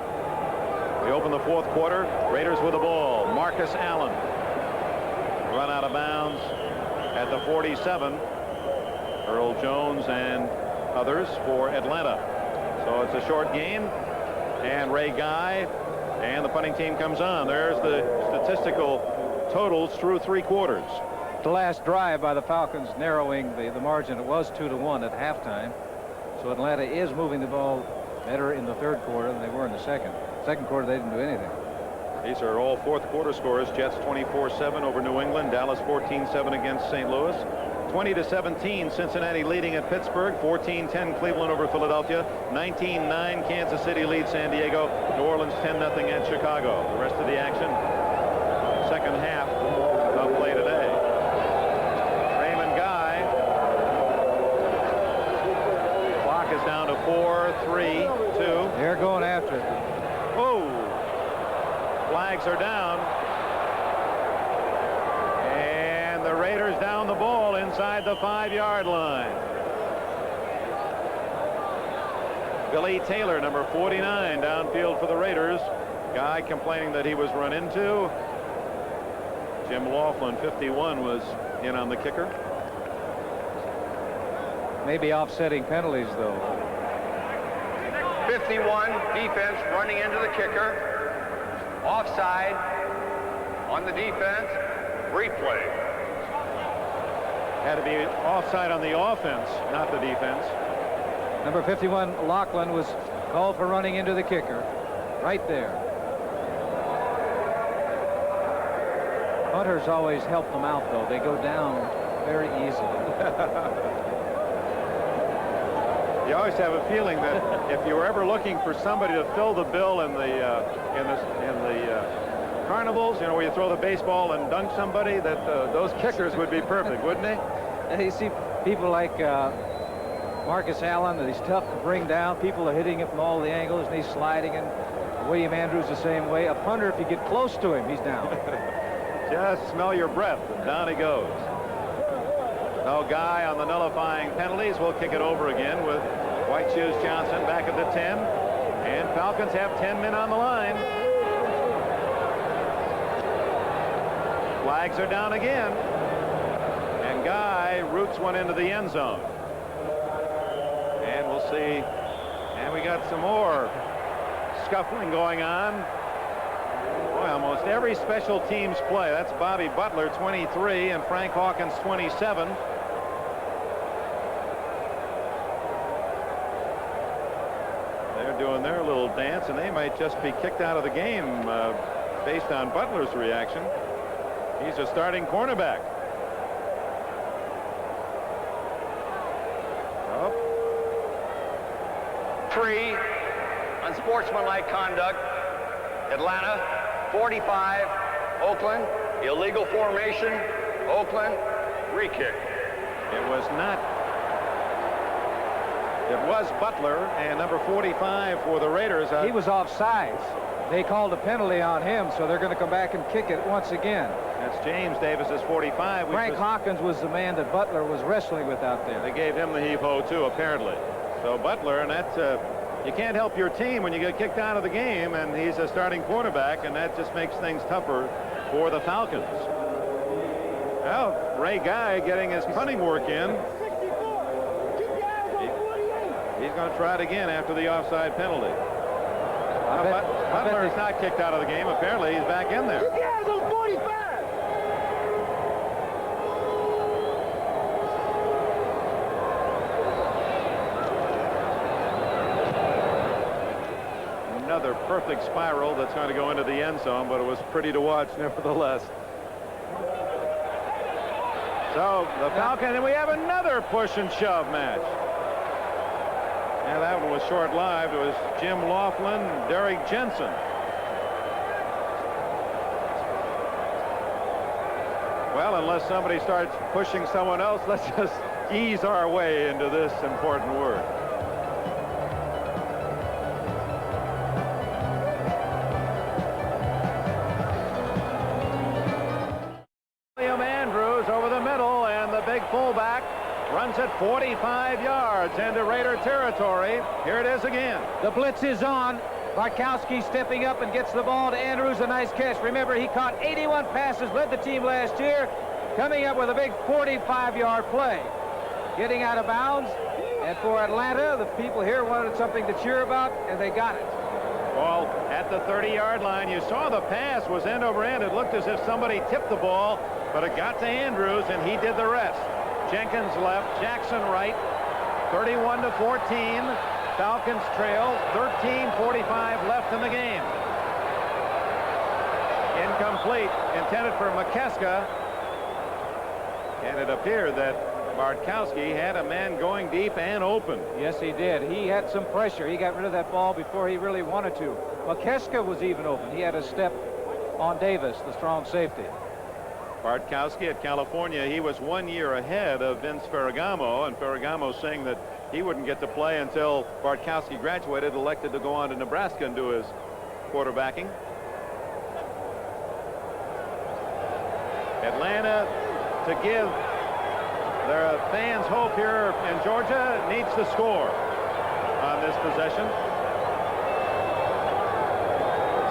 We open the fourth quarter. Raiders with the ball. Marcus Allen. Run out of bounds at the 47. Earl Jones and others for Atlanta. So it's a short game, and Ray Guy and the punting team comes on. There's the statistical totals through 3 quarters. The last drive by the Falcons narrowing the margin. It was 2-1 at halftime. So Atlanta is moving the ball better in the third quarter than they were in the second. Second quarter they didn't do anything. These are all fourth quarter scores. Jets 24-7 over New England. Dallas 14-7 against St. Louis. 20-17 Cincinnati leading at Pittsburgh. 14-10 Cleveland over Philadelphia. 19-9 Kansas City leads San Diego. New Orleans 10-0 at Chicago. The rest of the action, second half of play today. Raymond Guy. Clock is down to 4, 3, 2. They're going after it. Oh, flags are down. And the Raiders down the ball inside the 5-yard line. Billy Taylor, number 49, downfield for the Raiders. Guy complaining that he was run into. Jim Laughlin, 51, was in on the kicker. Maybe offsetting penalties, though. 51 defense running into the kicker. Offside on the defense. Replay. Had to be offside on the offense, not the defense. Number 51, Laughlin, was called for running into the kicker. Right there. Hunters always help them out, though. They go down very easily. You always have a feeling that if you were ever looking for somebody to fill the bill in the carnivals, you know, where you throw the baseball and dunk somebody, that those kickers would be perfect, wouldn't they? And you see people like Marcus Allen, that he's tough to bring down. People are hitting him from all the angles, and he's sliding. And William Andrews the same way. A punter, if you get close to him, he's down. Just smell your breath, and down he goes. No Guy on the nullifying penalties. We'll kick it over again with White Shoes Johnson back at the 10. And Falcons have 10 men on the line. Flags are down again. And Guy roots one into the end zone. And we'll see. And we got some more scuffling going on. Boy, almost every special teams play. That's Bobby Butler, 23, and Frank Hawkins, 27. They're doing their little dance, and they might just be kicked out of the game based on Butler's reaction. He's a starting cornerback. Oh. 3, unsportsmanlike conduct. Atlanta, 45, Oakland, illegal formation, Oakland, re-kick. It was not. It was Butler, and number 45 for the Raiders. He was offsides. They called a penalty on him, so they're going to come back and kick it once again. That's James Davis's 45. Frank Hawkins was the man that Butler was wrestling with out there. They gave him the heave-ho, too, apparently. So Butler, and that's you can't help your team when you get kicked out of the game, and he's a starting quarterback, and that just makes things tougher for the Falcons. Well, Ray Guy getting his punting work in. He's going to try it again after the offside penalty. Butler is not kicked out of the game. Apparently, he's back in there. Another perfect spiral that's going to go into the end zone, but it was pretty to watch nevertheless. So the Falcons, and we have another push and shove match. And that one was short-lived. It was Jim Laughlin, Derek Jensen. Well, unless somebody starts pushing someone else, let's just ease our way into this important word. William Andrews over the middle, and the big fullback runs it 45 yards into Raider territory. Here it is again. The blitz is on. Bartkowski stepping up and gets the ball to Andrews. A nice catch. Remember, he caught 81 passes, led the team last year, coming up with a big 45-yard play. Getting out of bounds. And for Atlanta, the people here wanted something to cheer about, and they got it. Ball at the 30-yard line. You saw the pass was end over end. It looked as if somebody tipped the ball, but it got to Andrews, and he did the rest. Jenkins left, Jackson right, 31-14. Falcons trail, 13:45 left in the game. Incomplete, intended for McKeska. And it appeared that Bartkowski had a man going deep and open. Yes, he did. He had some pressure. He got rid of that ball before he really wanted to. Keska was even open. He had a step on Davis, the strong safety. Bartkowski at California, he was 1 year ahead of Vince Ferragamo, and Ferragamo saying that he wouldn't get to play until Bartkowski graduated, elected to go on to Nebraska and do his quarterbacking. Atlanta, to give their fans hope here in Georgia, needs to score on this possession.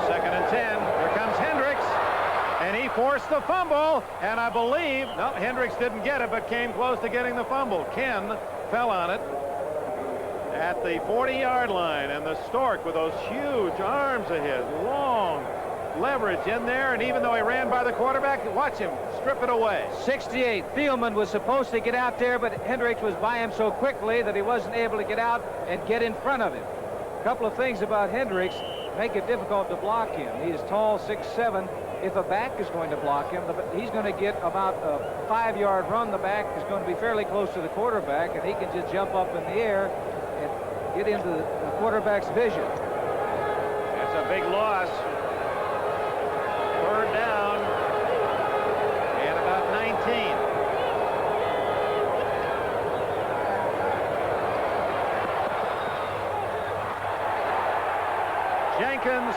2nd and 10. Here comes Hendricks, and he forced the fumble, and I believe, no, Hendricks didn't get it, but came close to getting the fumble. Ken fell on it at the 40-yard line, and the Stork with those huge arms of his, long leverage in there, and even though he ran by the quarterback, watch him strip it away. 68. Thielman was supposed to get out there, but Hendricks was by him so quickly that he wasn't able to get out and get in front of him. A couple of things about Hendricks make it difficult to block him. He is tall, 6'7". If a back is going to block him, he's going to get about a 5-yard run. The back is going to be fairly close to the quarterback, and he can just jump up in the air and get into the quarterback's vision. That's a big loss. 3rd down and about 19. Jenkins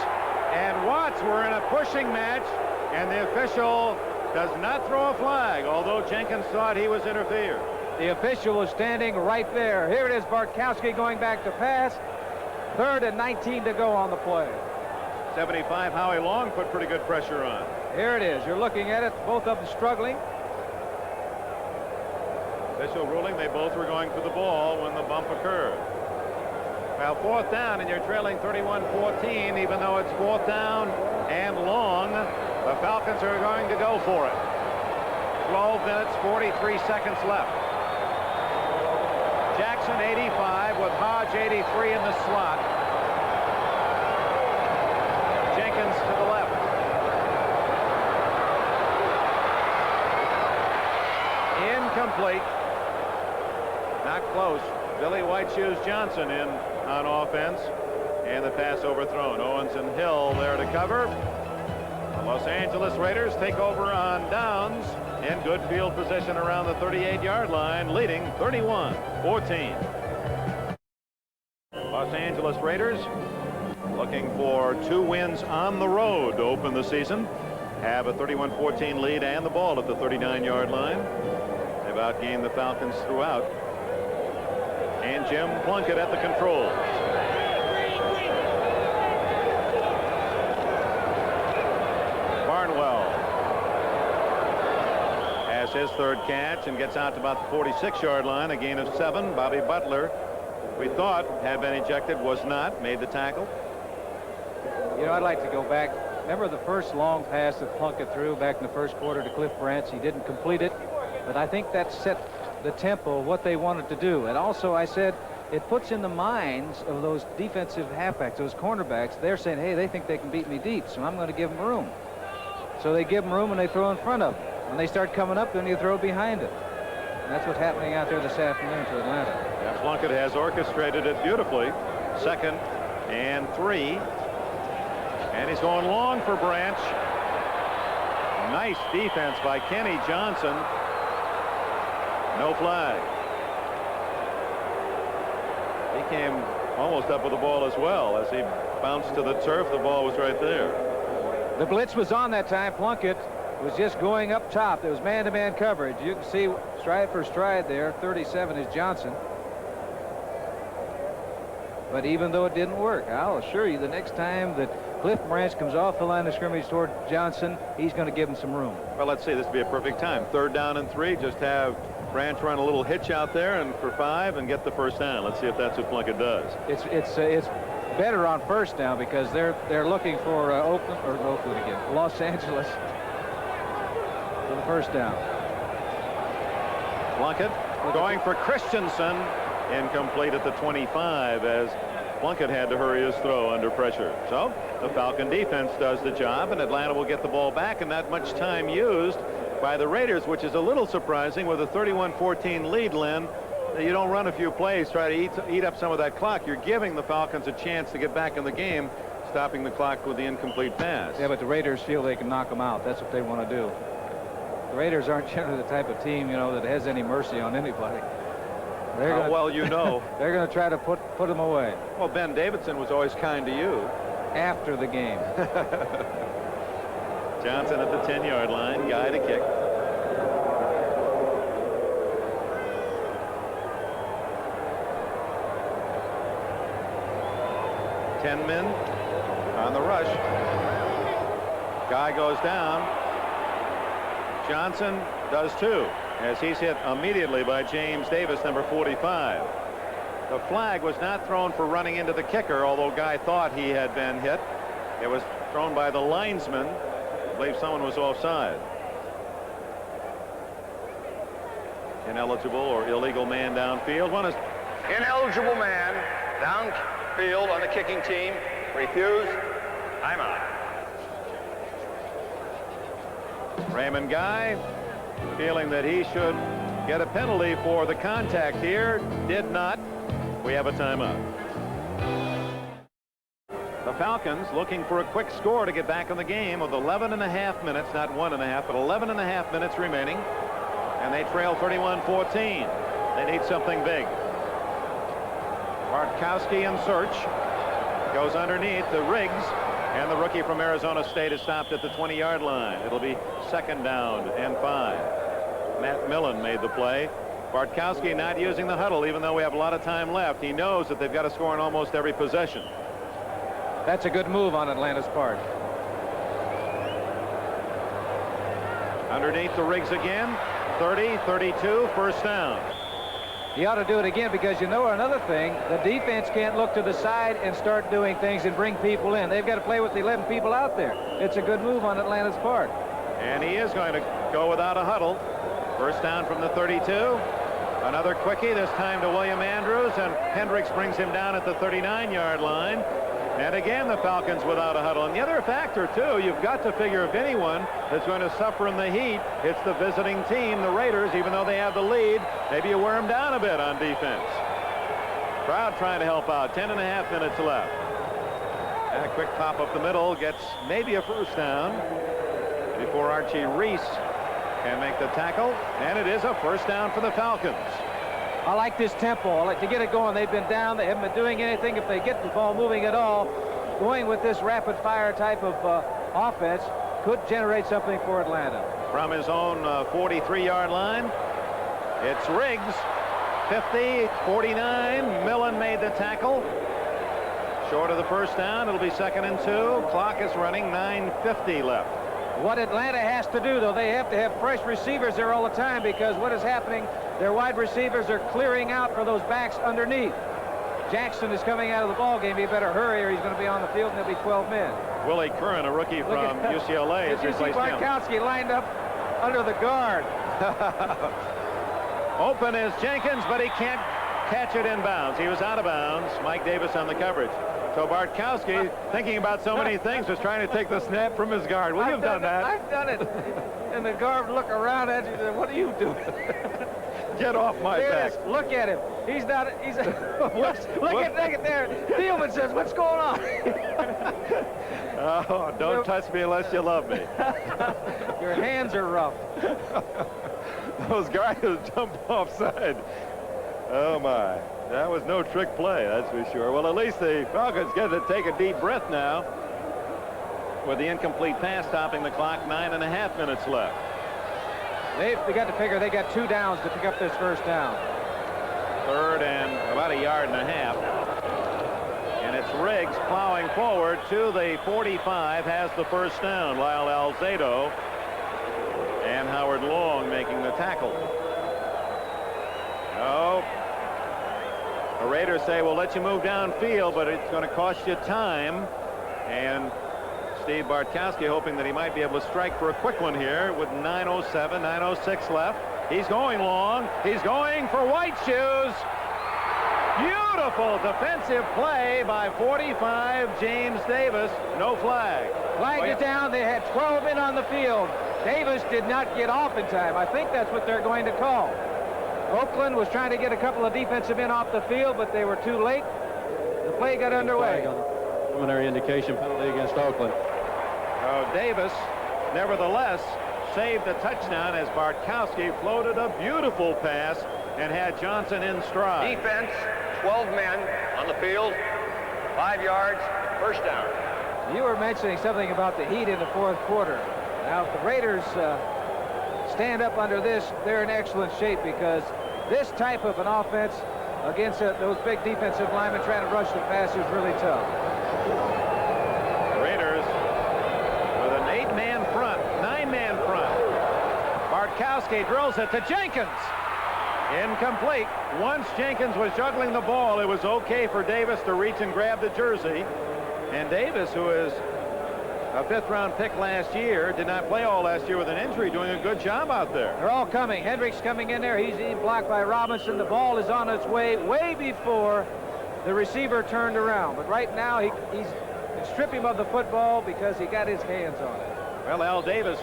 and Watts were in a pushing match, and the official does not throw a flag, although Jenkins thought he was interfered. The official was standing right there. Here it is, Bartkowski going back to pass. 3rd and 19 to go on the play. 75, Howie Long put pretty good pressure on. Here it is. You're looking at it. Both of them struggling. Official ruling they both were going for the ball when the bump occurred. Well, 4th down, and you're trailing 31-14, even though it's 4th down and long. The Falcons are going to go for it. 12 minutes, 43 seconds left. Jackson 85 with Hodge 83 in the slot. Jenkins to the left. Incomplete. Not close. Billy White Shoes Johnson in on offense, and the pass overthrown. Owens and Hill there to cover. The Los Angeles Raiders take over on downs in good field position around the 38-yard line, leading 31-14. Los Angeles Raiders looking for 2 wins on the road to open the season. Have a 31-14 lead and the ball at the 39-yard line. They've outgained the Falcons throughout. And Jim Plunkett at the controls. Barnwell has his 3rd catch and gets out to about the 46-yard line, a gain of 7. Bobby Butler, we thought had been ejected, was not, made the tackle. You know, I'd like to go back. Remember the first long pass that Plunkett threw back in the 1st quarter to Cliff Branch? He didn't complete it, but I think that set the tempo of what they wanted to do. And also, I said, it puts in the minds of those defensive halfbacks, those cornerbacks, they're saying, hey, they think they can beat me deep, so I'm going to give them room. So they give them room and they throw in front of them. When they start coming up, then you throw behind it. And that's what's happening out there this afternoon for Atlanta. Yeah, Plunkett has orchestrated it beautifully. 2nd and 3. And he's going long for Branch. Nice defense by Kenny Johnson. No flag. He came almost up with the ball as well. As he bounced to the turf, the ball was right there. The blitz was on that time. Plunkett was just going up top. There was man-to-man coverage. You can see stride for stride there. 37 is Johnson. But even though it didn't work, I'll assure you the next time that Cliff Branch comes off the line of scrimmage toward Johnson, he's going to give him some room. Well, let's see. This would be a perfect time. 3rd down and 3. Just have Branch run a little hitch out there and for 5 and get the 1st down. Let's see if that's what Plunkett does. It's better on 1st down because they're looking for Oakland again, Los Angeles for the 1st down. Plunkett going for Christensen, incomplete at the 25 as Plunkett had to hurry his throw under pressure. So the Falcon defense does the job, and Atlanta will get the ball back, and not much time used by the Raiders, which is a little surprising with a 31-14 lead, Len. You don't run a few plays, try to eat up some of that clock. You're giving the Falcons a chance to get back in the game, stopping the clock with the incomplete pass. Yeah, but the Raiders feel they can knock them out. That's what they want to do. The Raiders aren't generally the type of team, you know, that has any mercy on anybody. Well, you know. They're going to try to put them away. Well, Ben Davidson was always kind to you. After the game. Johnson at the 10-yard line, guy to kick. Ten men on the rush. Guy goes down. Johnson does too, as he's hit immediately by James Davis, number 45. The flag was not thrown for running into the kicker, although Guy thought he had been hit. It was thrown by the linesman. I believe someone was offside. Ineligible or illegal man downfield. One is Ineligible man downfield on the kicking team. Refused. Timeout. Raymond Guy, feeling that he should get a penalty for the contact here, did not. We have a timeout. The Falcons looking for a quick score to get back in the game with 11.5 minutes, not 1.5, but 11.5 minutes remaining. And they trail 31-14. They need something big. Bartkowski in search. Goes underneath the Riggs. And the rookie from Arizona State is stopped at the 20-yard line. It'll be 2nd down and 5. Matt Millen made the play. Bartkowski not using the huddle, even though we have a lot of time left. He knows that they've got to score in almost every possession. That's a good move on Atlanta's part. Underneath the Riggs again. 30, 32, 1st down. He ought to do it again, because you know another thing, the defense can't look to the side and start doing things and bring people in. They've got to play with the 11 people out there. It's a good move on Atlanta's part. And he is going to go without a huddle. 1st down from the 32. Another quickie, this time to William Andrews, and Hendricks brings him down at the 39-yard line. And again, the Falcons without a huddle. And the other factor, too, you've got to figure if anyone that's going to suffer in the heat, it's the visiting team, the Raiders, even though they have the lead. Maybe you wear them down a bit on defense. Crowd trying to help out. 10.5 minutes left. And a quick pop up the middle gets maybe a 1st down before Archie Reese can make the tackle. And it is a 1st down for the Falcons. I like this tempo. I like to get it going. They've been down. They haven't been doing anything. If they get the ball moving at all, going with this rapid fire type of offense could generate something for Atlanta. From his own 43-yard line, it's Riggs. 50, 49. Millen made the tackle. Short of the 1st down. It'll be 2nd and 2. Clock is running. 9:50 left. What Atlanta has to do, though, they have to have fresh receivers there all the time, because what is happening, their wide receivers are clearing out for those backs underneath. Jackson is coming out of the ball game. He better hurry or he's going to be on the field and there'll be 12 men. Willie Curran, a rookie from UCLA, has replaced him. Bartkowski lined up under the guard. Open is Jenkins, but he can't catch it inbounds. He was out of bounds. Mike Davis on the coverage. So Bartkowski, thinking about so many things, was trying to take the snap from his guard. Well, you've done that. I've done it. And the guard would look around at you and say, what are you doing? Get off my back. Look at him. He's not. He's. Look at there. Thielman says, what's going on? Oh, don't touch me unless you love me. Your hands are rough. Those guys jump offside. Oh, my. That was no trick play, that's for sure. Well, at least the Falcons get to take a deep breath now with the incomplete pass stopping the clock. 9.5 minutes left. They got to figure they got 2 downs to pick up this 1st down. 3rd and about 1.5 yards. And it's Riggs plowing forward to the 45, has the 1st down. Lyle Alzado and Howard Long making the tackle. Oh. The Raiders say, we'll let you move downfield, but it's going to cost you time. And Steve Bartkowski hoping that he might be able to strike for a quick one here with 9:07, 9:06 left. He's going long. He's going for White Shoes. Beautiful beautiful defensive play by 45 James Davis. No flag. Flagged it down. They had 12 in on the field. Davis did not get off in time. I think that's what they're going to call. Oakland was trying to get a couple of defensive men off the field, but they were too late. The play got underway. Preliminary indication penalty against Oakland. Davis, nevertheless, saved the touchdown as Bartkowski floated a beautiful pass and had Johnson in stride. Defense, 12 men on the field, 5 yards, first down. You were mentioning something about the heat in the fourth quarter. Now, if the Raiders stand up under this, they're in excellent shape because this type of an offense against those big defensive linemen trying to rush the passer is really tough. Raiders with an 8-man front, 9-man front. Bartkowski drills it to Jenkins. Incomplete. Once Jenkins was juggling the ball, it was okay for Davis to reach and grab the jersey. And Davis, who is a 5th-round pick last year, did not play all last year with an injury, doing a good job out there. They're all coming. Hendricks coming in there. He's blocked by Robinson. The ball is on its way before the receiver turned around. But right now, he's strip him of the football because he got his hands on it. Well, Al Davis,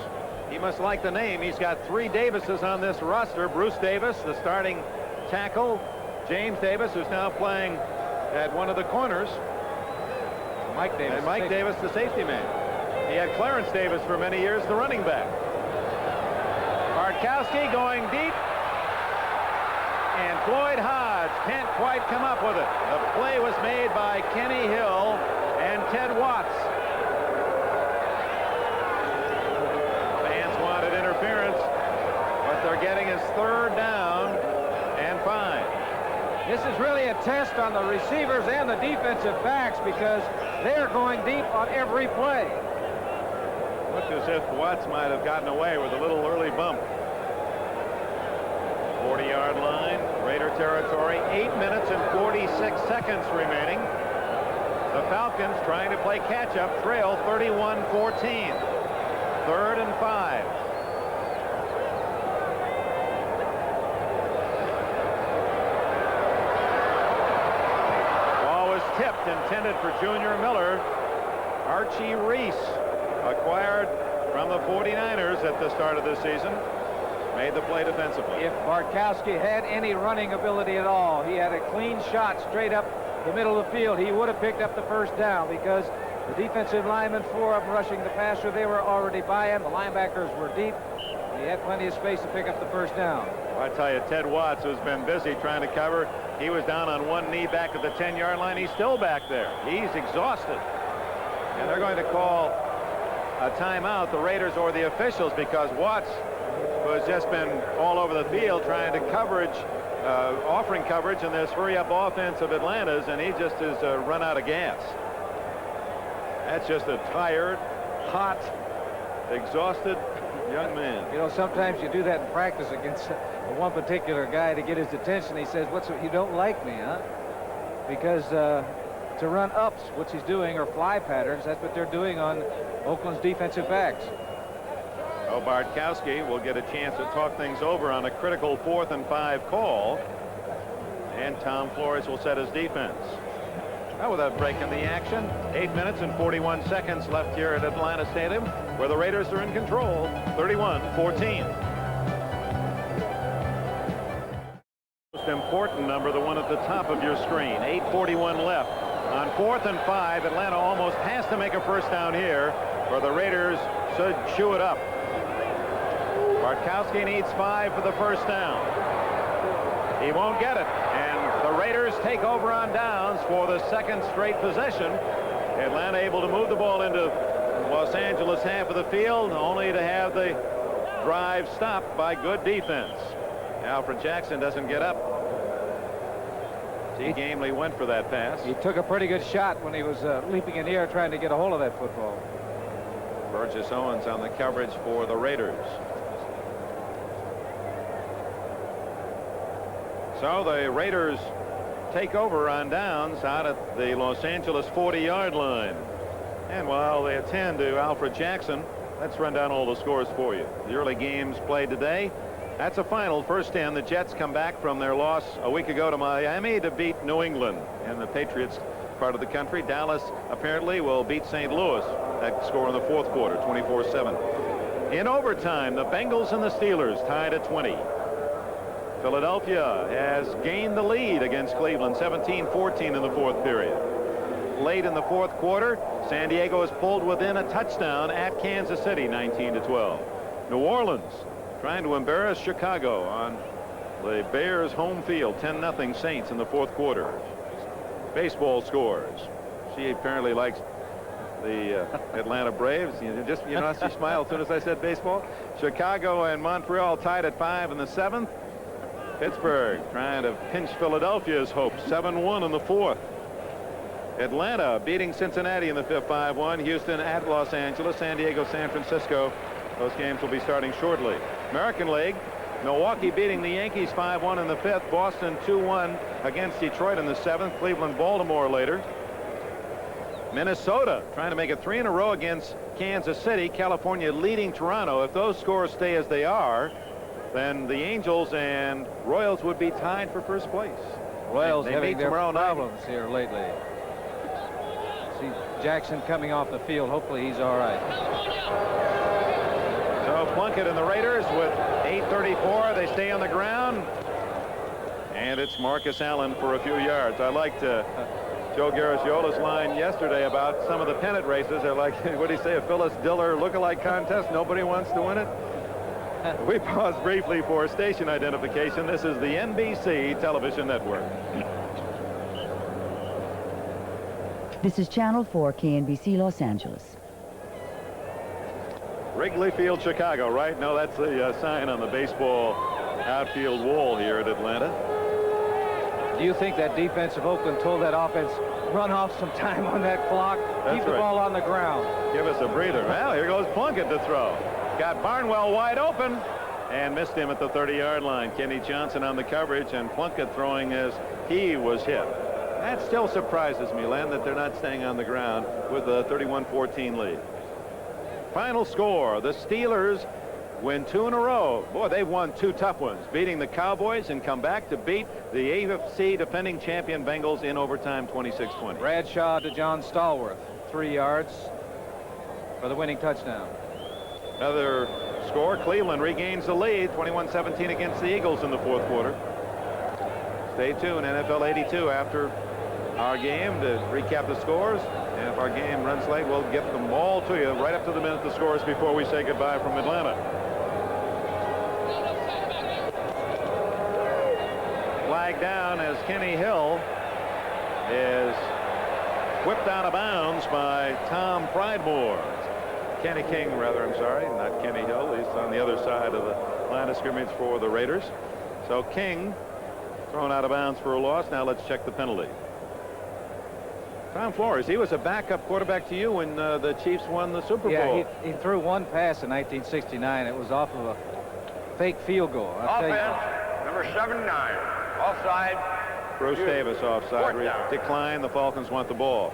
he must like the name. He's got 3 Davises on this roster. Bruce Davis, the starting tackle. James Davis, who's now playing at one of the corners. Mike Davis. And Mike Davis, the safety man. He had Clarence Davis for many years, the running back. Bartkowski going deep. And Floyd Hodge can't quite come up with it. The play was made by Kenny Hill and Ted Watts. Fans wanted interference, but they're getting his 3rd down and 5. This is really a test on the receivers and the defensive backs because they're going deep on every play. Looked as if Watts might have gotten away with a little early bump. 40-yard line, Raider territory, 8 minutes and 46 seconds remaining. The Falcons trying to play catch-up, trail 31-14. 3rd and 5. Ball was tipped, intended for Junior Miller. Archie Reese, acquired from the 49ers at the start of the season, made the play defensively. If Bartkowski had any running ability at all, he had a clean shot straight up the middle of the field, he would have picked up the first down because the defensive linemen, 4 of them rushing the passer, they were already by him. The linebackers were deep. He had plenty of space to pick up the first down. Well, I tell you, Ted Watts, who's been busy trying to cover, he was down on one knee back at the 10-yard line. He's still back there. He's exhausted. And they're going to call a timeout, the Raiders or the officials, because Watts, who has just been all over the field trying to offering coverage in this hurry-up offense of Atlanta's, and he just has run out of gas. That's just a tired, hot, exhausted young man. You know, sometimes you do that in practice against one particular guy to get his attention. He says, you don't like me, huh? Because to run ups, which he's doing, or fly patterns, that's what they're doing on Oakland's defensive backs. Oh, Bartkowski will get a chance to talk things over on a critical 4th and 5 call. And Tom Flores will set his defense. Now, with a break in the action, 8 minutes and 41 seconds left here at Atlanta Stadium, where the Raiders are in control, 31-14. Most important number, the one at the top of your screen, 8:41 left. On 4th and 5, Atlanta almost has to make a first down here, where the Raiders should chew it up. Bartkowski needs 5 for the first down. He won't get it, and the Raiders take over on downs for the 2nd straight possession. Atlanta able to move the ball into Los Angeles half of the field, only to have the drive stopped by good defense. Alfred Jackson doesn't get up. T. Gamely went for that pass. He took a pretty good shot when he was leaping in the air trying to get a hold of that football. Burgess Owens on the coverage for the Raiders. So the Raiders take over on downs out at the Los Angeles 40-yard line. And while they attend to Alfred Jackson, let's run down all the scores for you. The early games played today. That's a final. First 10. The Jets come back from their loss a week ago to Miami to beat New England in the Patriots part of the country. Dallas apparently will beat St. Louis. That score in the fourth quarter, 24-7. In overtime, the Bengals and the Steelers tied at 20. Philadelphia has gained the lead against Cleveland, 17-14 in the fourth period. Late in the fourth quarter, San Diego is pulled within a touchdown at Kansas City, 19-12. New Orleans trying to embarrass Chicago on the Bears' home field, 10-0 Saints in the fourth quarter. Baseball scores. She apparently likes the Atlanta Braves. You know, she smiled as soon as I said baseball. Chicago and Montreal tied at 5 in the seventh. Pittsburgh trying to pinch Philadelphia's hopes, 7-1 in the fourth. Atlanta beating Cincinnati in the fifth, 5-1. Houston at Los Angeles. San Diego, San Francisco. Those games will be starting shortly. American League, Milwaukee beating the Yankees 5-1 in the fifth. Boston 2-1 against Detroit in the seventh. Cleveland, Baltimore later. Minnesota trying to make it 3 in a row against Kansas City. California leading Toronto. If those scores stay as they are, then the Angels and Royals would be tied for first place. Royals they having meet their tomorrow problems night. here lately. See Jackson coming off the field. Hopefully he's all right. So Plunkett and the Raiders with 8:34. They stay on the ground. And it's Marcus Allen for a few yards. I liked Joe Garagiola's line yesterday about some of the pennant races. They're like, what do you say, a Phyllis Diller look-alike contest? Nobody wants to win it. We pause briefly for station identification. This is the NBC television network. This is Channel 4 KNBC Los Angeles. Wrigley Field, Chicago, right? No, that's the sign on the baseball outfield wall here at Atlanta. Do you think that defense of Oakland told that offense, run off some time on that clock, keep the ball on the ground? Give us a breather. Well, here goes Plunkett to throw. Got Barnwell wide open and missed him at the 30-yard line. Kenny Johnson on the coverage, and Plunkett throwing as he was hit. That still surprises me, Len, that they're not staying on the ground with a 31-14 lead. Final score, the Steelers win 2 in a row. Boy, they've won 2 tough ones, beating the Cowboys and come back to beat the AFC defending champion Bengals in overtime, 26-20. Bradshaw to John Stallworth, 3 yards for the winning touchdown. Another score, Cleveland regains the lead, 21-17 against the Eagles in the fourth quarter. Stay tuned, NFL 82 after our game to recap the scores. And if our game runs late, we'll get them all to you right up to the minute the scores before we say goodbye from Atlanta. Flag down as Kenny Hill is whipped out of bounds by Tom Pridemore. Kenny King, rather, I'm sorry, not Kenny Hill. He's on the other side of the line of scrimmage for the Raiders. So King thrown out of bounds for a loss. Now let's check the penalty. Tom Flores, he was a backup quarterback to you when the Chiefs won the Super Bowl. Yeah, he threw one pass in 1969. It was off of a fake field goal. Offense, number 79. Offside. Bruce Davis offside. Decline. The Falcons want the ball.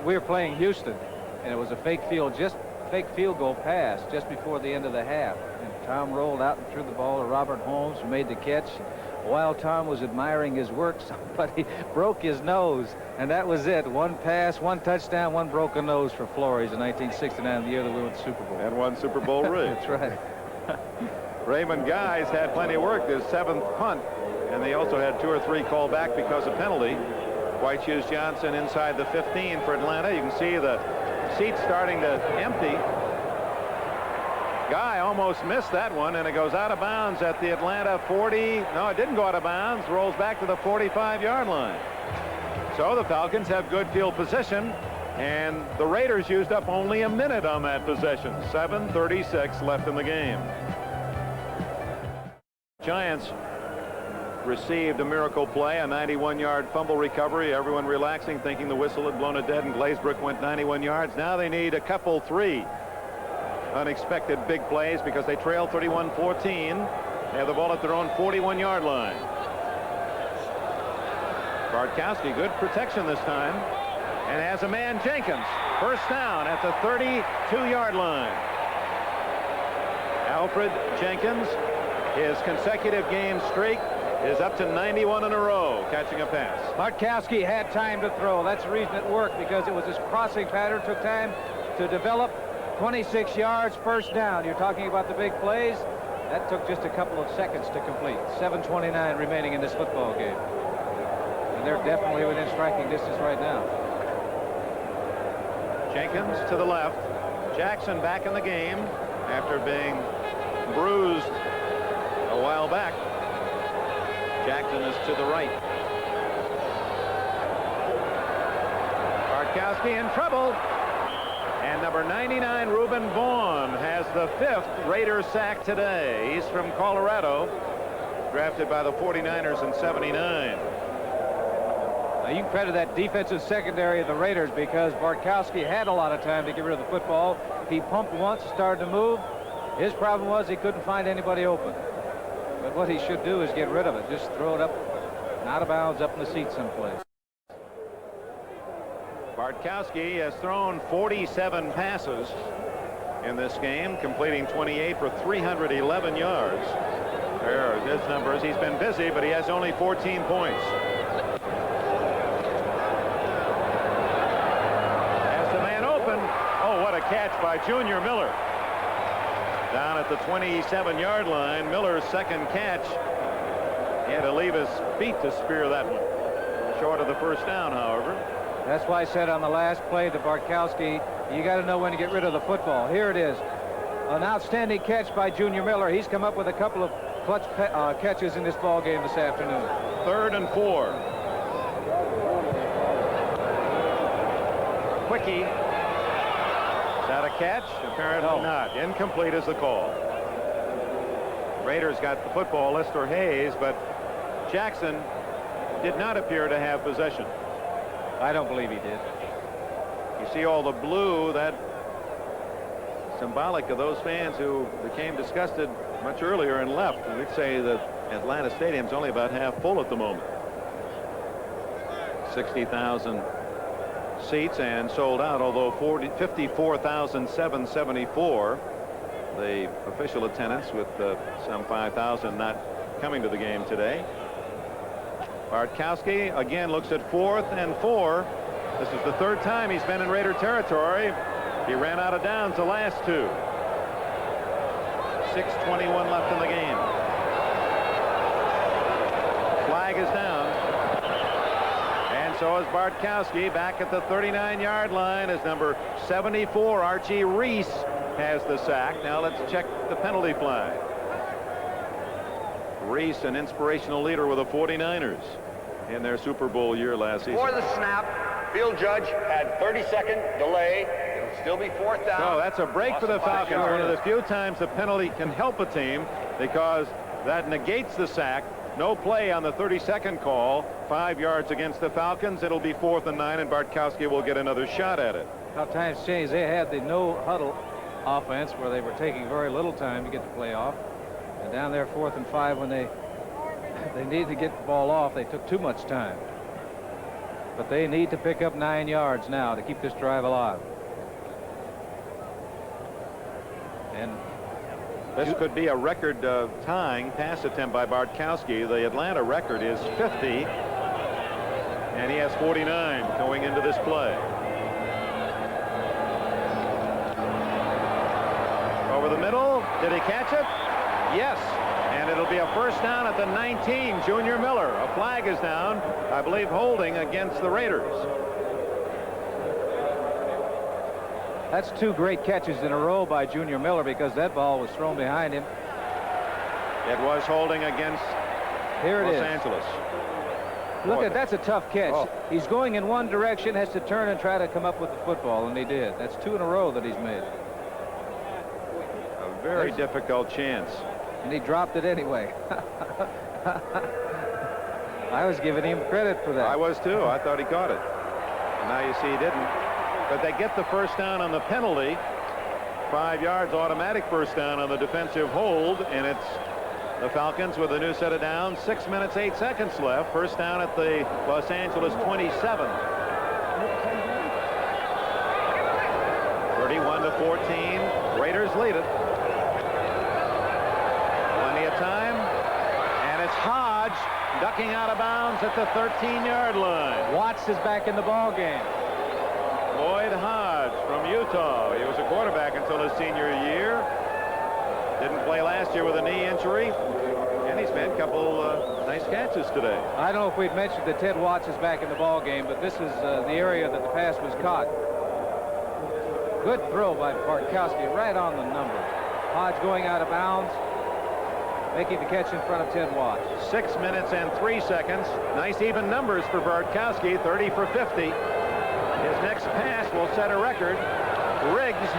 We were playing Houston, and it was a fake field goal pass just before the end of the half. And Tom rolled out and threw the ball to Robert Holmes, who made the catch. While Tom was admiring his work, somebody broke his nose, and that was it. One pass, one touchdown, one broken nose for Flores in 1969, the year that we went to the Super Bowl. And one Super Bowl ring. That's right. Raymond Guys had plenty of work, his 7th punt, and they also had 2 or 3 called back because of penalty. White Shoes Johnson inside the 15 for Atlanta. You can see the seats starting to empty. Guy almost missed that one, and it goes out of bounds at the Atlanta 40. No, it didn't go out of bounds. Rolls back to the 45-yard line. So the Falcons have good field position, and the Raiders used up only a minute on that possession. 7:36 left in the game. Giants received a miracle play, a 91-yard fumble recovery. Everyone relaxing, thinking the whistle had blown it dead, and Glazebrook went 91 yards. Now they need a couple 3 unexpected big plays because they trail 31-14. They have the ball at their own 41-yard line. Bartkowski, good protection this time, and has a man, Jenkins. First down at the 32-yard line. Alfred Jenkins His consecutive game streak is up to 91 in a row, catching a pass. Bartkowski had time to throw. That's the reason it worked, because it was his crossing pattern. Took time to develop. 26 yards, first down. You're talking about the big plays. That took just a couple of seconds to complete. 7:29 remaining in this football game. And they're definitely within striking distance right now. Jenkins to the left. Jackson back in the game after being bruised a while back. Jackson is to the right. Bartkowski in trouble. And number 99, Reuben Vaughn, has the 5th Raiders sack today. He's from Colorado, drafted by the 49ers in '79. Now you can credit that defensive secondary of the Raiders, because Bartkowski had a lot of time to get rid of the football. He pumped once, started to move. His problem was he couldn't find anybody open. But what he should do is get rid of it. Just throw it up, out of bounds, up in the seat someplace. Bartkowski has thrown 47 passes in this game, completing 28 for 311 yards. There are his numbers. He's been busy, but he has only 14 points. Has the man open. Oh, what a catch by Junior Miller. Down at the 27-yard line, Miller's second catch. He had to leave his feet to spear that one. Short of the first down, however. That's why I said on the last play to Bartkowski, you got to know when to get rid of the football. Here it is. An outstanding catch by Junior Miller. He's come up with a couple of clutch catches in this ball game this afternoon. 3rd and 4. Quickie. Is that a catch? Apparently not. Incomplete is the call. Raiders got the football, Lester Hayes, but Jackson did not appear to have possession. I don't believe he did. You see all the blue, that symbolic of those fans who became disgusted much earlier and left. And we'd say that Atlanta Stadium's only about half full at the moment. 60,000 seats and sold out, although 54,774 the official attendance, with some 5,000 not coming to the game today. Bartkowski again looks at 4th and 4. This is the 3rd time he's been in Raider territory. He ran out of downs the last 2. 6:21 left in the game. Flag is down. And so is Bartkowski. Back at the 39-yard line is number 74, Archie Reese, has the sack. Now let's check the penalty flag. Reese, an inspirational leader with the 49ers in their Super Bowl year last season. For the snap, field judge had 30-second delay. It'll still be 4th down. So that's a break for the Falcons. One of the few times the penalty can help a team, because that negates the sack. No play on the 32nd call. 5 yards against the Falcons. It'll be 4th and 9, and Bartkowski will get another shot at it. How times change. They had the no huddle offense where they were taking very little time to get the play off. And down there 4th and 5, when they needed to get the ball off, they took too much time. But they need to pick up 9 yards now to keep this drive alive. And this could be a record tying pass attempt by Bartkowski. The Atlanta record is 50, and he has 49 going into this play. Over the middle. Did he catch it? Yes. And it'll be a first down at the 19. Junior Miller. A flag is down, I believe, holding against the Raiders. That's 2 great catches in a row by Junior Miller, because that ball was thrown behind him. It was holding against Los Angeles. Look at, that's a tough catch. He's going in one direction, has to turn and try to come up with the football, and he did. That's 2 in a row that he's made. A very difficult chance. And he dropped it anyway. I was giving him credit for that. I was too. I thought he caught it. And now you see he didn't. But they get the first down on the penalty. 5 yards, automatic first down on the defensive hold, and it's the Falcons with a new set of downs. 6 minutes, 8 seconds left. First down at the Los Angeles 27. 31-14. Raiders lead it. Plenty of time. And it's Hodge ducking out of bounds at the 13-yard line. Watts is back in the ball game. Lloyd Hodge from Utah. He was a quarterback until his senior year. Didn't play last year with a knee injury. And he's made a couple nice catches today. I don't know if we'd mentioned that Ted Watts is back in the ball game, but this is the area that the pass was caught. Good throw by Bartkowski, right on the number. Hodge going out of bounds, making the catch in front of Ted Watts. 6 minutes and 3 seconds. Nice even numbers for Bartkowski, 30 for 50. His next pass will set a record. Riggs,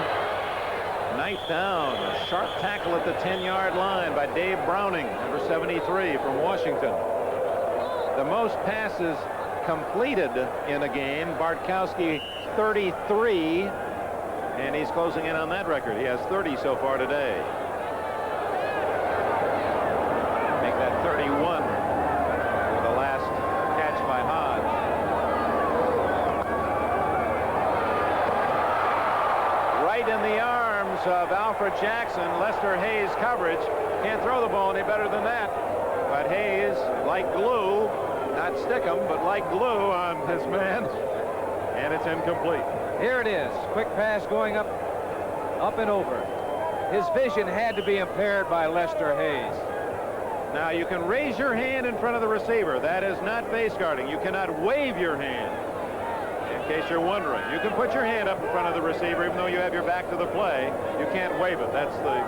ninth down. A sharp tackle at the 10-yard line by Dave Browning, number 73 from Washington. The most passes completed in a game, Bartkowski 33, and he's closing in on that record. He has 30 so far today. Make that 31 for the last catch by Hodge. Right in the arms of Alfred Jackson. Lester Hayes coverage. Can't throw the ball any better than that. But Hayes, like glue, not stick him, but like glue on his man. And it's incomplete. Here it is. Quick pass going up and over. His vision had to be impaired by Lester Hayes. Now you can raise your hand in front of the receiver. That is not base guarding. You cannot wave your hand. In case you're wondering, you can put your hand up in front of the receiver even though you have your back to the play. You can't wave it. That's the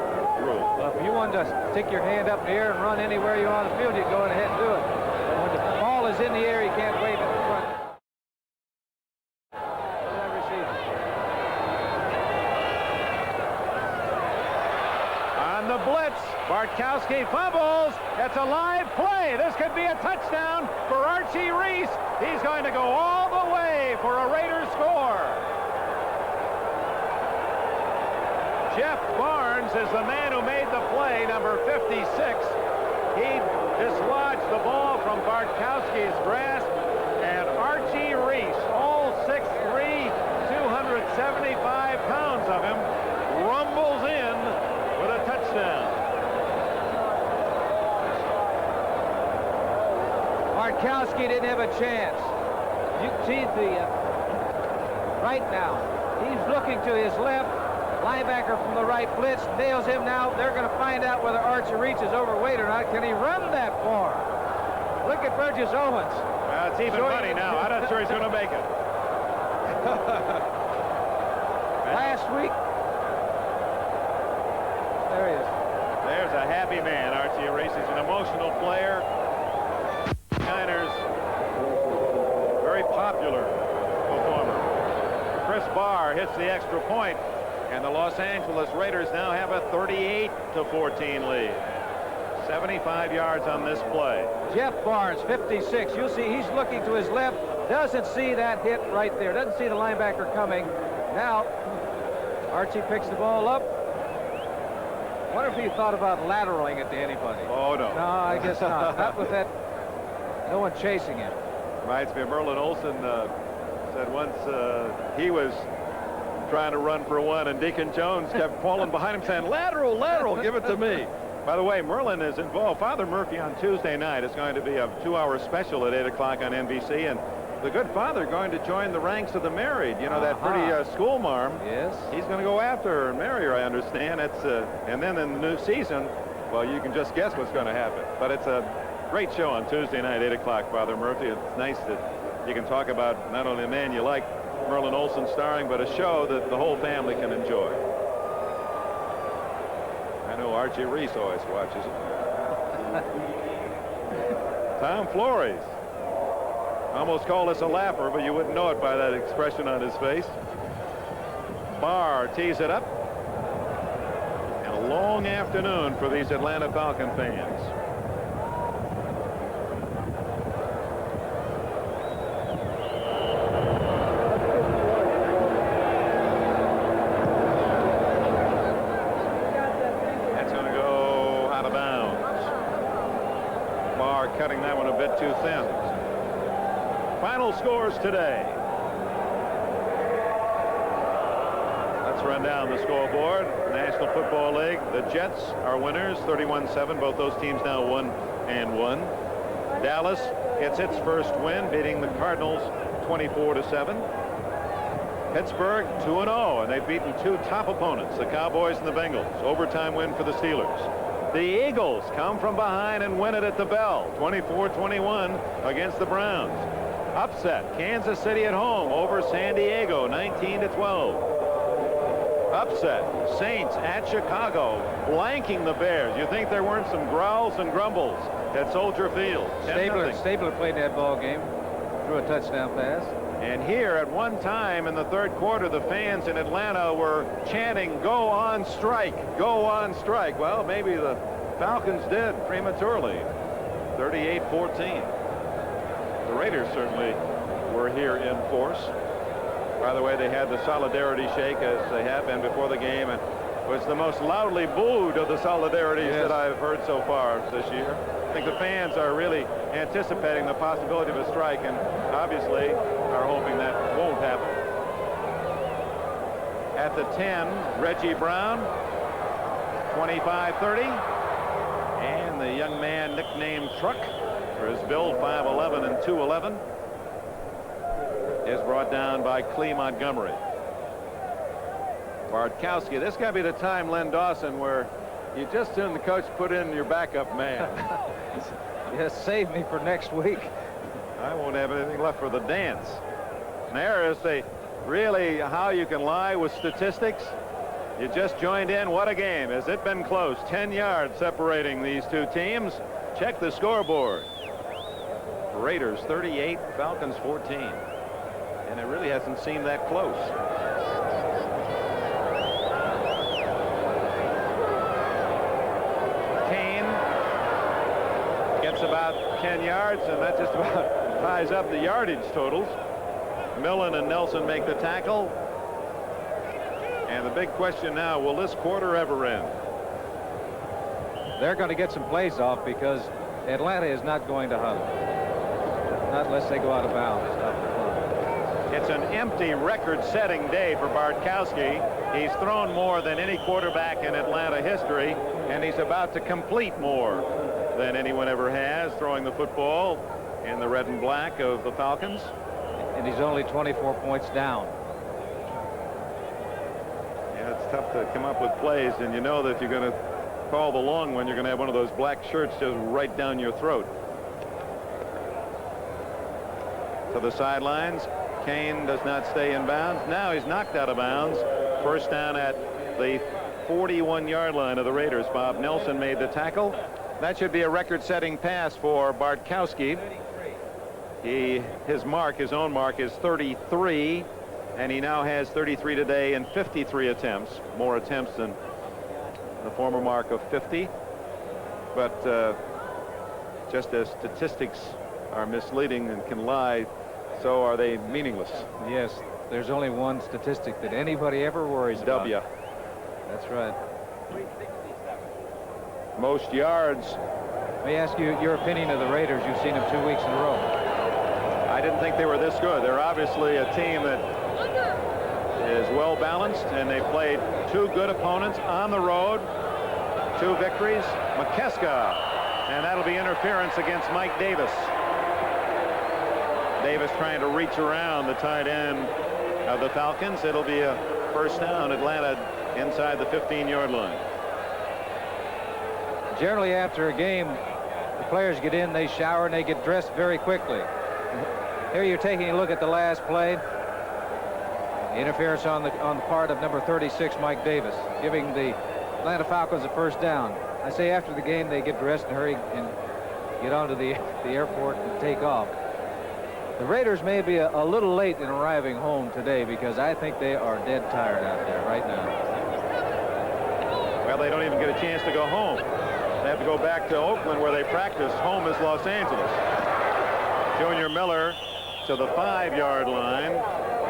rule. Well, if you wanted to stick your hand up in the air and run anywhere you want on the field, you go ahead and do it. But when the ball is in the air, you can't wave it in front. On the blitz, Bartkowski fumbles. It's a live play. This could be a touchdown for Archie Reese. He's going to go all the way for a Raiders score. Jeff Barnes is the man who made the play, number 56. He dislodged the ball from Bartkowski's grasp, and Archie Reese, all 6'3", 275 pounds of him, rumbles in with a touchdown. Bartkowski didn't have a chance. You can see right now. He's looking to his left. Linebacker from the right blitz nails him now. They're going to find out whether Archie Reese is overweight or not. Can he run that far? Look at Burgess Owens. Well, it's even money now. I'm not sure he's going to make it. Last week. There he is. There's a happy man, Archie Reese. He's an emotional player. Niners, very popular performer. Chris Barr hits the extra point, and the Los Angeles Raiders now have a 38-14 lead. 75 yards on this play. Jeff Barnes, 56. You'll see he's looking to his left. Doesn't see that hit right there. Doesn't see the linebacker coming. Now, Archie picks the ball up. Wonder if he thought about lateraling it to anybody. Oh, no. No, I guess not. Not with that. No one chasing him. Reminds me of Merlin Olsen said once he was trying to run for one, and Deacon Jones kept falling behind him saying, lateral, lateral, give it to me. By the way, Merlin is involved. Father Murphy on Tuesday night is going to be a 2-hour special at 8 o'clock on NBC, and the good father going to join the ranks of the married. You know, that pretty school marm. Yes. He's going to go after her and marry her, I understand. It's and then in the new season, well, you can just guess what's going to happen. But it's a great show on Tuesday night, 8 o'clock, Father Murphy. It's nice that you can talk about not only a man you like, Merlin Olsen starring, but a show that the whole family can enjoy. I know Archie Reese always watches it. Tom Flores. Almost called us a laugher, but you wouldn't know it by that expression on his face. Barr tees it up. And a long afternoon for these Atlanta Falcon fans. That's going to go out of bounds. Barr cutting that one a bit too thin. Final scores today. Let's run down the scoreboard. National Football League, the Jets are winners, 31-7. Both those teams now 1-1. Dallas gets its first win, beating the Cardinals 24-7. Pittsburgh 2-0, and they've beaten two top opponents, the Cowboys and the Bengals. Overtime win for the Steelers. The Eagles come from behind and win it at the bell, 24-21 against the Browns. Upset, Kansas City at home over San Diego, 19-12. Upset, Saints at Chicago, blanking the Bears. You think there weren't some growls and grumbles at Soldier Field? Stabler played that ball game, threw a touchdown pass. And here at one time in the third quarter, the fans in Atlanta were chanting, "Go on strike, go on strike." Well, maybe the Falcons did prematurely. 38-14. The Raiders certainly were here in force. By the way, they had the solidarity shake, as they have been before the game, and was the most loudly booed of the solidarities that I've heard so far this year. I think the fans are really anticipating the possibility of a strike, and obviously are hoping that won't happen. At the 10, Reggie Brown, 25-30, and the young man nicknamed Truck for his build, 5'11" and 211, is brought down by Clee Montgomery. Bartkowski, this got to be the time, Len Dawson, where you just soon the coach put in your backup man. Yes, save me for next week. I won't have anything left for the dance. And there is really how you can lie with statistics. You just joined in. What a game. Has it been close? 10 yards separating these two teams. Check the scoreboard. Raiders 38, Falcons 14. And it really hasn't seemed that close. Kane gets about 10 yards, and that just about ties up the yardage totals. Millen and Nelson make the tackle. And the big question now, will this quarter ever end? They're going to get some plays off because Atlanta is not going to huddle. Not unless they go out of bounds. It's an empty record-setting day for Bartkowski. He's thrown more than any quarterback in Atlanta history, and he's about to complete more than anyone ever has, throwing the football in the red and black of the Falcons. And he's only 24 points down. Yeah, it's tough to come up with plays, and you know that you're going to call the long one. You're going to have one of those black shirts just right down your throat. To the sidelines. Kane does not stay in bounds. Now he's knocked out of bounds. First down at the 41-yard line of the Raiders. Bob Nelson made the tackle. That should be a record-setting pass for Bartkowski. His own mark is 33, and he now has 33 today in 53 attempts. More attempts than the former mark of 50. But just as statistics are misleading and can lie, so are they meaningless. Yes, there's only one statistic that anybody ever worries about. W. That's right. Most yards. Let me ask you your opinion of the Raiders. You've seen them 2 weeks in a row. I didn't think they were this good. They're obviously a team that is well balanced, and they played two good opponents on the road. 2 victories. McKeska, and that'll be interference against Mike Davis. Davis trying to reach around the tight end of the Falcons. It'll be a first down. Atlanta inside the 15-yard line. Generally after a game, the players get in, they shower, and they get dressed very quickly. Here you're taking a look at the last play. Interference on the part of number 36, Mike Davis, giving the Atlanta Falcons a first down. I say after the game they get dressed and hurry and get onto the airport and take off. The Raiders may be a little late in arriving home today because I think they are dead tired out there right now. Well, they don't even get a chance to go home. They have to go back to Oakland where they practice. Home is Los Angeles. Junior Miller to the 5-yard line.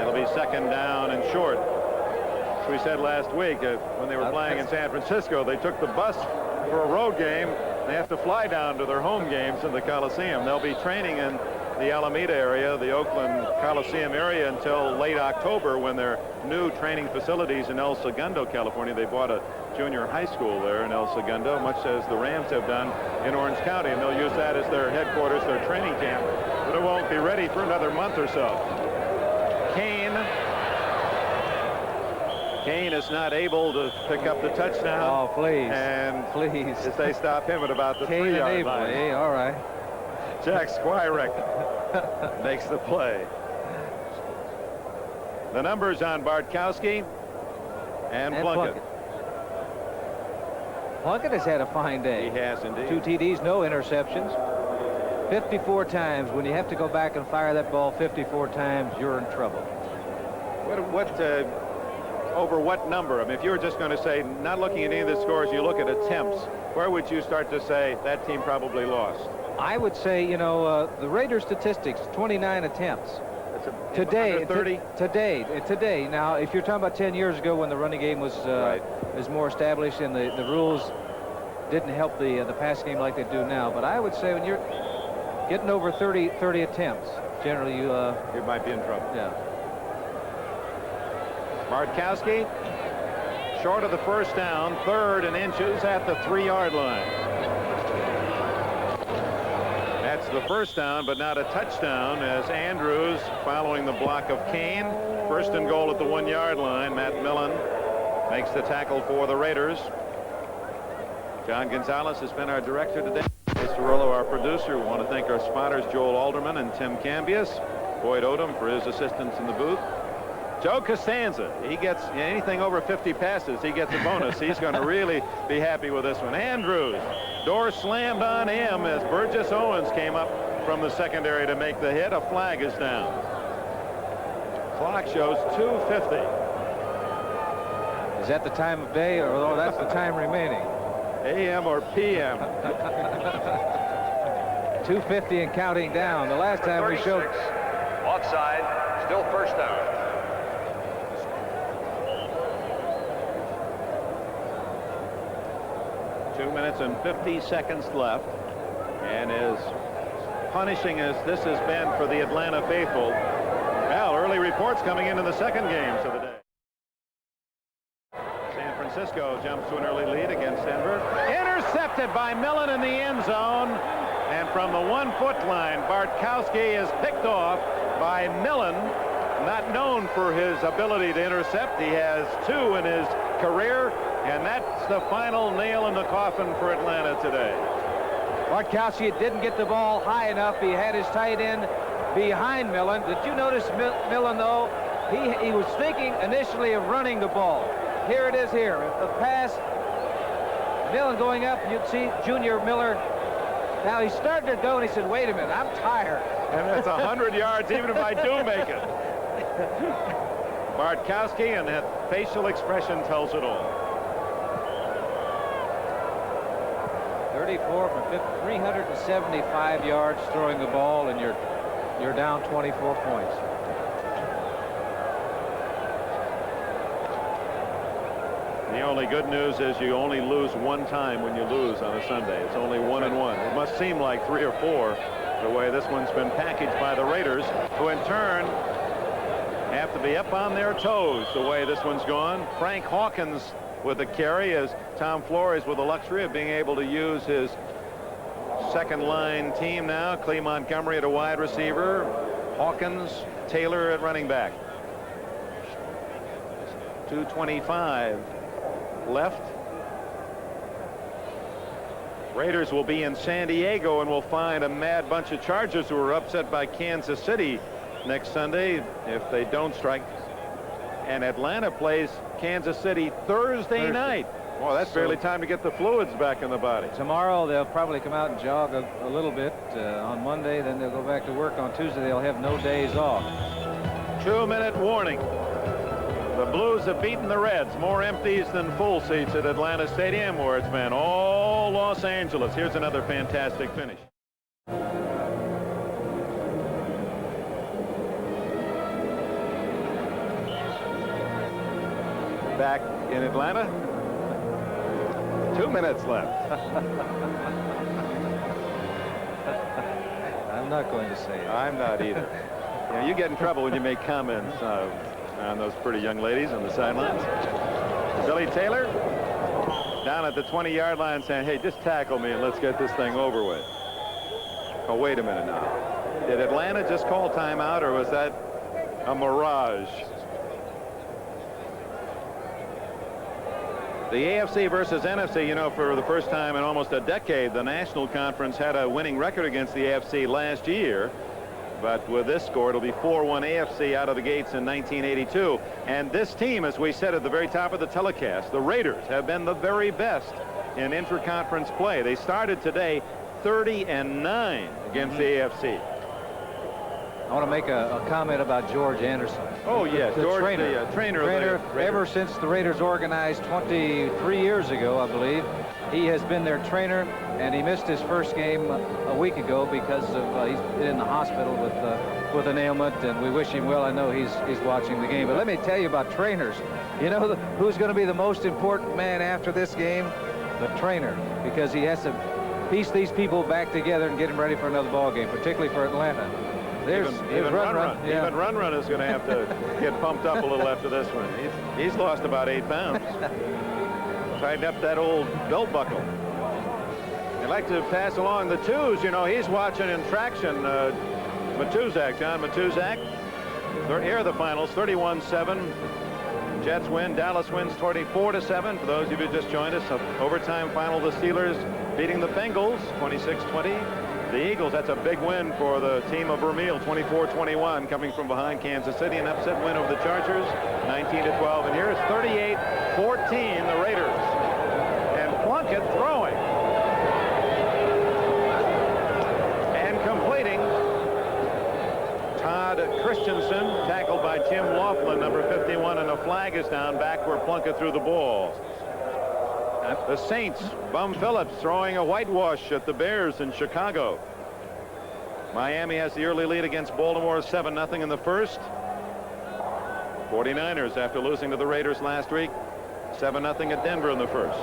It'll be second down and short. As we said last week, when they were playing in San Francisco, they took the bus for a road game. They have to fly down to their home games in the Coliseum. They'll be training in the Alameda area, the Oakland Coliseum area, until late October, when their new training facilities in El Segundo, California. They bought a junior high school there in El Segundo, much as the Rams have done in Orange County, and they'll use that as their headquarters, their training camp. But it won't be ready for another month or so. Kane is not able to pick up the touchdown. Oh, please. And please. As they stop him at about the 3-yard line. Hey, all right. Jack Squirek makes the play. The numbers on Bartkowski and Plunkett. Plunkett has had a fine day. He has indeed. 2 TDs, no interceptions. 54 times. When you have to go back and fire that ball 54 times, you're in trouble. Over what number? I mean, if you were just going to say, not looking at any of the scores, you look at attempts, where would you start to say that team probably lost? I would say, you know, the Raiders statistics, 29 attempts. Today. Now, if you're talking about 10 years ago when the running game was more established and the rules didn't help the pass game like they do now, but I would say when you're getting over 30 attempts, generally you might be in trouble. Yeah. Bartkowski short of the first down, 3rd and inches at the 3-yard line. That's the first down, but not a touchdown, as Andrews, following the block of Kane, 1st and goal at the 1-yard line. Matt Millen makes the tackle for the Raiders. John Gonzalez has been our director today. Mr. Rollo, our producer. We want to thank our spotters, Joel Alderman and Tim Cambias. Boyd Odom for his assistance in the booth. Joe Costanza, he gets anything over 50 passes, he gets a bonus. He's going to really be happy with this one. Andrews, door slammed on him as Burgess Owens came up from the secondary to make the hit. A flag is down. Clock shows 2:50. Is that the time of day, or that's the time remaining? AM or PM? 2:50 and counting down. The last time we showed. Offside, still first down. 2 minutes and 50 seconds left, and as punishing as this has been for the Atlanta faithful, well, early reports coming into the second games of the day. San Francisco jumps to an early lead against Enberg. Intercepted by Millen in the end zone, and from the 1-foot line, Bartkowski is picked off by Millen, not known for his ability to intercept. He has 2 in his career, and that's the final nail in the coffin for Atlanta today. Bartkowski didn't get the ball high enough. He had his tight end behind Millen. Did you notice Millen, though? He was thinking initially of running the ball. Here it is here. The pass. Millen going up. You'd see Junior Miller. Now he started to go, and he said, wait a minute, I'm tired. And that's 100 yards even if I do make it. Bartkowski, and that facial expression tells it all. 34 from 375 yards throwing the ball, and you're down 24 points. The only good news is you only lose 1 time when you lose on a Sunday. It's only 1-1. It must seem like 3 or 4 the way this one's been packaged by the Raiders, who in turn have to be up on their toes the way this one's gone. Frank Hawkins with the carry, as Tom Flores with the luxury of being able to use his second line team now. Clee Montgomery at a wide receiver, Hawkins, Taylor at running back. 2:25 left. Raiders will be in San Diego, and will find a mad bunch of Chargers who are upset by Kansas City next Sunday if they don't strike. And Atlanta plays Kansas City Thursday night. Well, that's barely time to get the fluids back in the body. Tomorrow they'll probably come out and jog a little bit. On Monday, then they'll go back to work. On Tuesday they'll have no days off. 2-minute warning. The Blues have beaten the Reds. More empties than full seats at Atlanta Stadium, where it's been all Los Angeles. Here's another fantastic finish. Back in Atlanta. 2 minutes left. I'm I'm not going to say it. I'm not either. You get in trouble when you make comments on those pretty young ladies on the sidelines. Billy Taylor down at the 20-yard line saying, hey, just tackle me and let's get this thing over with. Oh, wait a minute now. Did Atlanta just call timeout, or was that a mirage? The AFC versus NFC, for the first time in almost a decade, the National Conference had a winning record against the AFC last year. But with this score, it'll be 4-1 AFC out of the gates in 1982. And this team, as we said at the very top of the telecast, the Raiders have been the very best in interconference play. They started today 30-9 against the AFC. I want to make a comment about George Anderson. Oh, yes, George, trainer. the trainer Ever since the Raiders organized 23 years ago, I believe, he has been their trainer, and he missed his first game a week ago because of he's been in the hospital with an ailment, and we wish him well. I know he's watching the game. But let me tell you about trainers. You know who's going to be the most important man after this game? The trainer, because he has to piece these people back together and get them ready for another ball game, particularly for Atlanta. Even Run is going to have to get pumped up a little after this one. He's lost about 8 pounds. Tighten up that old belt buckle. I'd like to pass along the twos. He's watching in traction. John Matuzak. Here are the finals. 31-7. Jets win. Dallas wins 24-7. For those of you who just joined us, overtime final. The Steelers beating the Bengals 26-20. The Eagles, that's a big win for the team of Vermeil, 24-21, coming from behind Kansas City. An upset win over the Chargers, 19-12. And here's 38-14, the Raiders. And Plunkett throwing. And completing. Todd Christensen, tackled by Tim Laughlin, number 51, and a flag is down back where Plunkett threw the ball. The Saints, Bum Phillips throwing a whitewash at the Bears in Chicago. Miami has the early lead against Baltimore, 7-0 in the first. 49ers, after losing to the Raiders last week, 7-0 at Denver in the first.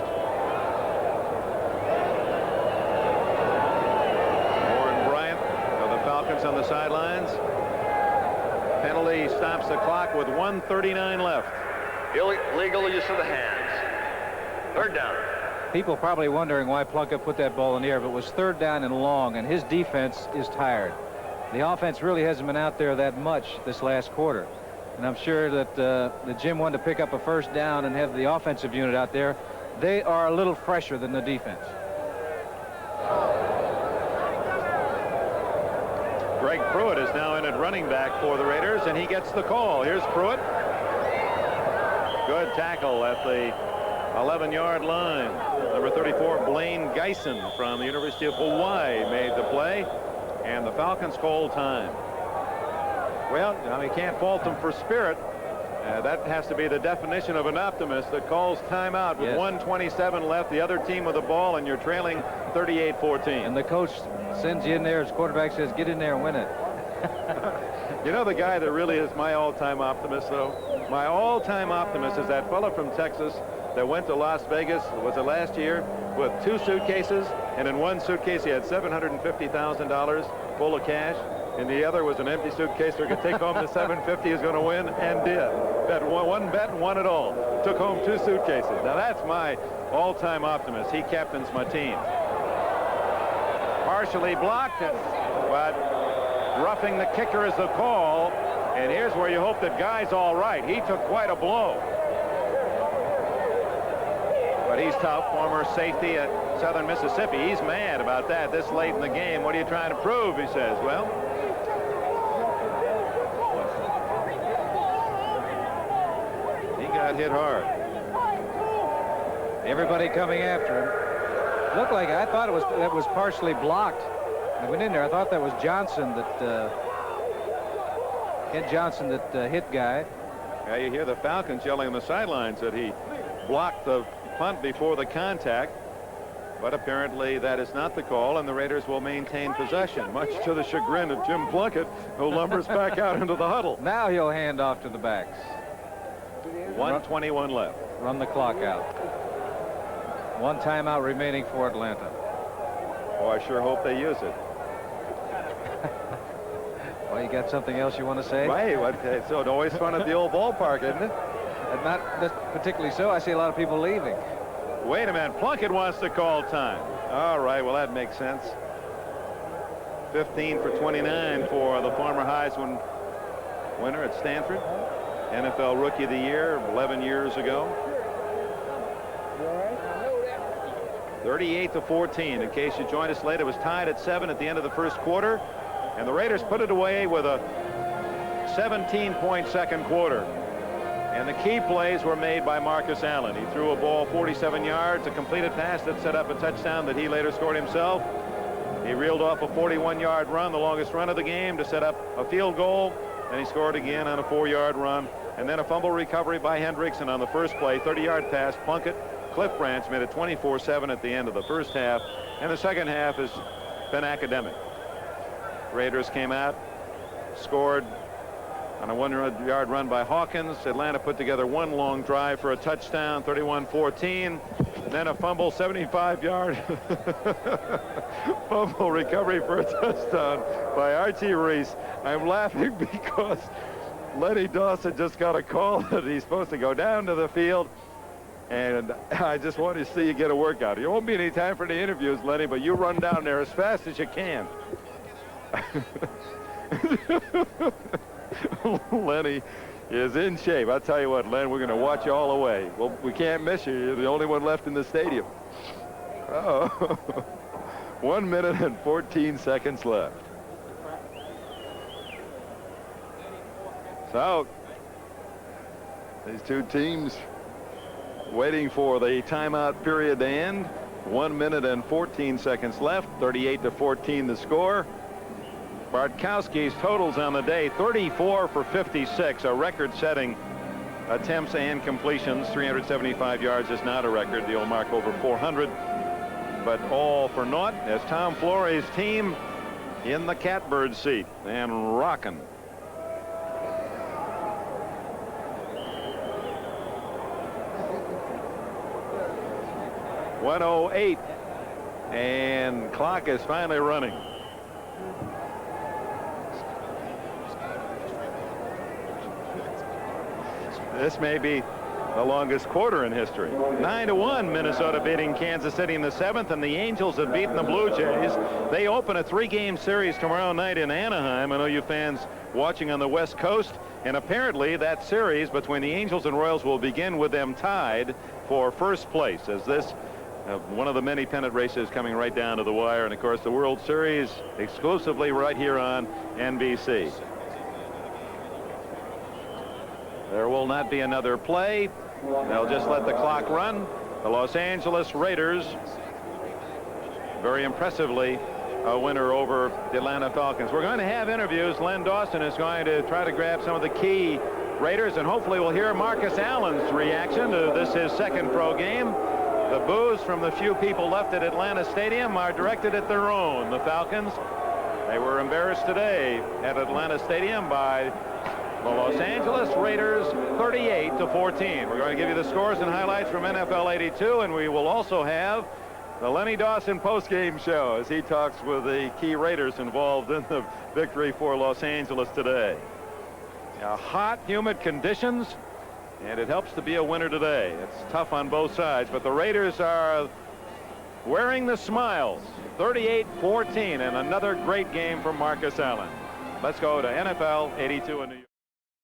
Warren Bryant of the Falcons on the sidelines. Penalty stops the clock with 1:39 left. Illegal use of the hands. Third down. People probably wondering why Plunkett put that ball in the air, but it was third down and long, and his defense is tired. The offense really hasn't been out there that much this last quarter. And I'm sure that Jim wanted to pick up a first down and have the offensive unit out there. They are a little fresher than the defense. Greg Pruitt is now in at running back for the Raiders, and he gets the call. Here's Pruitt. Good tackle at the 11-yard line. Number 34, Blaine Geisen from the University of Hawaii made the play, and the Falcons call time. Well, you can't fault them for spirit. That has to be the definition of an optimist that calls timeout with 1:27 left, the other team with the ball, and you're trailing 38-14. And the coach sends you in there. His quarterback says, get in there and win it. The guy that really is my all-time optimist, though? My all-time optimist is that fella from Texas that went to Las Vegas, was it last year, with 2 suitcases, and in one suitcase he had $750,000 full of cash, and the other was an empty suitcase so he could take home the $750 he was going to win, and did. Bet one bet and won it all. Took home 2 suitcases. Now that's my all-time optimist. He captains my team. Partially blocked, but roughing the kicker is the call, and here's where you hope that Guy's all right. He took quite a blow. But he's tough, former safety at Southern Mississippi. He's mad about that this late in the game. What are you trying to prove, he says. Well, he got hit hard. Everybody coming after him. Looked like I thought that was partially blocked. I went in there. I thought that was Johnson Kent Johnson that hit Guy. Yeah, you hear the Falcons yelling on the sidelines that he blocked the punt before the contact, but apparently that is not the call, and the Raiders will maintain possession, much to the chagrin of Jim Plunkett, who lumbers back out into the huddle. Now he'll hand off to the backs. 1:21 left. Run the clock out. 1 timeout remaining for Atlanta. Oh, I sure hope they use it. Well, you got something else you want to say? Right. So it's always fun at the old ballpark, isn't it? And not particularly so. I see a lot of people leaving. Wait a minute. Plunkett wants to call time. All right. Well, that makes sense. 15 for 29 for the former Heisman winner at Stanford. NFL Rookie of the Year 11 years ago. 38-14. In case you joined us late, it was tied at 7 at the end of the first quarter, and the Raiders put it away with a 17-point second quarter. And the key plays were made by Marcus Allen. He threw a ball 47 yards, a completed pass that set up a touchdown that he later scored himself. He reeled off a 41-yard run, the longest run of the game, to set up a field goal, and he scored again on a 4-yard run. And then a fumble recovery by Hendrickson on the first play, 30-yard pass. Plunkett, Cliff Branch made it 24-7 at the end of the first half, and the second half has been academic. Raiders came out, scored on a 1-yard run by Hawkins. Atlanta put together one long drive for a touchdown, 31-14. Then a fumble, 75-yard fumble recovery for a touchdown by Archie Reese. I'm laughing because Lenny Dawson just got a call that he's supposed to go down to the field, and I just want to see you get a workout. There won't be any time for the interviews, Lenny, but you run down there as fast as you can. Lenny is in shape. I'll tell you what, Len, we're going to watch you all the way. Well, we can't miss you. You're the only one left in the stadium. Oh, 1 minute and 14 seconds left. So these two teams waiting for the timeout period to end. 1 minute and 14 seconds left. 38-14 the score. Bartkowski's totals on the day: 34 for 56, a record-setting attempts and completions. 375 yards is not a record. The old mark over 400, but all for naught as Tom Flores' team in the catbird seat and rocking. .108, and clock is finally running. This may be the longest quarter in history. 9-1, Minnesota beating Kansas City in the 7th, and the Angels have beaten the Blue Jays. They open a 3-game series tomorrow night in Anaheim. I know you fans watching on the West Coast, and apparently that series between the Angels and Royals will begin with them tied for first place, as this one of the many pennant races coming right down to the wire. And of course the World Series exclusively right here on NBC. There will not be another play. They'll just let the clock run. The Los Angeles Raiders, very impressively, a winner over the Atlanta Falcons. We're going to have interviews. Len Dawson is going to try to grab some of the key Raiders, and hopefully we'll hear Marcus Allen's reaction to this, his second pro game. The boos from the few people left at Atlanta Stadium are directed at their own, the Falcons. They were embarrassed today at Atlanta Stadium by the Los Angeles Raiders, 38-14. We're going to give you the scores and highlights from NFL 82, and we will also have the Lenny Dawson postgame show as he talks with the key Raiders involved in the victory for Los Angeles today. Now, hot, humid conditions, and it helps to be a winner today. It's tough on both sides, but the Raiders are wearing the smiles. 38-14, and another great game from Marcus Allen. Let's go to NFL 82 in New York.